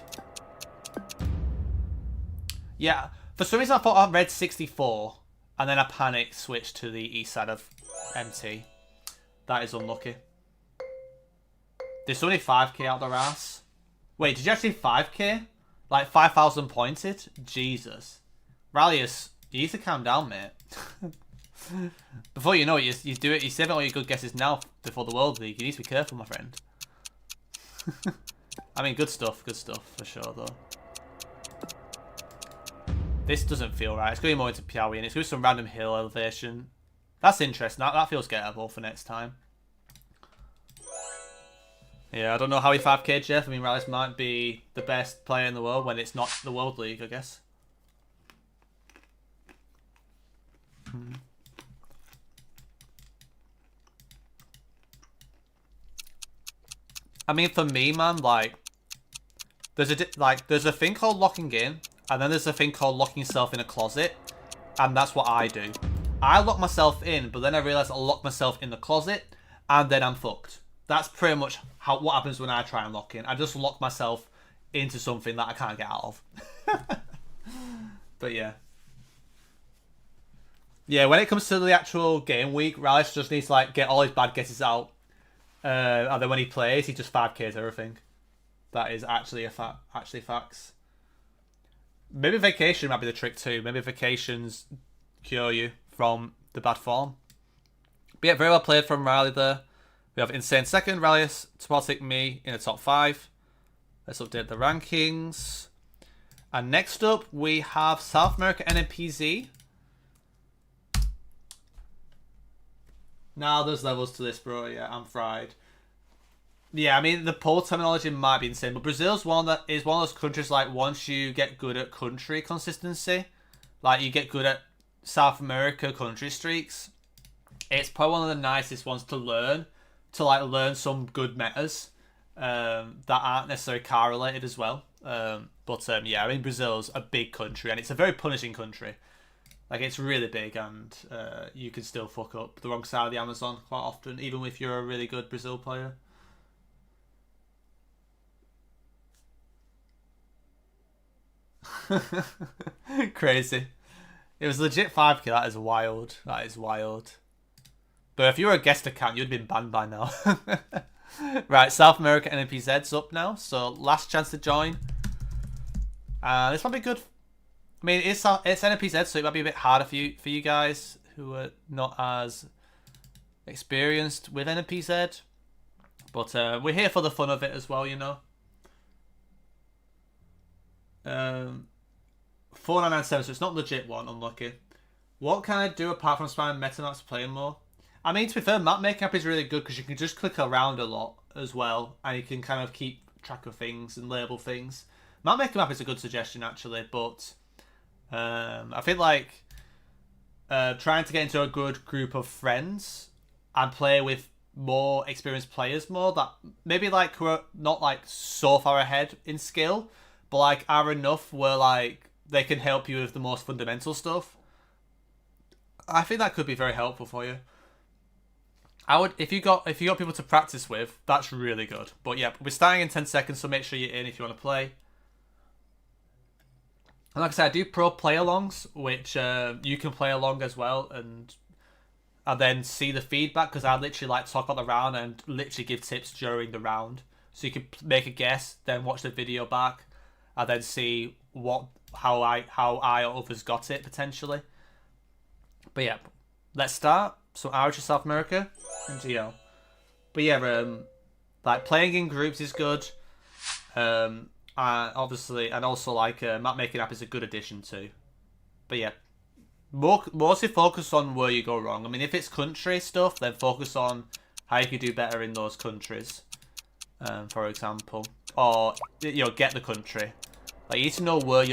Yeah, for some reason I thought I read 64, and then I panicked, switched to the east side of MT. That is unlucky. There's only 5k out their ass. Wait, did you actually 5k? Like 5,000 pointed? Jesus. Rallius, you need to calm down, mate. Before you know it, you do it. You're saving all your good guesses now before the World League. You need to be careful, my friend. I mean, good stuff for sure, though. This doesn't feel right. It's going to be more into Piaui, and it's going to be some random hill elevation. That's interesting. That feels gettable for next time. Yeah, I don't know how he 5k'd Jeff. I mean, Rallius might be the best player in the world when it's not the World League, I guess. I mean, for me, man, like, there's a thing called locking in, and then there's a thing called locking yourself in a closet, and that's what I do. I lock myself in, but then I realise I'll lock myself in the closet, and then I'm fucked. That's pretty much what happens when I try and lock in. I just lock myself into something that I can't get out of. But yeah. Yeah, when it comes to the actual game week, Rallius just needs to like get all his bad guesses out. And then when he plays, he just 5k's everything. That is actually actually facts. Maybe vacation might be the trick too. Maybe vacations cure you from the bad form. But yeah, very well played from Riley there. We have Insane second, Rallius, Topotic, me in the top 5. Let's update the rankings. And next up, we have South America NMPZ. Now there's levels to this, bro. Yeah, I'm fried. Yeah, I mean, the poll terminology might be insane, but Brazil's one of those countries, like, once you get good at country consistency, like, you get good at South America country streaks, it's probably one of the nicest ones to learn, learn some good metas that aren't necessarily car related as well. Yeah, I mean, Brazil's a big country, and it's a very punishing country. Like, it's really big, and you can still fuck up the wrong side of the Amazon quite often, even if you're a really good Brazil player. Crazy. It was legit 5k. That is wild. That is wild. But if you were a guest account, you'd been banned by now. Right, South America NMPZ's up now, so last chance to join. This might be good. I mean, it's NMPZ, so it might be a bit harder for you guys who are not as experienced with NMPZ. But we're here for the fun of it as well, you know. 4997, so it's not legit one, unlucky. What can I do apart from spamming meta maps playing more? I mean, to be fair, map making app is really good because you can just click around a lot as well, and you can kind of keep track of things and label things. Map making app is a good suggestion, actually, but I feel like trying to get into a good group of friends and play with more experienced players that maybe like who are not like so far ahead in skill, but like are enough where like they can help you with the most fundamental stuff. I think that could be very helpful for you. I would, if you got people to practice with, that's really good. But yeah, we're starting in 10 seconds, so make sure you're in if you want to play. And like I said, I do pro play-alongs, which you can play along as well, and then see the feedback, because I literally like talk about the round and literally give tips during the round. So you can make a guess, then watch the video back, and then see how I or others got it potentially. But yeah, let's start. So Irish, South America, and GL. But yeah, like playing in groups is good. Obviously, and also like map making app is a good addition too. But yeah, mostly focus on where you go wrong. I mean, if it's country stuff, then focus on how you can do better in those countries. For example, or get the country. Like you need to know where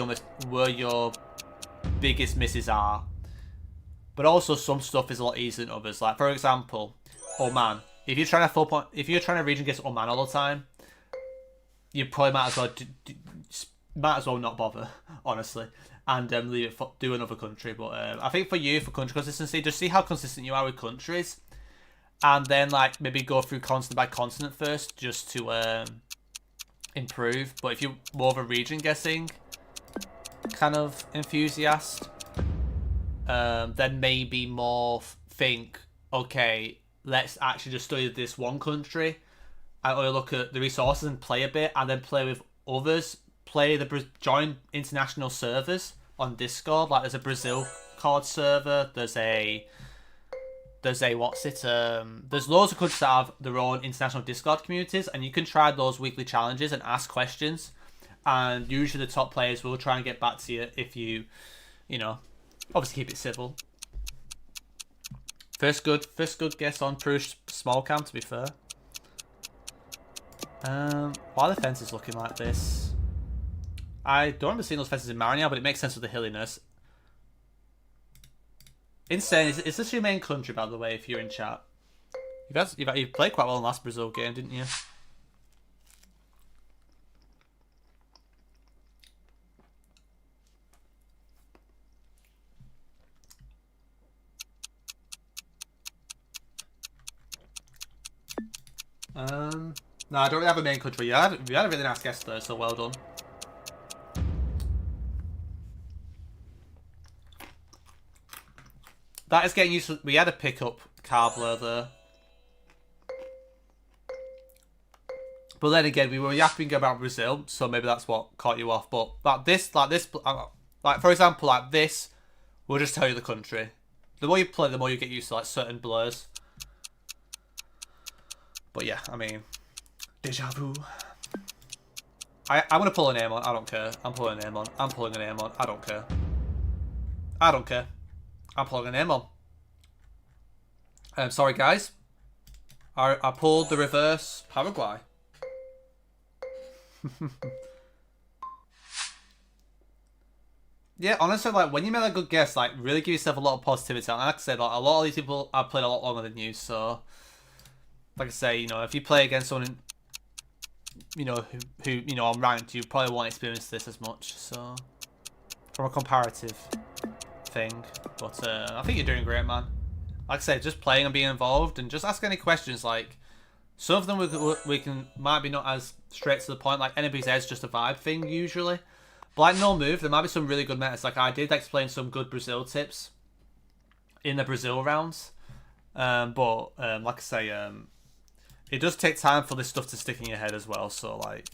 your biggest misses are. But also some stuff is a lot easier than others. Like for example, Oman. If you're trying to region guess Oman all the time, you probably might as well not bother, honestly, and leave it do another country. But I think for country consistency, just see how consistent you are with countries, and then like maybe go through continent by continent first, just to improve. But if you're more of a region guessing kind of enthusiast, then maybe more think, okay, let's actually just study this one country and only look at the resources and play a bit, and then play with others. Join international servers on Discord. Like there's a Brazil card server. There's what's it? There's loads of countries that have their own international Discord communities, and you can try those weekly challenges and ask questions. And usually the top players will try and get back to you if you know, obviously keep it civil. First good guess on Prush small cam, to be fair. Why are the fences looking like this? I don't remember seeing those fences in Marignal, but it makes sense with the hilliness. Insane. Is this your main country, by the way, if you're in chat? You played quite well in the last Brazil game, didn't you? No, I don't really have a main country. You had a really nice guess there, so well done. That is getting used to. We had a pickup Carbler there. But then again, we were yapping about Brazil, so maybe that's what caught you off. But like for example, like this, will just tell you the country. The more you play, the more you get used to like certain blurs. But yeah, I mean, deja vu. I'm gonna pull a name on. I don't care. I'm pulling a name on. I'm pulling a name on. I don't care. I don't care. I'm pulling a name on. Sorry guys. I pulled the reverse Paraguay. Yeah, honestly, like when you make a good guess, like really give yourself a lot of positivity. And like I said, like a lot of these people have played a lot longer than you, so like I say, you know, if you play against someone, you know, who you know, on ranked, you probably won't experience this as much. So from a comparative thing, but I think you're doing great, man. Like I said, just playing and being involved, and just ask any questions. Like some of them might be not as straight to the point. Like NBZ is just a vibe thing usually, but like no move, there might be some really good metas. Like I did explain some good Brazil tips in the Brazil rounds, but like I say, it does take time for this stuff to stick in your head as well. So like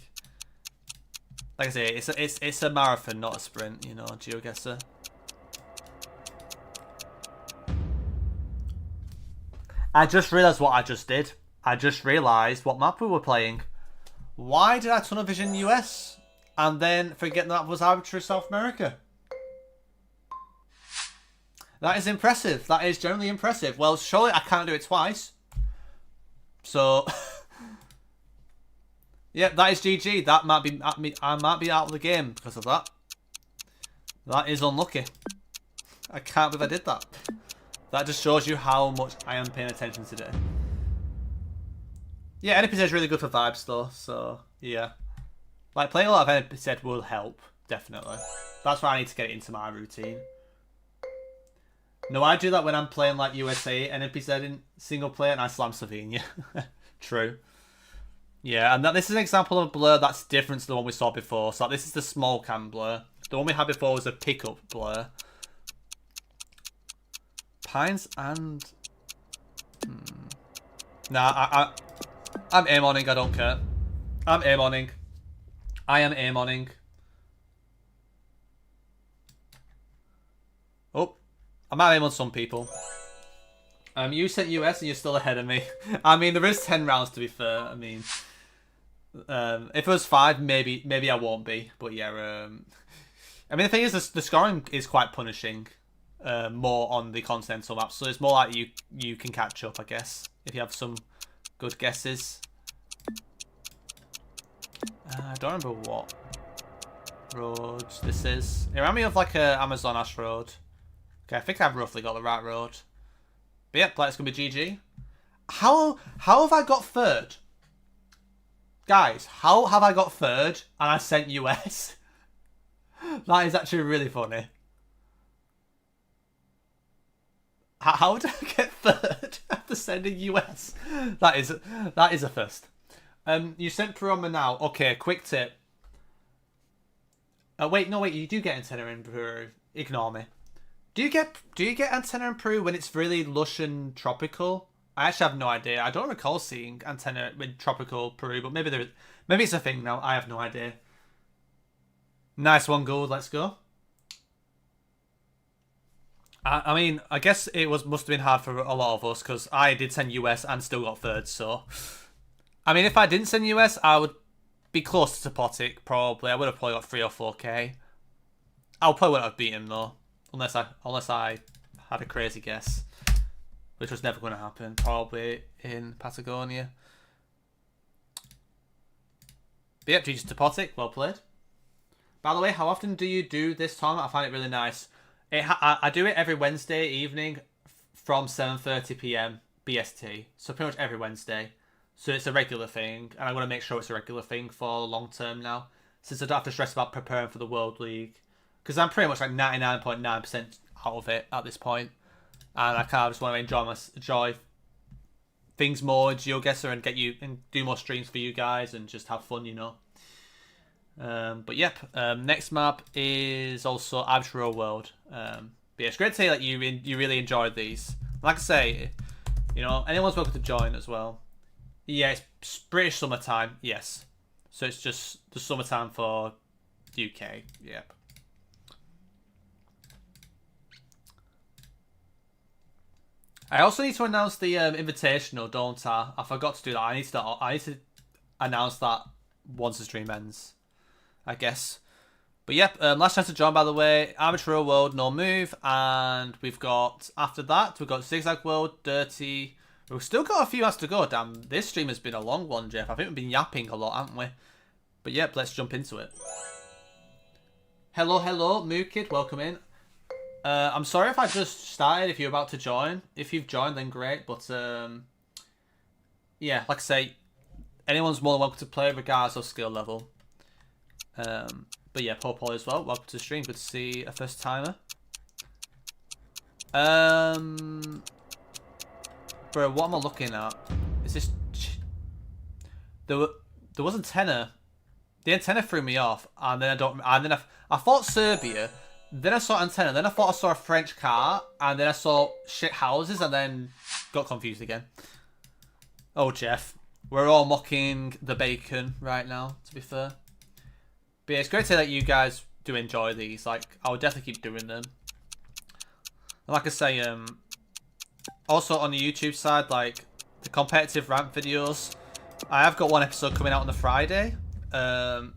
I say, it's a marathon, not a sprint. You know, GeoGuessr. I just realised what I just did. I just realised what map we were playing. Why did I tunnel vision US and then forget that was arbitrary South America? That is impressive. That is generally impressive. Well, surely I can't do it twice. So, yeah, that is GG. That might be I might be out of the game because of that. That is unlucky. I can't believe I did that. That just shows you how much I am paying attention today. Yeah, NPZ is really good for vibes though, so yeah. Like playing a lot of NPZ will help, definitely. That's why I need to get it into my routine. No, I do that when I'm playing like USA NPZ in single player and I slam Slovenia. True. Yeah, and this is an example of a blur that's different to the one we saw before. So this is the small cam blur. The one we had before was a pickup blur. Pines and... Nah, I'm aim-oning, I don't care. I'm aim-oning. I am aim-oning. Oh, I might aim on some people. You sent US and you're still ahead of me. I mean, there is 10 rounds to be fair. I mean, if it was 5, maybe I won't be. But yeah, I mean, the thing is, the scoring is quite punishing. More on the continental maps, so it's more like you can catch up, I guess, if you have some good guesses. I don't remember what road this is. It reminds me of like a Amazon Ash road. Okay, I think I've roughly got the right road. But yeah, it's gonna be GG. How have I got third? Guys, how have I got third and I sent US? That is actually really funny. How did I get third after sending US? That is a first. You sent Peru now. Okay, quick tip. Wait, no, wait. You do get antenna in Peru. Ignore me. Do you get antenna in Peru when it's really lush and tropical? I actually have no idea. I don't recall seeing antenna in tropical Peru, but maybe it's a thing now. I have no idea. Nice one, Gould. Let's go. I mean, I guess it must have been hard for a lot of us because I did send US and still got third. So, I mean, if I didn't send US, I would be close to Potic probably. I would have probably got 3 or 4K. I probably wouldn't have beat him though, unless I had a crazy guess, which was never going to happen. Probably in Patagonia. But yep, GG to Potic. Well played. By the way, how often do you do this tournament? I find it really nice. I do it every Wednesday evening from 7:30 PM BST. So pretty much every Wednesday. So it's a regular thing, and I'm going to make sure it's a regular thing for long term now, since I don't have to stress about preparing for the World League. Because I'm pretty much like 99.9% out of it at this point, and I kind of just want to enjoy things more in GeoGuessr and do more streams for you guys and just have fun, you know. But yep, next map is also Abshiro World. But yeah, it's great to hear that you really enjoyed these. Like I say, you know, anyone's welcome to join as well. Yeah, it's British summertime, yes. So it's just the summertime for UK, yep. I also need to announce the invitational, don't I? I forgot to do that. I need to announce that once the stream ends, I guess. But yep, last chance to join, by the way. Amateur World, no move. And we've got, after that, we've got Zigzag World, Dirty. We've still got a few hours to go. Damn, this stream has been a long one, Jeff. I think we've been yapping a lot, haven't we? But yep, let's jump into it. Hello, Moo Kid, welcome in. I'm sorry if I just started, if you're about to join. If you've joined, then great. But, yeah, like I say, anyone's more than welcome to play, regardless of skill level. But yeah, Paul as well. Welcome to the stream. Good to see a first timer. Bro, what am I looking at? Is this? There was antenna. The antenna threw me off, and then I thought Serbia. Then I saw antenna. Then I thought I saw a French car, and then I saw shit houses, and then got confused again. Oh, Jeff, we're all mocking the bacon right now. To be fair. But yeah, it's great to hear that you guys do enjoy these. Like, I would definitely keep doing them. And like I say, also on the YouTube side, like the competitive rant videos, I have got one episode coming out on the Friday. But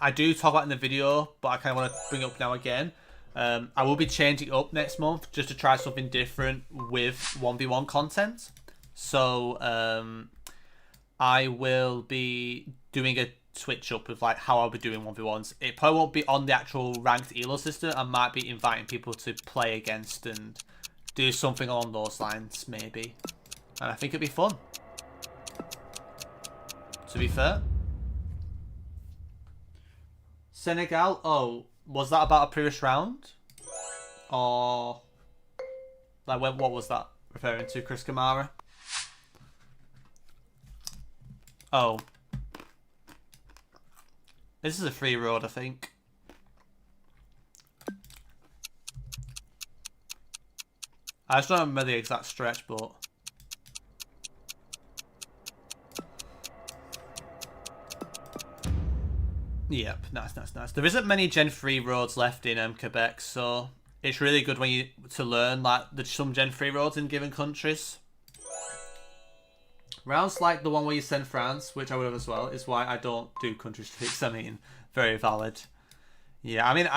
I do talk about it in the video, but I kind of want to bring it up now again. I will be changing it up next month just to try something different with 1v1 content. So I will be doing a switch up with like how I'll be doing 1v1s. It probably won't be on the actual ranked elo system. I might be inviting people to play against and do something along those lines, maybe. And I think it'd be fun. To be fair. Senegal, oh, was that about a previous round? Or like what was that referring to? Chris Kamara? Oh. This is a free road, I think. I just don't remember the exact stretch, but... Yep, nice. There isn't many Gen 3 roads left in Quebec, so it's really good when to learn like some Gen 3 roads in given countries. Rounds like the one where you send France, which I would have as well, is why I don't do country streaks. I mean, very valid. Yeah, I mean,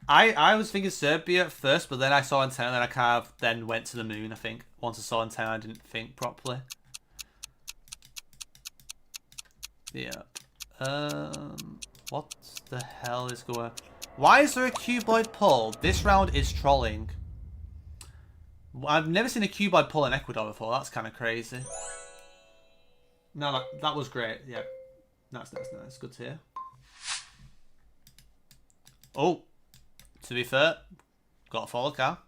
I was thinking Serbia at first, but then I saw antenna, and I kind of then went to the moon, I think. Once I saw antenna, I didn't think properly. Yeah. What the hell is going on? Why is there a cuboid pull? This round is trolling. I've never seen a cuboid pull in Ecuador before. That's kind of crazy. No, that was great. Yeah. Nice. Good to hear. Oh. To be fair, got a follow car.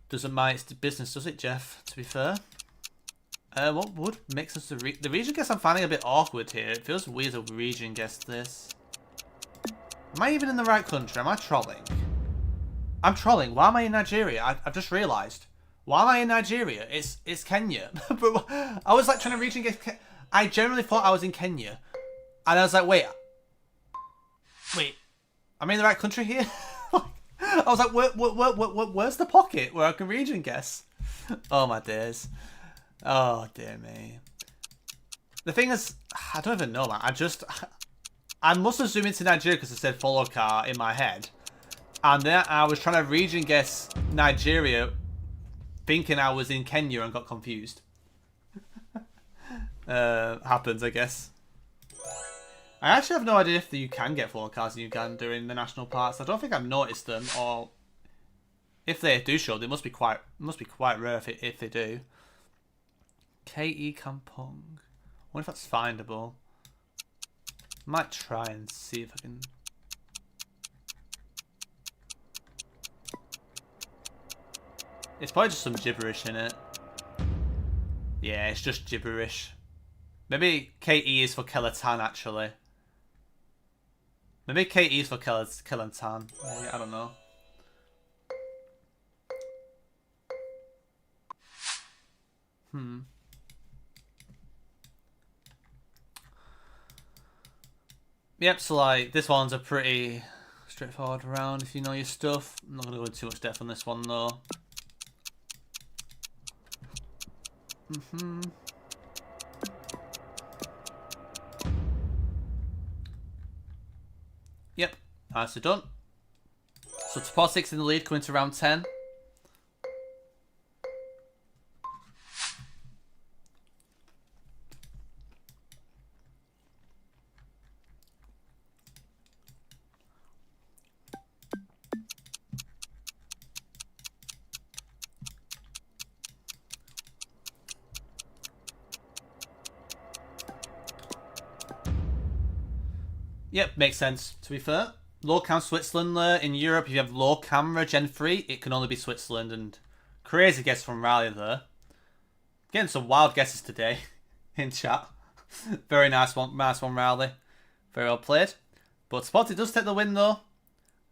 Doesn't mind its business, does it, Jeff? To be fair. What would make us the region guess I'm finding a bit awkward here. It feels weird to region guess this. Am I even in the right country? Am I trolling? I'm trolling. Why am I in Nigeria? I've just realised. Why am I in Nigeria? It's Kenya. But I was like trying to region guess. I generally thought I was in Kenya. And I was like, wait. Am I in the right country here? I was like, where's the pocket where I can region guess? Oh my days. Oh dear me. The thing is, I don't even know, man. I must have zoomed into Nigeria because it said follow car in my head. And then I was trying to region guess Nigeria, thinking I was in Kenya and got confused. Happens, I guess. I actually have no idea if you can get follow cars in Uganda in the national parks. I don't think I've noticed them, or if they do show, they must be quite rare if they do. K.E. Kampong. I wonder if that's findable. Might try and see if I can. It's probably just some gibberish in it. Yeah, it's just gibberish. Maybe K.E. is for Kelatan, actually. Maybe K.E. is for Kelatan. I don't know. Yep, so like, this one's a pretty straightforward round if you know your stuff. I'm not going to go into too much depth on this one, though. Yep, nicely done. So Top 6 in the lead, coming to round 10. Yep, makes sense, to be fair. Low cam Switzerland there. In Europe, if you have low camera Gen 3, it can only be Switzerland. And crazy guess from Riley there. Getting some wild guesses today in chat. Very nice one, Riley. Very well played. But Spotty does take the win though.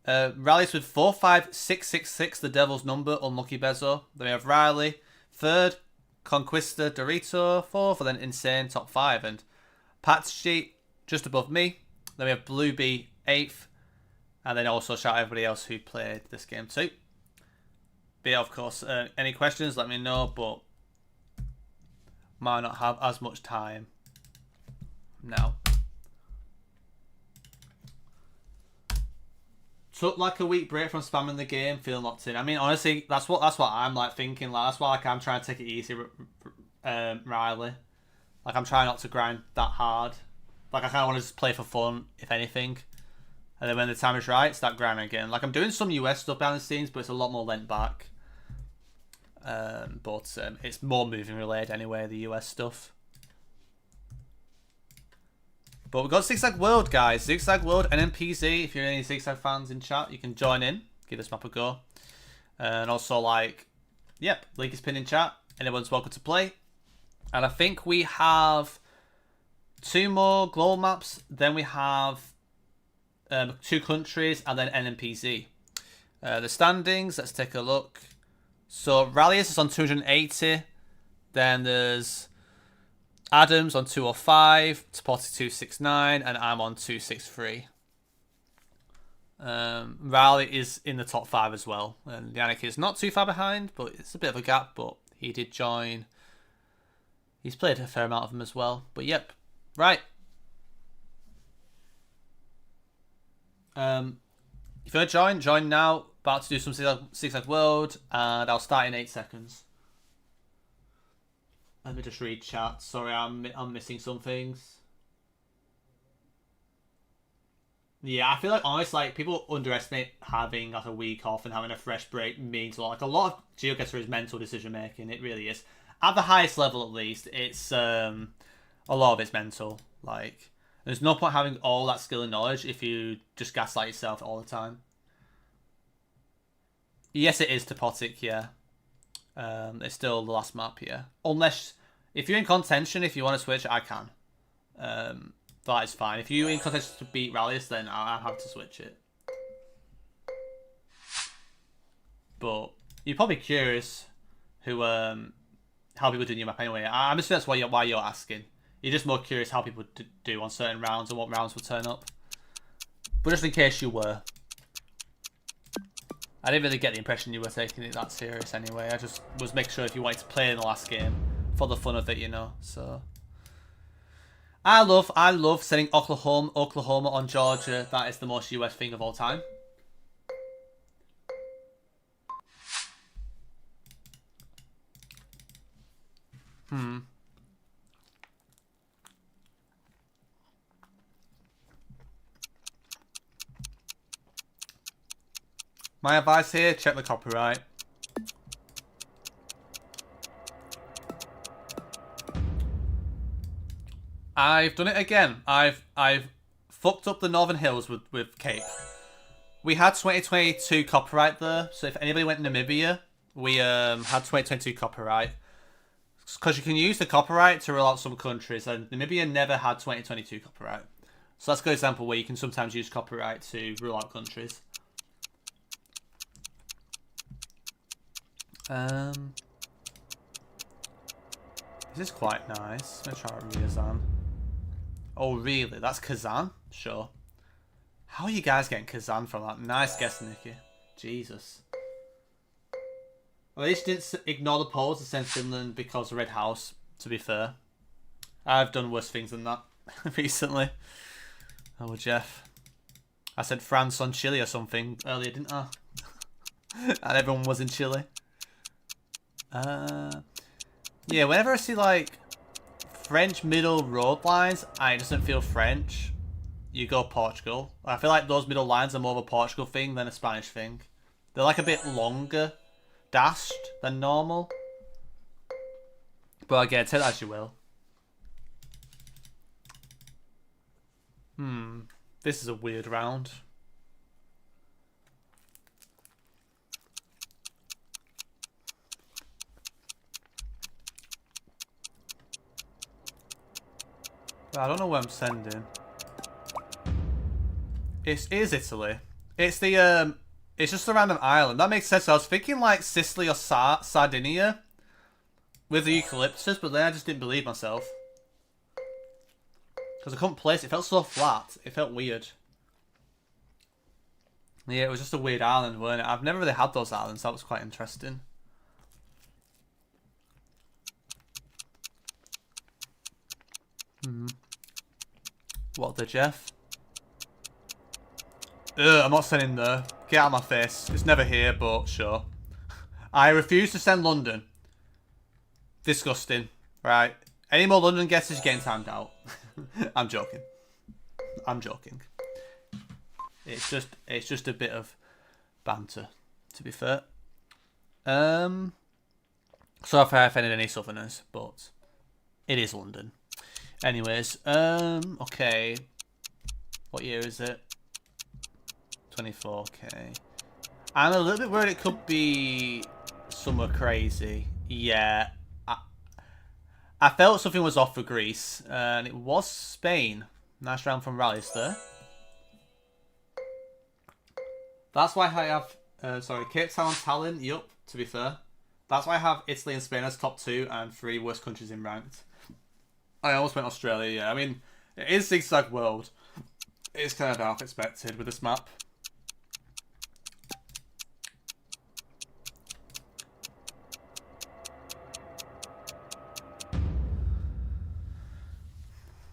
Riley's with 45666, the devil's number, unlucky Bezo. Then we have Riley, third, Conquista Dorito, fourth, and then Insane, top 5. And Patchy, just above me. Then we have Blue Bee, 8th. And then also shout out everybody else who played this game too. But yeah, of course, any questions, let me know. But might not have as much time now. Took like a week break from spamming the game, feeling locked in. I mean, honestly, that's what I'm like thinking. Like that's why like I'm trying to take it easy, Riley. Like I'm trying not to grind that hard. Like I kind of want to just play for fun, if anything. And then when the time is right, start grinding again. Like I'm doing some US stuff behind the scenes, but it's a lot more lent back. But it's more moving related anyway, the US stuff. But we've got Zigzag World, guys. Zigzag World, NMPZ. If you're any Zigzag fans in chat, you can join in. Give this map a go. And also, like, yep, link is pinned in chat. Anyone's welcome to play. And I think we have 2 more global maps. Then we have 2 countries and then NMPZ. The standings, let's take a look. So Rallius is on 280. Then there's Adams on 205, Topoti 269, and I'm on 263. Raleigh is in the top 5 as well. And Yannick is not too far behind, but it's a bit of a gap, but he did join. He's played a fair amount of them as well. But yep. Right. If you want to join now. About to do some Zigzag World, and I'll start in 8 seconds. Let me just read chat. Sorry, I'm missing some things. Yeah, I feel like honestly, like people underestimate having like a week off and having a fresh break means a lot. Like a lot of GeoGuessr is mental decision making. It really is. At the highest level, at least, it's a lot of it's mental. Like there's no point having all that skill and knowledge if you just gaslight yourself all the time. Yes, it is Topotic, yeah. It's still the last map, yeah. Unless If you're in contention, if you want to switch, I can. That is fine. If you're in contention to beat Rallies, then I'll have to switch it. But you're probably curious who how people do new map anyway. I'm assuming that's why you're asking. You're just more curious how people do on certain rounds and what rounds will turn up. But just in case you were. I didn't really get the impression you were taking it that serious anyway. I just was making sure if you wanted to play in the last game for the fun of it, you know. So I love sending Oklahoma on Georgia. That is the most US thing of all time. My advice here, check the copyright. I've done it again. I've fucked up the Northern Hills with Cape. We had 2022 copyright there, so if anybody went to Namibia, we had 2022 copyright. Because you can use the copyright to rule out some countries, and Namibia never had 2022 copyright. So that's a good example where you can sometimes use copyright to rule out countries. This is quite nice. I'm gonna try Ryazan. Oh really? That's Kazan? Sure. How are you guys getting Kazan from that? Nice guess, Nikki. Jesus. Well, at least you didn't ignore the polls and send Finland because of Red House, to be fair. I've done worse things than that recently. Oh, Jeff. I said France on Chile or something earlier, didn't I? And everyone was in Chile. Yeah, whenever I see like French middle road lines and it doesn't feel French, you go Portugal. I feel like those middle lines are more of a Portugal thing than a Spanish thing. They're like a bit longer dashed than normal. But again, take that as you will. This is a weird round. I don't know where I'm sending. It is Italy. It's the it's just a random island. That makes sense. I was thinking like Sicily or Sardinia with the eucalyptus, but then I just didn't believe myself because I couldn't place it. It felt so flat. It felt weird. Yeah, it was just a weird island, weren't it? I've never really had those islands. That was quite interesting. What the Jeff? I'm not sending there. Get out of my face. It's never here, but sure. I refuse to send London. Disgusting. Right. Any more London guesses, you're getting timed out. I'm joking. I'm joking. It's just a bit of banter, to be fair. Sorry if I offended any Southerners, but it is London. Anyways, okay. What year is it? 24, okay. I'm a little bit worried it could be somewhere crazy. Yeah. I felt something was off for Greece, and it was Spain. Nice round from Rallies there. That's why I have, sorry, Cape Town, Tallinn, yup, to be fair. That's why I have Italy and Spain as top 2 and 3 worst countries in ranked. I almost went Australia, yeah. I mean, it is Zigzag World. It's kind of half expected with this map.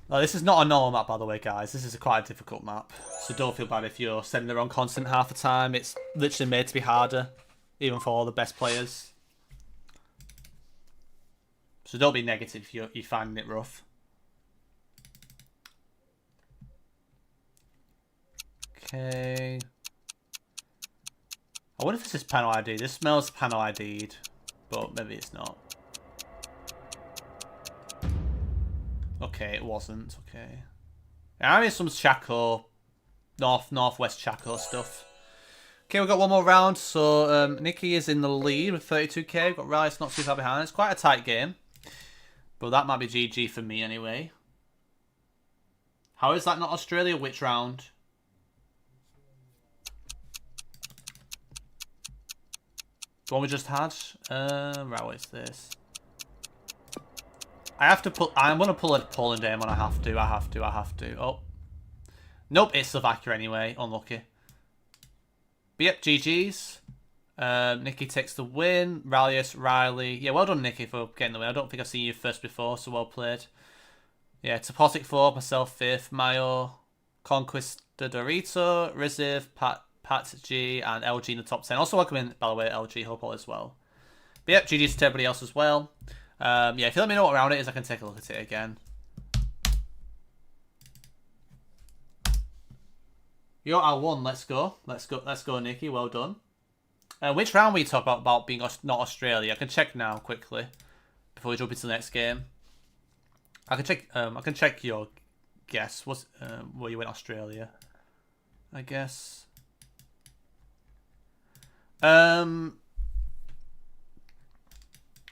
Now, this is not a normal map, by the way, guys. This is quite a difficult map. So don't feel bad if you're sending the wrong content half the time. It's literally made to be harder, even for all the best players. So don't be negative if you're finding it rough. Okay. I wonder if this is panel ID. This smells panel ID'd, but maybe it's not. Okay, it wasn't. Okay. I mean, some Chaco, northwest Chaco stuff. Okay, we've got one more round. So Nikki is in the lead with 32k. We've got Rice not too far behind. It's quite a tight game. But that might be GG for me anyway. How is that not Australia? Which round? The one we just had? Right, what is this? I have to pull... I'm going to pull a Poland aim when I have to. I have to. Oh. Nope, it's Slovakia anyway. Unlucky. But yep, GG's. Nikki takes the win. Rallius, Riley. Yeah, well done, Nikki, for getting the win. I don't think I've seen you first before, so well played. Yeah, Topotic 4, myself 5th, Mayo, Conquistadorito, Riziv, Pat G, and LG in the top 10. Also welcome in, by the way, LG. Hope all is well. But yep, GG's to everybody else as well. Yeah, if you let me know what round it is, I can take a look at it again. You're R1, let's go. Let's go, Nikki. Well done. Which round we talk about being not Australia? I can check now quickly before we jump into the next game. I can check your guess. Was where you went Australia? I guess.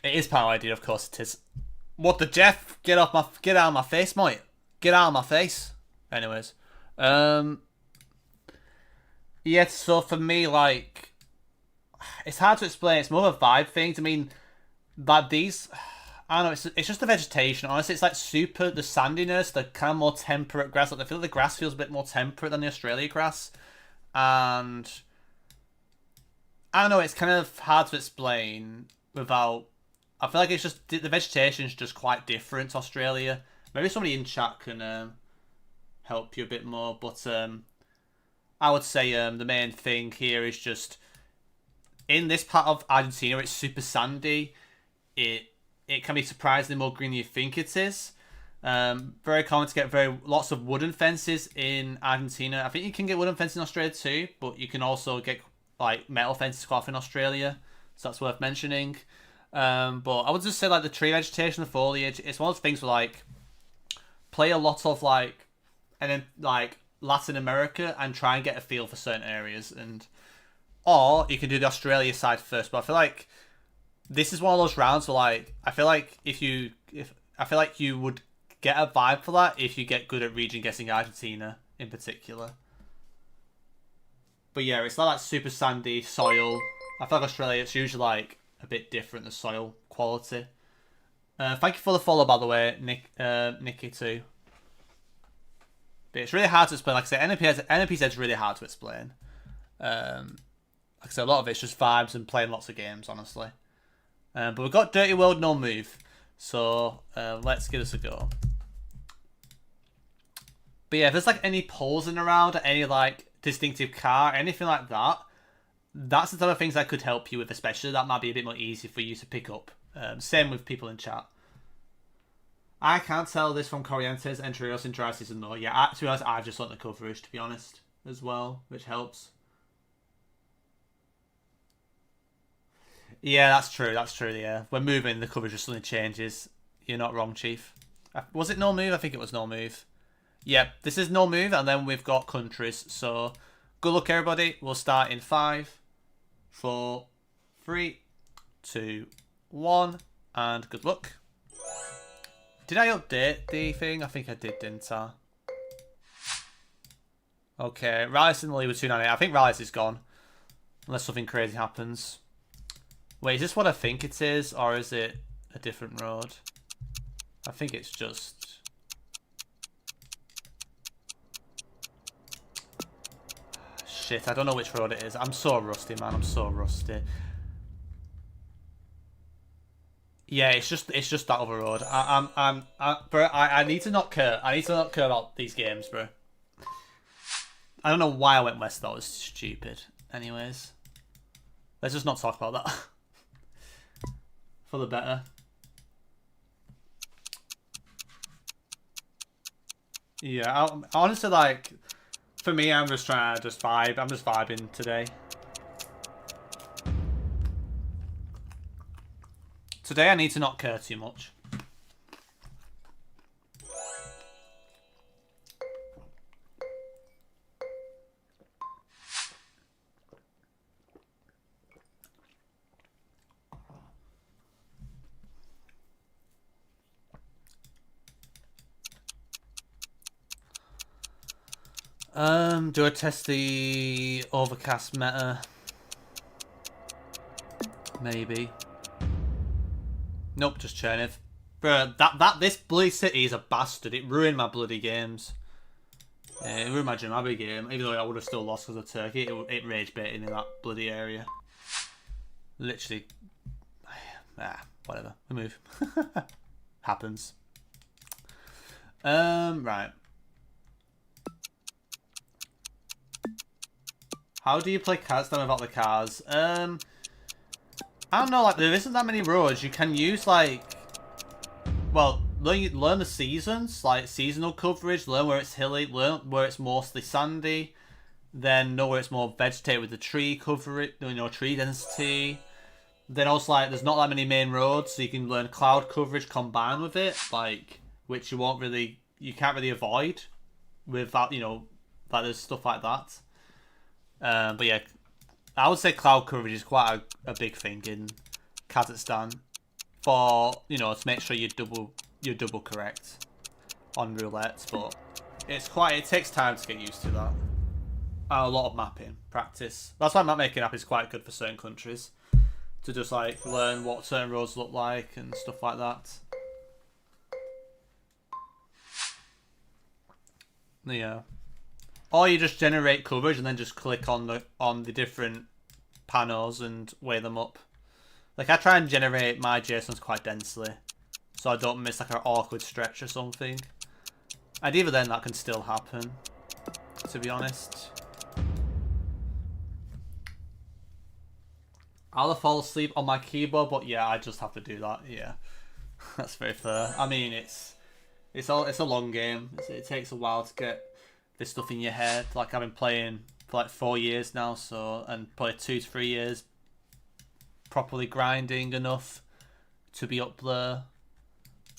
It is Power ID, of course it is. What the Jeff? Get out of my face, mate. Get out of my face. Anyways, yeah. So for me, like, it's hard to explain. It's more of a vibe thing. I mean, that these, I don't know. It's just the vegetation. Honestly, it's like super the sandiness, the kind of more temperate grass. Like I feel like the grass feels a bit more temperate than the Australia grass, and I don't know. It's kind of hard to explain without. I feel like it's just the vegetation is just quite different to Australia. Maybe somebody in chat can help you a bit more, but I would say the main thing here is just in this part of Argentina, it's super sandy. It can be surprisingly more green than you think it is. Very common to get lots of wooden fences in Argentina. I think you can get wooden fences in Australia too, but you can also get like metal fences quite often in Australia, so that's worth mentioning. But I would just say like the tree vegetation, the foliage, it's one of those things where like play a lot of like and then like Latin America and try and get a feel for certain areas, and or you can do the Australia side first. But I feel like this is one of those rounds where like I feel like I feel like you would get a vibe for that if you get good at region guessing Argentina in particular. But yeah, it's not like super sandy soil. I feel like Australia, it's usually like a bit different, the soil quality. Thank you for the follow, by the way, Nikki too. But it's really hard to explain. Like I said, NPZ is really hard to explain. Like I said, a lot of it's just vibes and playing lots of games, honestly. But we've got Dirty World, no move. So let's give this a go. But yeah, if there's like any posing around, any like distinctive car, anything like that, that's the type of things that could help you with, especially. That might be a bit more easy for you to pick up. Same with people in chat. I can't tell this from Corrientes and Trios in dry season though. Yeah, to be honest, I've just learnt the coverage, to be honest, as well, which helps. Yeah, that's true. That's true. Yeah, when moving, the coverage just suddenly changes. You're not wrong, Chief. Was it no move? I think it was no move. Yep, this is no move, and then we've got countries. So, good luck, everybody. We'll start in 5, 4, 3, 2, 1, and good luck. Did I update the thing? I think I did, didn't I? Okay, Rallies in the lead with 298. I think Rallies is gone, unless something crazy happens. Wait, is this what I think it is, or is it a different road? I think it's just... Shit, I don't know which road it is. I'm so rusty, man. I'm so rusty. Yeah, it's just that other road. Bro, I need to not care. I need to not care about these games, bro. I don't know why I went west. That was stupid. Anyways, let's just not talk about that. For the better. Yeah, honestly, like, for me, I'm just trying to vibe. I'm just vibing today. Today, I need to not care too much. Do I test the overcast meta? Maybe. Nope, just Cherniv. Bro, this bloody city is a bastard. It ruined my bloody games. It ruined my Jamabi game, even though I would have still lost because of Turkey. It rage baited in that bloody area. Literally. Whatever. We move. Happens. Right. How do you play cards then without the cars? I don't know, like, there isn't that many roads. You can use, like, well, learn the seasons, like seasonal coverage, learn where it's hilly, learn where it's mostly sandy, then know where it's more vegetated with the tree coverage, tree density. Then also, like, there's not that many main roads, so you can learn cloud coverage combined with it, like, which you can't really avoid without, like, there's stuff like that. But yeah, I would say cloud coverage is quite a big thing in Kazakhstan for, to make sure you're double correct on roulettes, but it takes time to get used to that. And a lot of mapping practice. That's why map making app is quite good for certain countries, to just like learn what certain roads look like and stuff like that. Yeah. Or you just generate coverage and then just click on the different panels and weigh them up. Like, I try and generate my JSONs quite densely, so I don't miss like an awkward stretch or something. And even then, that can still happen, to be honest. I'll fall asleep on my keyboard, but yeah, I just have to do that. Yeah, that's very fair. I mean, it's a long game. It takes a while to get this stuff in your head. Like, I've been playing for like 4 years now, and probably 2 to 3 years properly grinding enough to be up there.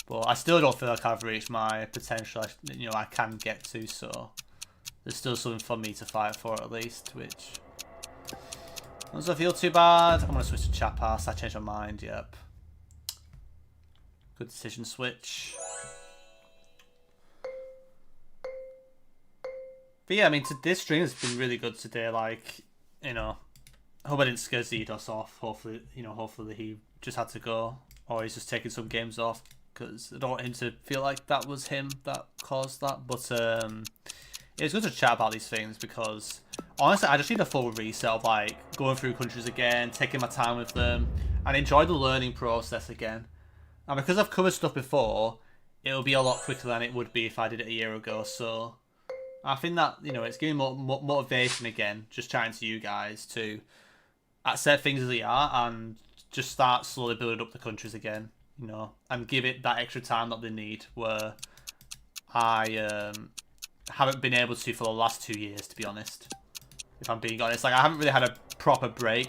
But I still don't feel like I've reached my potential. I can get to. So there's still something for me to fight for at least, which doesn't feel too bad. I'm gonna switch to chat pass. I changed my mind. Yep. Good decision switch. But yeah, I mean, this stream has been really good today. Like, I hope I didn't scare Zedos off. Hopefully, hopefully he just had to go, or he's just taking some games off, because I don't want him to feel like that was him that caused that. But it's good to chat about these things, because honestly, I just need a full reset of like going through countries again, taking my time with them, and enjoy the learning process again. And because I've covered stuff before, it'll be a lot quicker than it would be if I did it a year ago. So I think that, it's giving me more motivation again, just chatting to you guys, to accept things as they are and just start slowly building up the countries again, and give it that extra time that they need, where I haven't been able to for the last 2 years, to be honest. If I'm being honest, like, I haven't really had a proper break,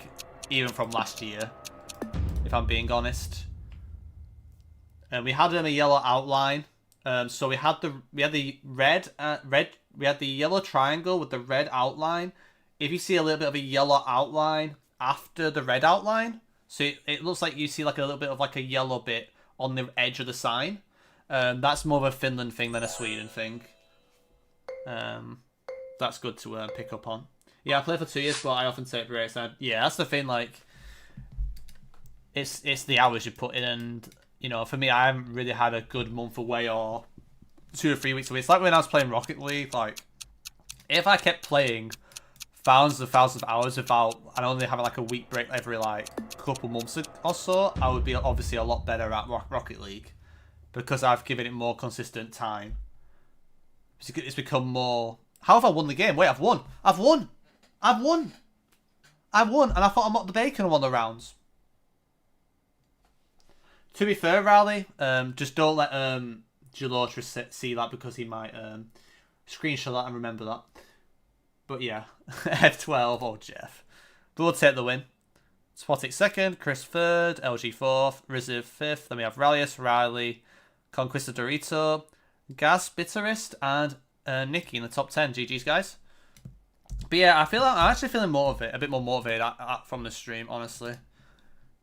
even from last year, if I'm being honest. And we had a yellow outline. So we had the yellow triangle with the red outline. If you see a little bit of a yellow outline after the red outline, so it looks like you see like a little bit of like a yellow bit on the edge of the sign. That's more of a Finland thing than a Sweden thing. That's good to pick up on. Yeah, I played for 2 years, but I often take breaks. And yeah, that's the thing. Like, it's the hours you put in, and for me, I haven't really had a good month away or 2 or 3 weeks away. It's like when I was playing Rocket League. Like, if I kept playing thousands of hours without, and only having like a week break every like couple months or so, I would be obviously a lot better at Rocket League, because I've given it more consistent time. It's become more. How have I won the game? Wait, I've won, and I thought I mocked the bacon on one of the rounds. To be fair, Riley, just don't let Gelotris see that, because he might screenshot that and remember that. But yeah, F12 or Jeff. But we'll take the win. Spotic second, Chris third, LG fourth, Riziv fifth. Then we have Rallius, Riley, Conquistadorito, Gas, Bitterist, and Nikki in the top 10. GG's, guys. But yeah, I'm actually feeling a bit more motivated from the stream, honestly,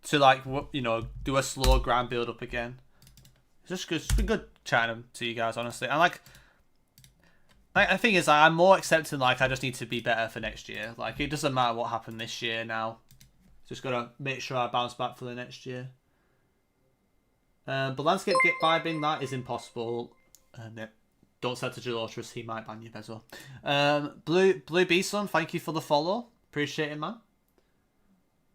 to like, do a slow grind build up again. It's just good. It's been good chatting to you guys, honestly. And like, Like, the thing is, I'm more accepting, like, I just need to be better for next year. Like, it doesn't matter what happened this year now. Just gotta make sure I bounce back for the next year. But landscape get vibing, that is impossible. No. Don't set to Gelotris, he might ban you as well. Blue Bison, thank you for the follow. Appreciate it, man.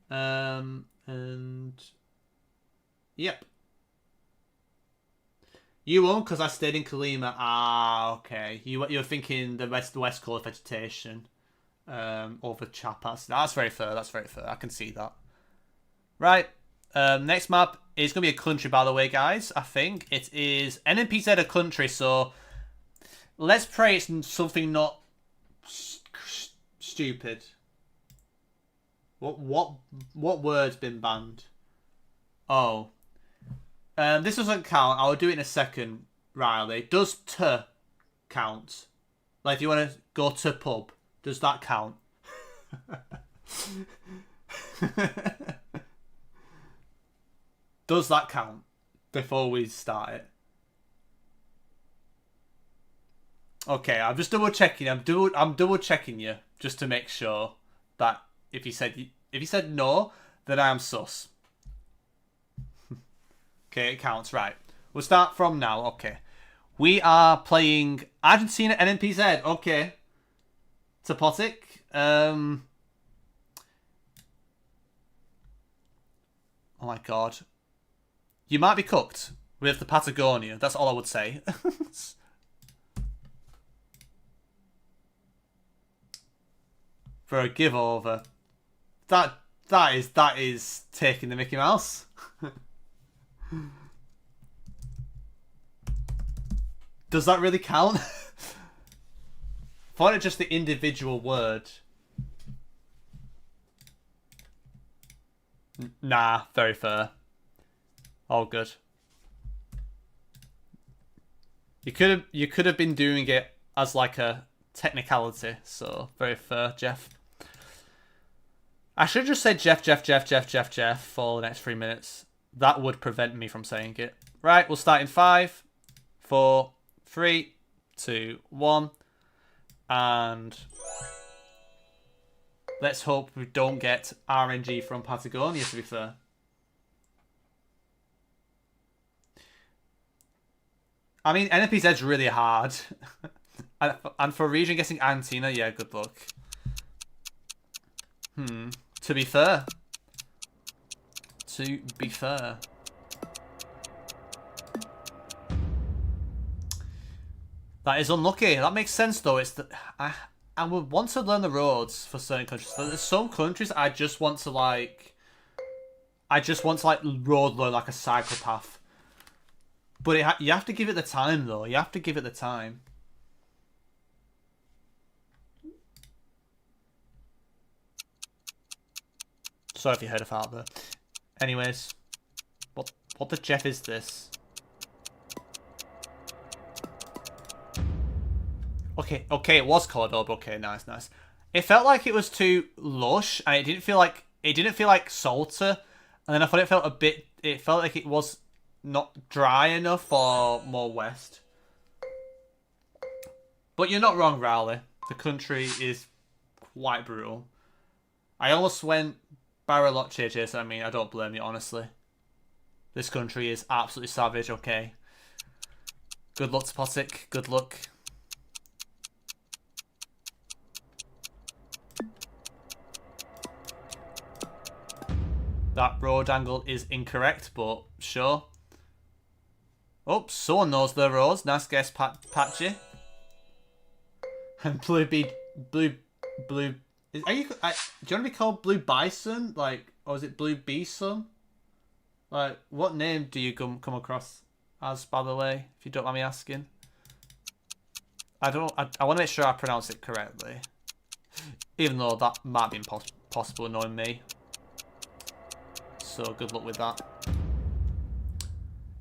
And yep. You won because I stayed in Kalima. Ah, okay. You're thinking the West Coast vegetation over Chapas. That's very fair. That's very fair. I can see that. Right. Next map is going to be a country, by the way, guys. I think it is NNPZ a country, so let's pray it's something not stupid. What word's been banned? Oh. This doesn't count. I'll do it in a second, Riley. Does "t" count? Like, if you want to go to pub, does that count? Does that count? Before we start it. Okay, I'm just double checking. I'm double checking you just to make sure that if you said no, then I am sus. Okay, it counts. Right. We'll start from now. Okay. We are playing Argentina NNPZ. Okay. Topotic. Oh my god. You might be cooked with the Patagonia. That's all I would say. For a give over. That is taking the Mickey Mouse. Does that really count? Thought it just the individual word. Nah, very fair. All good. You could have been doing it as like a technicality, so very fair, Jeff. I should have just said Jeff for the next 3 minutes. That would prevent me from saying it. Right, we'll start in 5, 4, 3, 2, 1. And let's hope we don't get RNG from Patagonia, to be fair. I mean, NPZ's really hard. And for region guessing Argentina, yeah, good luck. To be fair. To be fair. That is unlucky. That makes sense though. It's that I would want to learn the roads for certain countries. There's some countries I just want to like road learn like a psychopath. But you have to give it the time though. You have to give it the time. Sorry if you heard of that there. Anyways, what the Jeff is this? Okay, it was Cordoba. Okay, nice. It felt like it was too lush, and it didn't feel like salter. And then I thought it felt like it was not dry enough for more west. But you're not wrong, Rowley. The country is quite brutal. I almost went Bariloche, so I mean, I don't blame you, honestly. This country is absolutely savage, okay. Good luck, Spotic. Good luck. That road angle is incorrect, but sure. Oh, someone knows their roads. Nice guess, Patchy. And Blue. Do you want to be called Blue Bison? Like, or is it Blue Bison? Like, what name do you come across as, by the way, if you don't mind me asking? I want to make sure I pronounce it correctly. Even though that might be impossible knowing me. So good luck with that.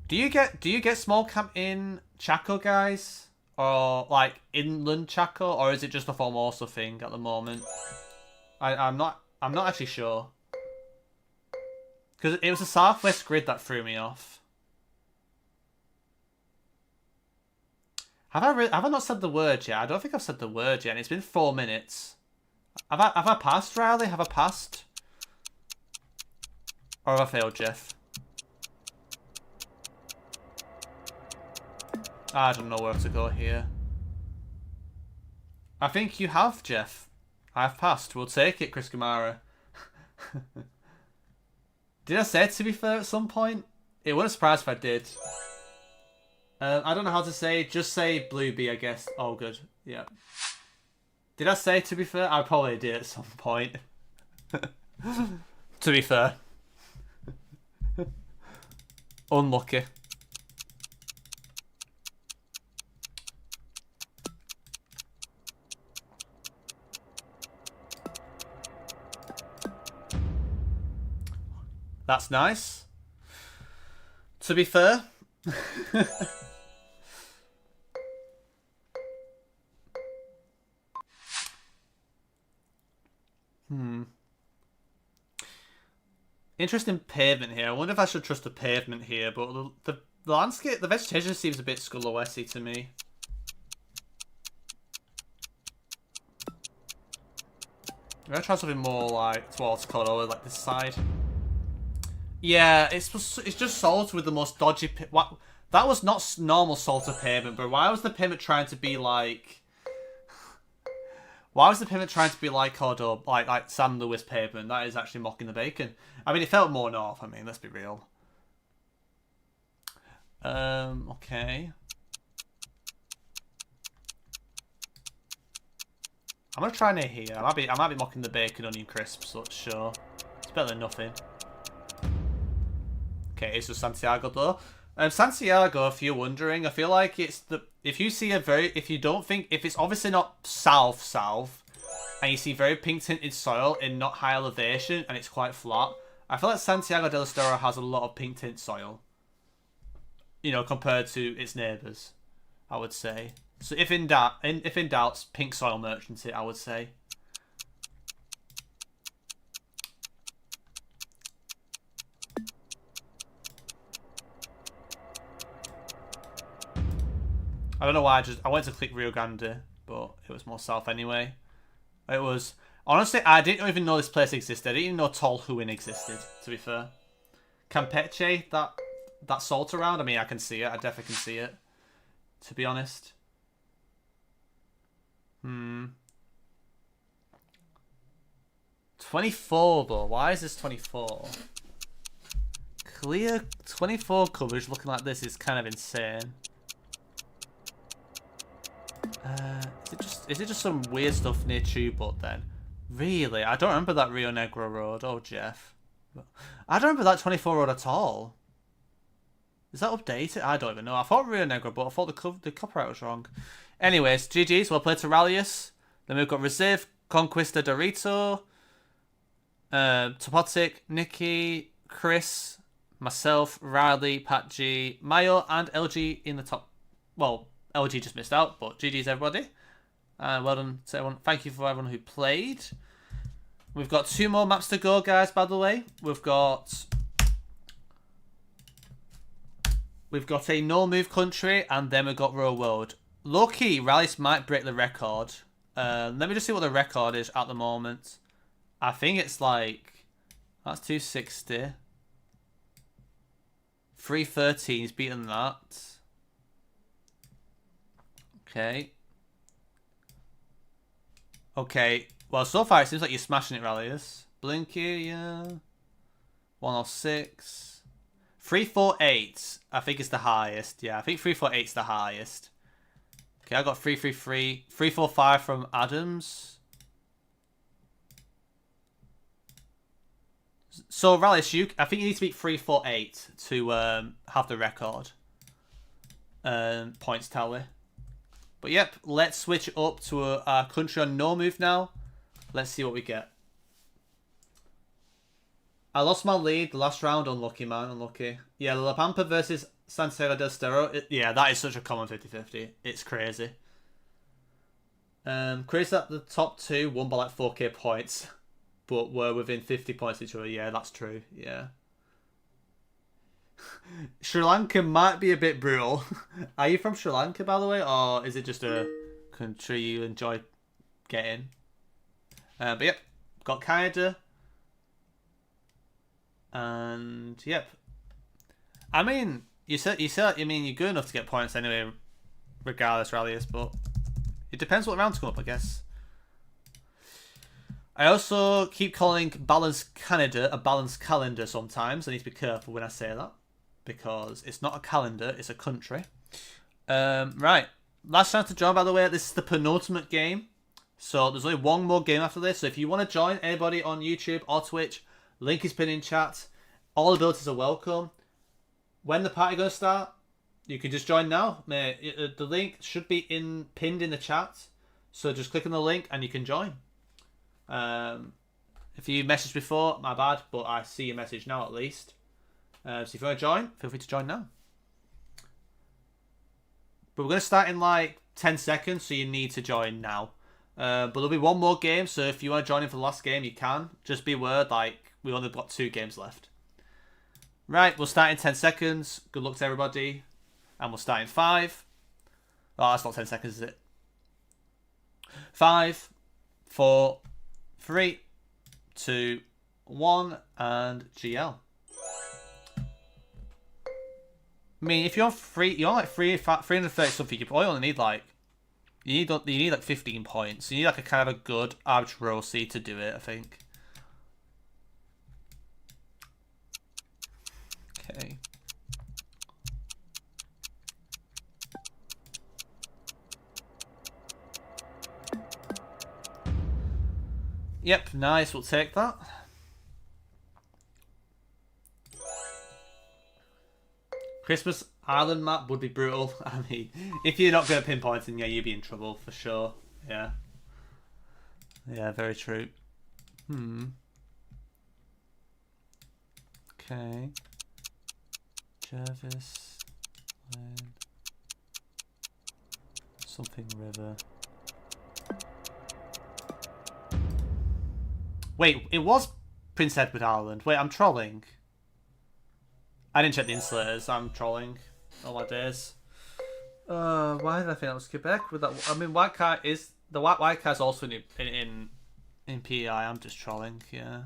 Do you get small camp in Chaco, guys? Or like inland Chaco, or is it just a Formosa thing at the moment? I'm not actually sure. Because it was the southwest grid that threw me off. Have I not said the word yet? I don't think I've said the word yet. And it's been 4 minutes. Have I passed, Riley? Have I passed? Or have I failed, Jeff? I don't know where to go here. I think you have, Jeff. I've passed. We'll take it, Chris Kamara. Did I say it, to be fair, at some point? It wouldn't surprise if I did. I don't know how to say. Just say Blue Bee, I guess. Oh, good. Yeah. Did I say, to be fair? I probably did at some point. To be fair. Unlucky. That's nice. To be fair. Interesting pavement here. I wonder if I should trust the pavement here, but the landscape, the vegetation seems a bit Skulawesi to me. I'm gonna try something more like towards Kodo, like this side. Yeah, it's just salt with the most dodgy. What? That was not normal salted pavement, but why was the pavement trying to be like? Why was the pavement trying to be like Kodo, like Sam Lewis pavement? That is actually mocking the bacon. I mean, it felt more north. I mean, let's be real. Okay. I'm gonna try near here. I might be mocking the bacon onion crisps. So sure, it's better than nothing. Okay, it's just Santiago though. Santiago, if you're wondering, I feel like it's the if you don't think if it's obviously not south, and you see very pink tinted soil in not high elevation and it's quite flat, I feel like Santiago del Estero has a lot of pink tint soil. You know, compared to its neighbours, I would say. So if in doubt, pink soil merchants, I would say. I don't know why I went to click Rio Grande, but it was more south anyway. It was honestly, I didn't even know this place existed. I didn't even know Tolhuin existed, to be fair. Campeche, that salt around, I mean I can see it, I definitely can see it. To be honest. 24 though. Why is this 24? Clear 24 coverage looking like this is kind of insane. Is it just some weird stuff near Chubut then? Really? I don't remember that Rio Negro road. Oh, Jeff. I don't remember that 24 road at all. Is that updated? I don't even know. I thought Rio Negro, but I thought the copyright was wrong. Anyways, GG's. Well played to Rallius. Then we've got Reserve, Conquista Dorito, Topotic, Nikki, Chris, myself, Riley, Pat G, Mayo, and LG in the top. Well, LG just missed out, but GG's everybody. Well done to everyone. Thank you for everyone who played. We've got 2 more maps to go, guys, by the way. We've got a no-move country, and then we've got Row World. Low-key, Rallies might break the record. Let me just see what the record is at the moment. I think it's like... That's 260. 313 is beaten that. Okay. Okay. Well, so far it seems like you're smashing it, Rallius. Blinky, yeah. 106. 348, I think is the highest. Yeah, I think 348 is the highest. Okay, I got 333. 345 from Adams. So, Rallius, I think you need to beat 348 to have the record. Points tally. But yep, let's switch up to a country on no move now. Let's see what we get. I lost my lead the last round. Unlucky, man. Unlucky. Yeah, La Pampa versus Santiago del Estero. Yeah, that is such a common 50-50. It's crazy. Chris at the top 2 won by like 4k points. But were within 50 points of each other. Yeah, that's true. Yeah. Sri Lanka might be a bit brutal. Are you from Sri Lanka, by the way, or is it just a country you enjoy getting? But yep, got Canada. And yep. I mean, you said I mean you're good enough to get points anyway, regardless, Rallies, but it depends what rounds come up, I guess. I also keep calling Balanced Canada a balanced calendar sometimes. I need to be careful when I say that, because it's not a calendar, it's a country. Right. Last chance to join, by the way. This is the penultimate game. So there's only one more game after this. So if you want to join, anybody on YouTube or Twitch, link is pinned in chat. All abilities are welcome. When the party going to start, you can just join now. The link should be pinned in the chat. So just click on the link and you can join. If you messaged before, my bad, but I see your message now at least. So if you want to join, feel free to join now. But we're going to start in like 10 seconds, so you need to join now. But there'll be one more game, so if you want to join in for the last game, you can. Just be aware, like, we only got 2 games left. Right, we'll start in 10 seconds. Good luck to everybody. And we'll start in 5. Oh, that's not 10 seconds, is it? 5, 4, 3, 2, 1, and GL. I mean, if you're on like 330 something, you probably only need like you need like 15 points. You need like a kind of a good average row C to do it, I think. Okay. Yep, nice. We'll take that. Christmas Island map would be brutal. I mean, if you're not good at pinpointing, yeah, you'd be in trouble for sure. Yeah. Yeah, very true. Okay. Jervis. Lane. Something river. Wait, it was Prince Edward Island. Wait, I'm trolling. I didn't check the insulators. I'm trolling all my days. Why did I think that was Quebec? With that, I mean, White Cat is the White Cat's also in PEI. I'm just trolling. Yeah.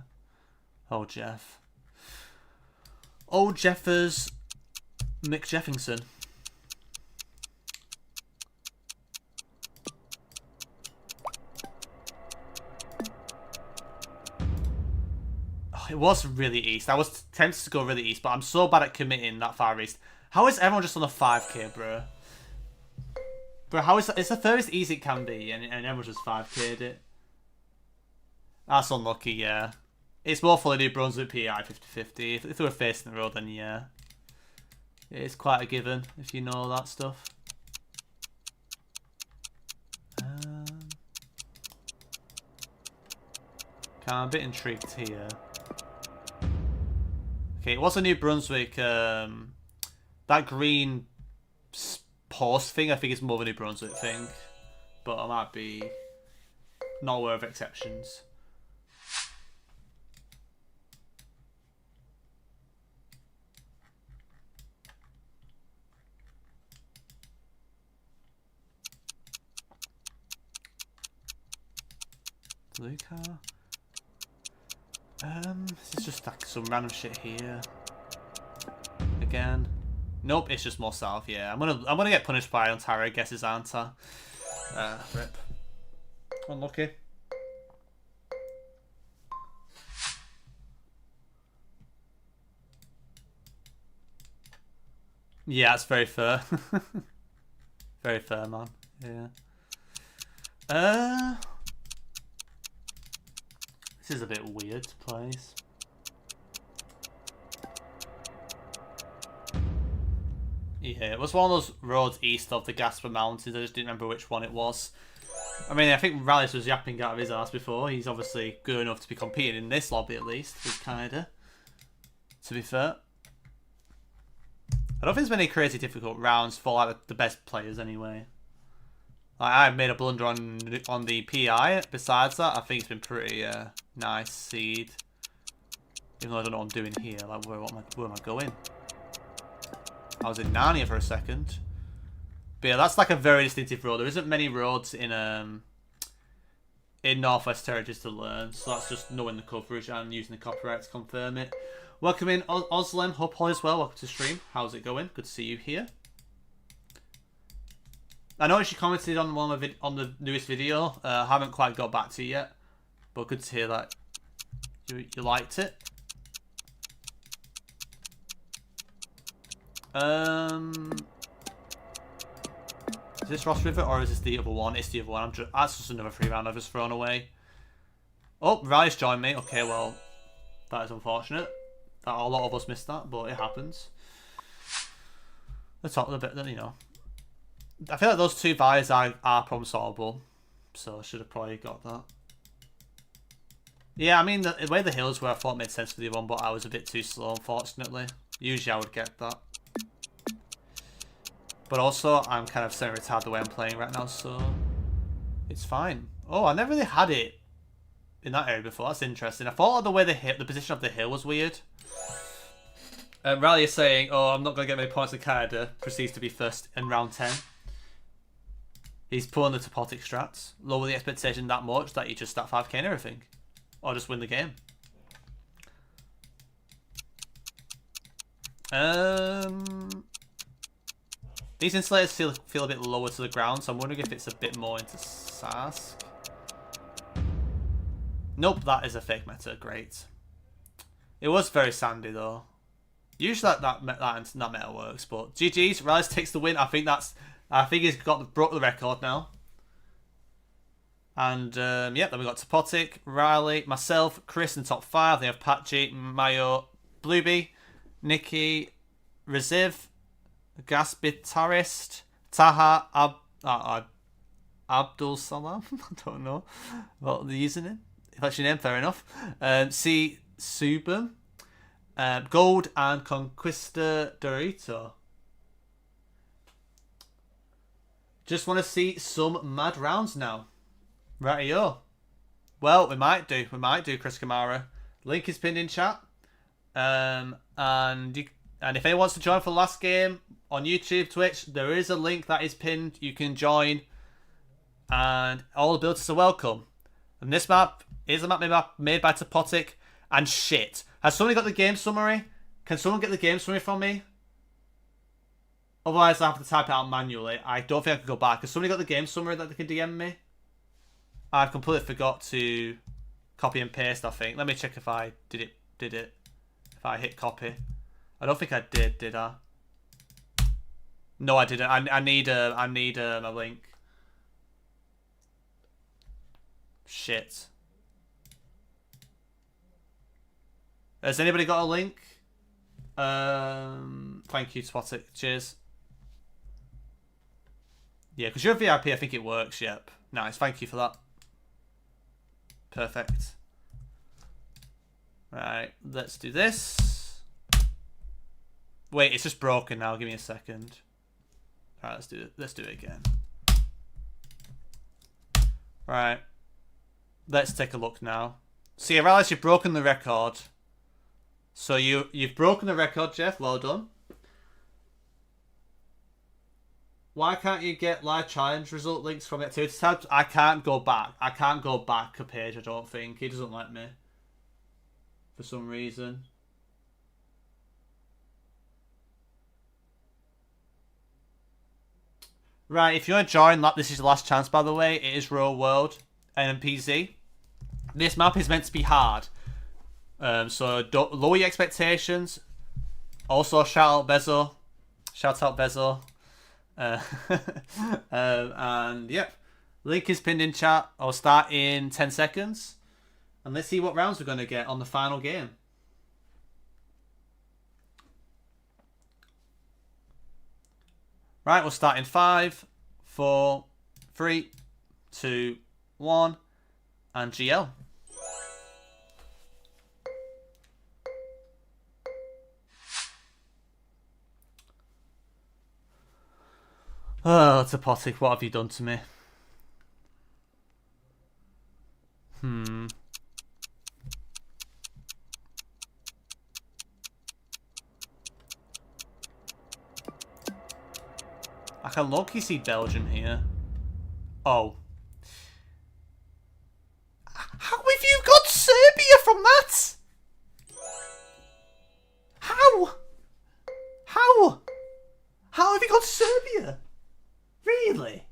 Oh, Jeff. Oh, Jeffers McJeffingson. It was really east. I was tempted to go really east, but I'm so bad at committing that far east. How is everyone just on a 5k, bro? Bro, how is that? It's the furthest east it can be, and everyone just 5k'd it. That's unlucky, yeah. It's more fully New Brunswick PI 50-50. If they were facing the road, then yeah. It's quite a given, if you know that stuff. I'm a bit intrigued here. Okay, it was a New Brunswick, that green post thing, I think it's more of a New Brunswick thing. But I might be not aware of exceptions. Blue car. This is just like some random shit here. Again. Nope, it's just more south, yeah. I'm gonna get punished by Ontario guesses, aren't I? Rip. Unlucky. Yeah, that's very fair. Very fair, man. Yeah. This is a bit weird place. Yeah, it was one of those roads east of the Gasper Mountains. I just didn't remember which one it was. I mean, I think Rallies was yapping out of his ass before. He's obviously good enough to be competing in this lobby at least with Canada. To be fair. I don't think there's many crazy difficult rounds for like the best players anyway. Like, I made a blunder on the PI. Besides that, I think it's been pretty nice seed. Even though I don't know what I'm doing here. Like, where am I going? I was in Narnia for a second. But yeah, that's like a very distinctive road. There isn't many roads in Northwest Territories to learn, so that's just knowing the coverage and using the copyright to confirm it. Welcome in, Oslem. Hope all is well. Welcome to stream. How's it going? Good to see you here. I noticed you commented on on the newest video. I haven't quite got back to you yet, but good to hear that you liked it. Is this Ross River or is this the other one? It's the other one. That's just another free round I've just thrown away. Oh, Riley's joined me. Okay, well, that is unfortunate. That a lot of us missed that, but it happens. Let's talk a bit, you know. I feel like those two buys are problem solvable, so I should have probably got that. Yeah, I mean, the way the hills were, I thought made sense for the other one, but I was a bit too slow, unfortunately. Usually I would get that. But also, I'm kind of semi-retired the way I'm playing right now, so it's fine. Oh, I never really had it in that area before. That's interesting. I thought the way the position of the hill was weird. Riley is saying, oh, I'm not going to get many points in Canada. Proceeds to be first in round 10. He's pulling the Topotic strats. Lower the expectation that much that you just start 5k and everything. Or just win the game. These insulators feel a bit lower to the ground, so I'm wondering if it's a bit more into Sask. Nope, that is a fake meta. Great. It was very sandy though. Usually that meta works, but GG's. Riley takes the win. I think he's broke the record now. And yeah, then we got Topotic, Riley, myself, Chris in top 5. They have Patchy, Mayo, Blueby, Nikki, Reziv, Gaspitarist, Taha, Abdul Salam. I don't know what the username. If that's your name, fair enough. C. Subam, Gold, and Conquista Dorito. Just want to see some mad rounds now. Rightio. Well, we might do, Chris Kamara. Link is pinned in chat. And if anyone wants to join for the last game on YouTube, Twitch, there is a link that is pinned. You can join, and all abilities are welcome. And this map is a map made by Topotic. And shit, has somebody got the game summary? Can someone get the game summary from me? Otherwise, I have to type it out manually. I don't think I can go back. Has somebody got the game summary that they can DM me? I've completely forgot to copy and paste, I think. Let me check if I did it. If I hit copy. I don't think I did I? No, I didn't. I need a link. Shit. Has anybody got a link? Thank you, Topotic. Cheers. Yeah, because you're a VIP, I think it works. Yep. Nice. Thank you for that. Perfect. Right, let's do this. Wait, it's just broken now. Give me a second. Alright, let's do it. Let's do it again. Right. Let's take a look now. See, I realize you've broken the record. So you've broken the record, Jeff. Well done. Why can't you get live challenge result links from activity tabs? I can't go back. I can't go back a page, I don't think. He doesn't let me. For some reason. Right, if you want to join, this is your last chance, by the way. It is Real World NPZ. This map is meant to be hard. So don't lower your expectations. Also, shout out Bezo. Shout out Bezo. And yep, link is pinned in chat. I'll start in 10 seconds. And let's see what rounds we're going to get on the final game. Right, we'll start in 5, 4, 3, 2, 1, and GL. Oh, Topotic, what have you done to me? can low-key see Belgium here. Oh. How have you got Serbia from that? How? How? How have you got Serbia? Really?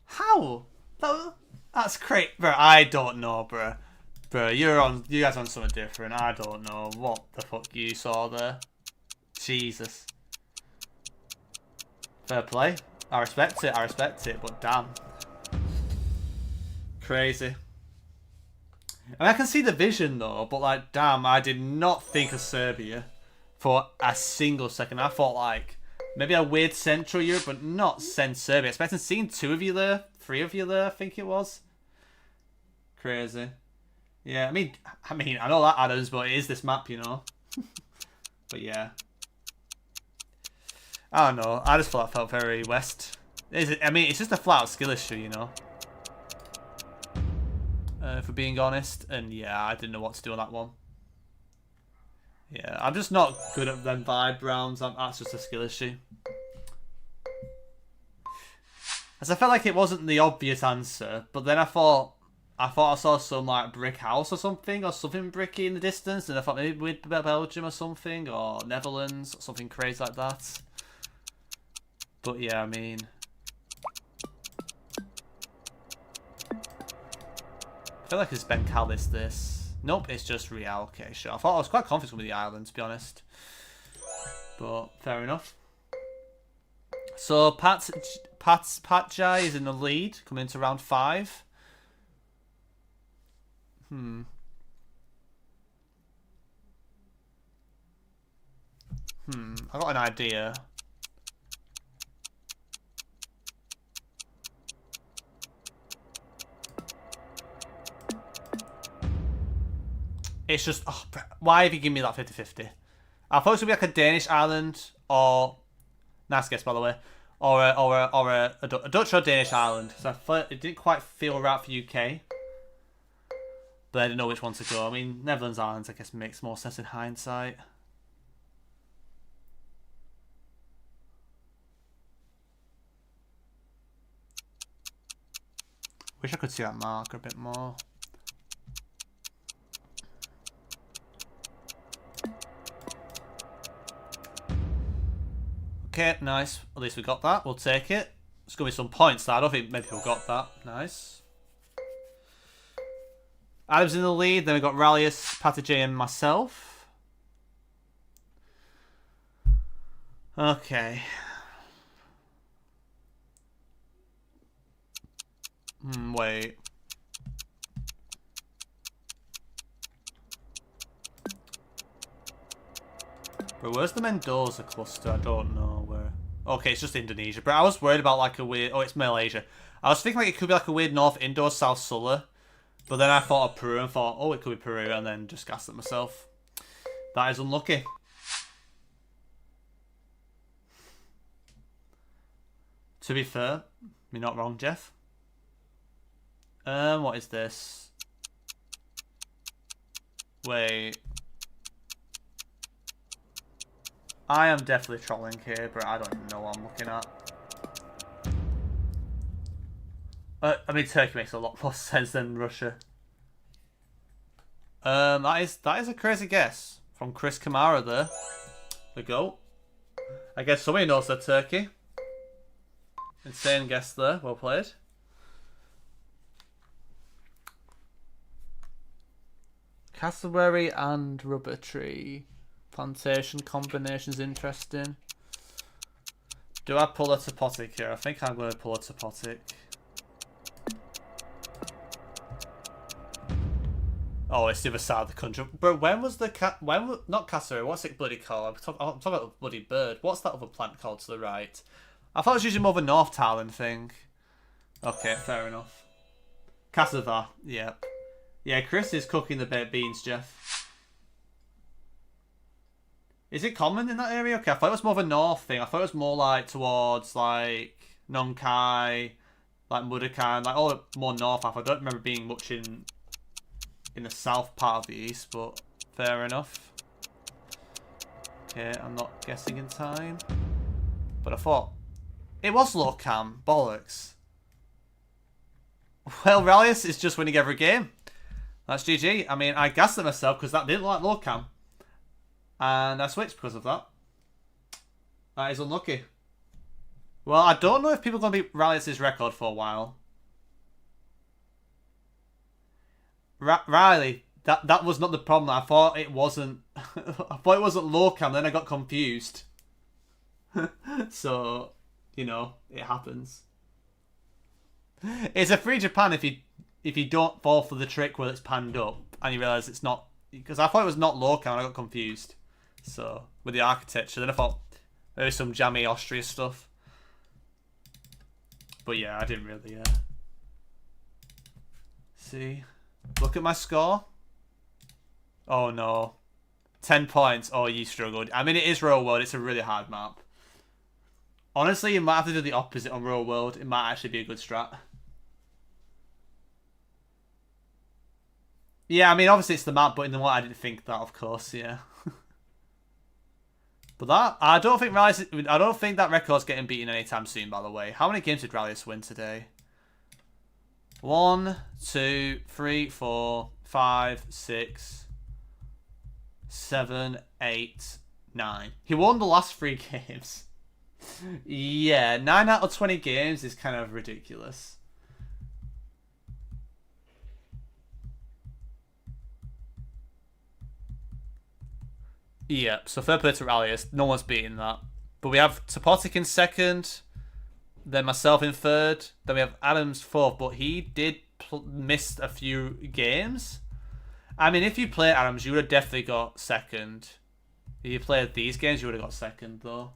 How? That's great, bro. I don't know, bro. Bro, you guys are on something different. I don't know what the fuck you saw there. Jesus. Fair play. I respect it, but damn. Crazy. I mean, I can see the vision though, but like, damn, I did not think of Serbia for a single second. I thought like, maybe a weird Central Europe, but not Serbia. Expecting seeing 2 of you there, 3 of you there, I think it was. Crazy. Yeah, I mean, I know that matters, but it is this map, you know. But yeah. I don't know. I just thought it felt very West. I mean, it's just a flat out skill issue, you know. For being honest. And yeah, I didn't know what to do on that one. Yeah, I'm just not good at them vibe rounds. That's just a skill issue. As I felt like it wasn't the obvious answer, but then I thought I saw some like brick house or something bricky in the distance, and I thought maybe we'd be Belgium or something, or Netherlands, or something crazy like that. But yeah, I mean, I feel like it's Ben Challies this. Nope, it's just Real. Okay, sure. I thought I was quite confident with the island, to be honest. But fair enough. So Patjai is in the lead, coming into round 5. I got an idea. It's just, oh, why have you given me that 50-50? I thought it would be like a Danish island, or nice guess by the way, or a Dutch or Danish island. So I thought it didn't quite feel right for UK, but I didn't know which one to go. I mean, Netherlands Islands, I guess, makes more sense in hindsight. Wish I could see that marker a bit more. Okay, nice. At least we got that. We'll take it. It's going to be some points there. I don't think many people got that. Nice. Adam's in the lead. Then we got Rallius, Patajay, and myself. Okay. Wait. But where's the Mendoza cluster? I don't know where. Okay, it's just Indonesia. But I was worried about like a weird... Oh, it's Malaysia. I was thinking like it could be like a weird North Indo, South Sula. But then I thought of Peru and thought, oh, it could be Peru. And then just gassed it myself. That is unlucky. To be fair, you're not wrong, Jeff. What is this? Wait. I am definitely trolling here, but I don't even know what I'm looking at. I mean, Turkey makes a lot more sense than Russia. That is a crazy guess from Chris Kamara there. The goat. I guess somebody knows that Turkey. Insane guess there. Well played. Cassowary and rubber tree. Plantation combination's interesting. Do I pull a Topotic here? I think I'm going to pull a Topotic. Oh, it's the other side of the country. But when was the not cassowary? What's it bloody called? I'm talking about the bloody bird. What's that other plant called to the right? I thought it was usually more of a North Thailand thing. Okay, fair enough. Cassava, yep. Yeah, Chris is cooking the baked beans, Jeff. Is it common in that area? Okay, I thought it was more of a north thing. I thought it was more like towards like Nong Khai, like Mudokkai, like all more north. I don't remember being much in the south part of the east, but fair enough. Okay, I'm not guessing in time. But I thought, it was low cam. Bollocks. Well, Rallius is just winning every game. That's GG. I mean, I gassed at myself because that didn't like low cam. And I switched because of that. That is unlucky. Well, I don't know if people are going to beat Rallius' record for a while. Riley, that was not the problem. I thought it wasn't. I thought it wasn't low cam. Then I got confused. So, you know, it happens. It's a free Japan if you don't fall for the trick where it's panned up and you realise it's not, because I thought it was not low cam and I got confused. So with the architecture, then I thought there was some jammy Austria stuff. But yeah, I didn't really. See, look at my score. Oh no, 10 points. Oh, you struggled. I mean, it is Real World. It's a really hard map. Honestly, you might have to do the opposite on Real World. It might actually be a good strat. Yeah, I mean, obviously it's the map, but in the one I didn't think that, of course, yeah. But that, I don't think that record's getting beaten anytime soon, by the way. How many games did Rallius win today? 1, 2, 3, 4, 5, 6, 7, 8, 9. He won the last 3 games. Yeah, 9 out of 20 games is kind of ridiculous. Yeah, so third place to Rallius. No one's beating that. But we have Topotic in second, then myself in third, then we have Adams fourth, but he did miss a few games. I mean, if you played Adams, you would have definitely got second. If you played these games, you would have got second, though.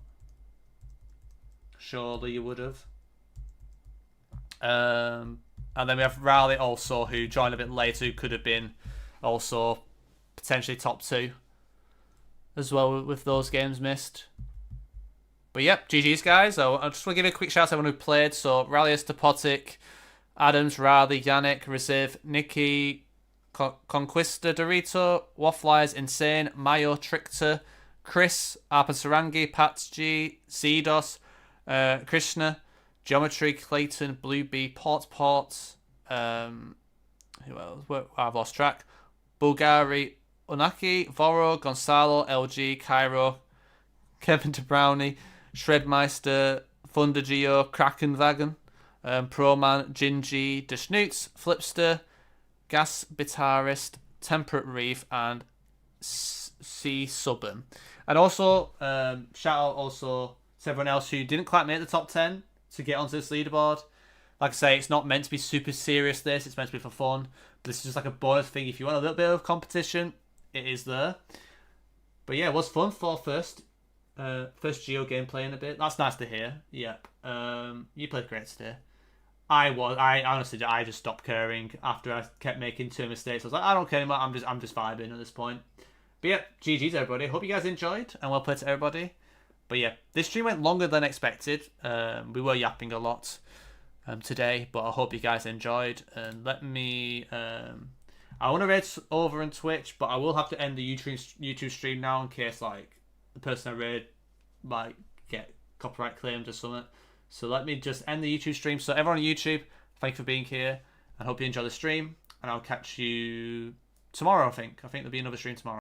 Surely you would have. And then we have Raleigh also, who joined a bit later, who could have been also potentially top 2 as well with those games missed. But yep, GG's guys. So I just want to give a quick shout out to everyone who played. So Rallius, Topotic, Adams, Raleigh, Yannick, Reciv, Nikki, Conquista, Dorito, Wafflies, Insane, Mayo, Trickter, Chris, Arpan Sarangi, Pat G, Zedos, Krishna, Geometry, Clayton, Blue Bee, Port, who else? I've lost track. Bulgari, Unaki, Voro, Gonzalo, LG, Cairo, Kevin De Brownie, Shredmeister, Thundergeo, Krakenwagen, Proman, Gingy, De Schnoots, Flipster, Gas Guitarist, Temperate Reef, and C Subban. And also, shout out also to everyone else who didn't quite make the top 10 to get onto this leaderboard. Like I say, it's not meant to be super serious, this. It's meant to be for fun. This is just like a bonus thing. If you want a little bit of competition, it is there. But yeah, it was fun for first Geo gameplay in a bit. That's nice to hear. Yep. You played great today. I honestly, I just stopped caring after I kept making 2 mistakes. I was like, I don't care anymore. I'm just vibing at this point. But yeah, GG's everybody. Hope you guys enjoyed and well played to everybody. But yeah, this stream went longer than expected. We were yapping a lot today, but I hope you guys enjoyed. And let me, I want to raid over on Twitch, but I will have to end the YouTube stream now in case like the person I raid might get copyright claimed or something. So let me just end the YouTube stream. So everyone on YouTube, thank you for being here. I hope you enjoy the stream, and I'll catch you tomorrow. I think there'll be another stream tomorrow.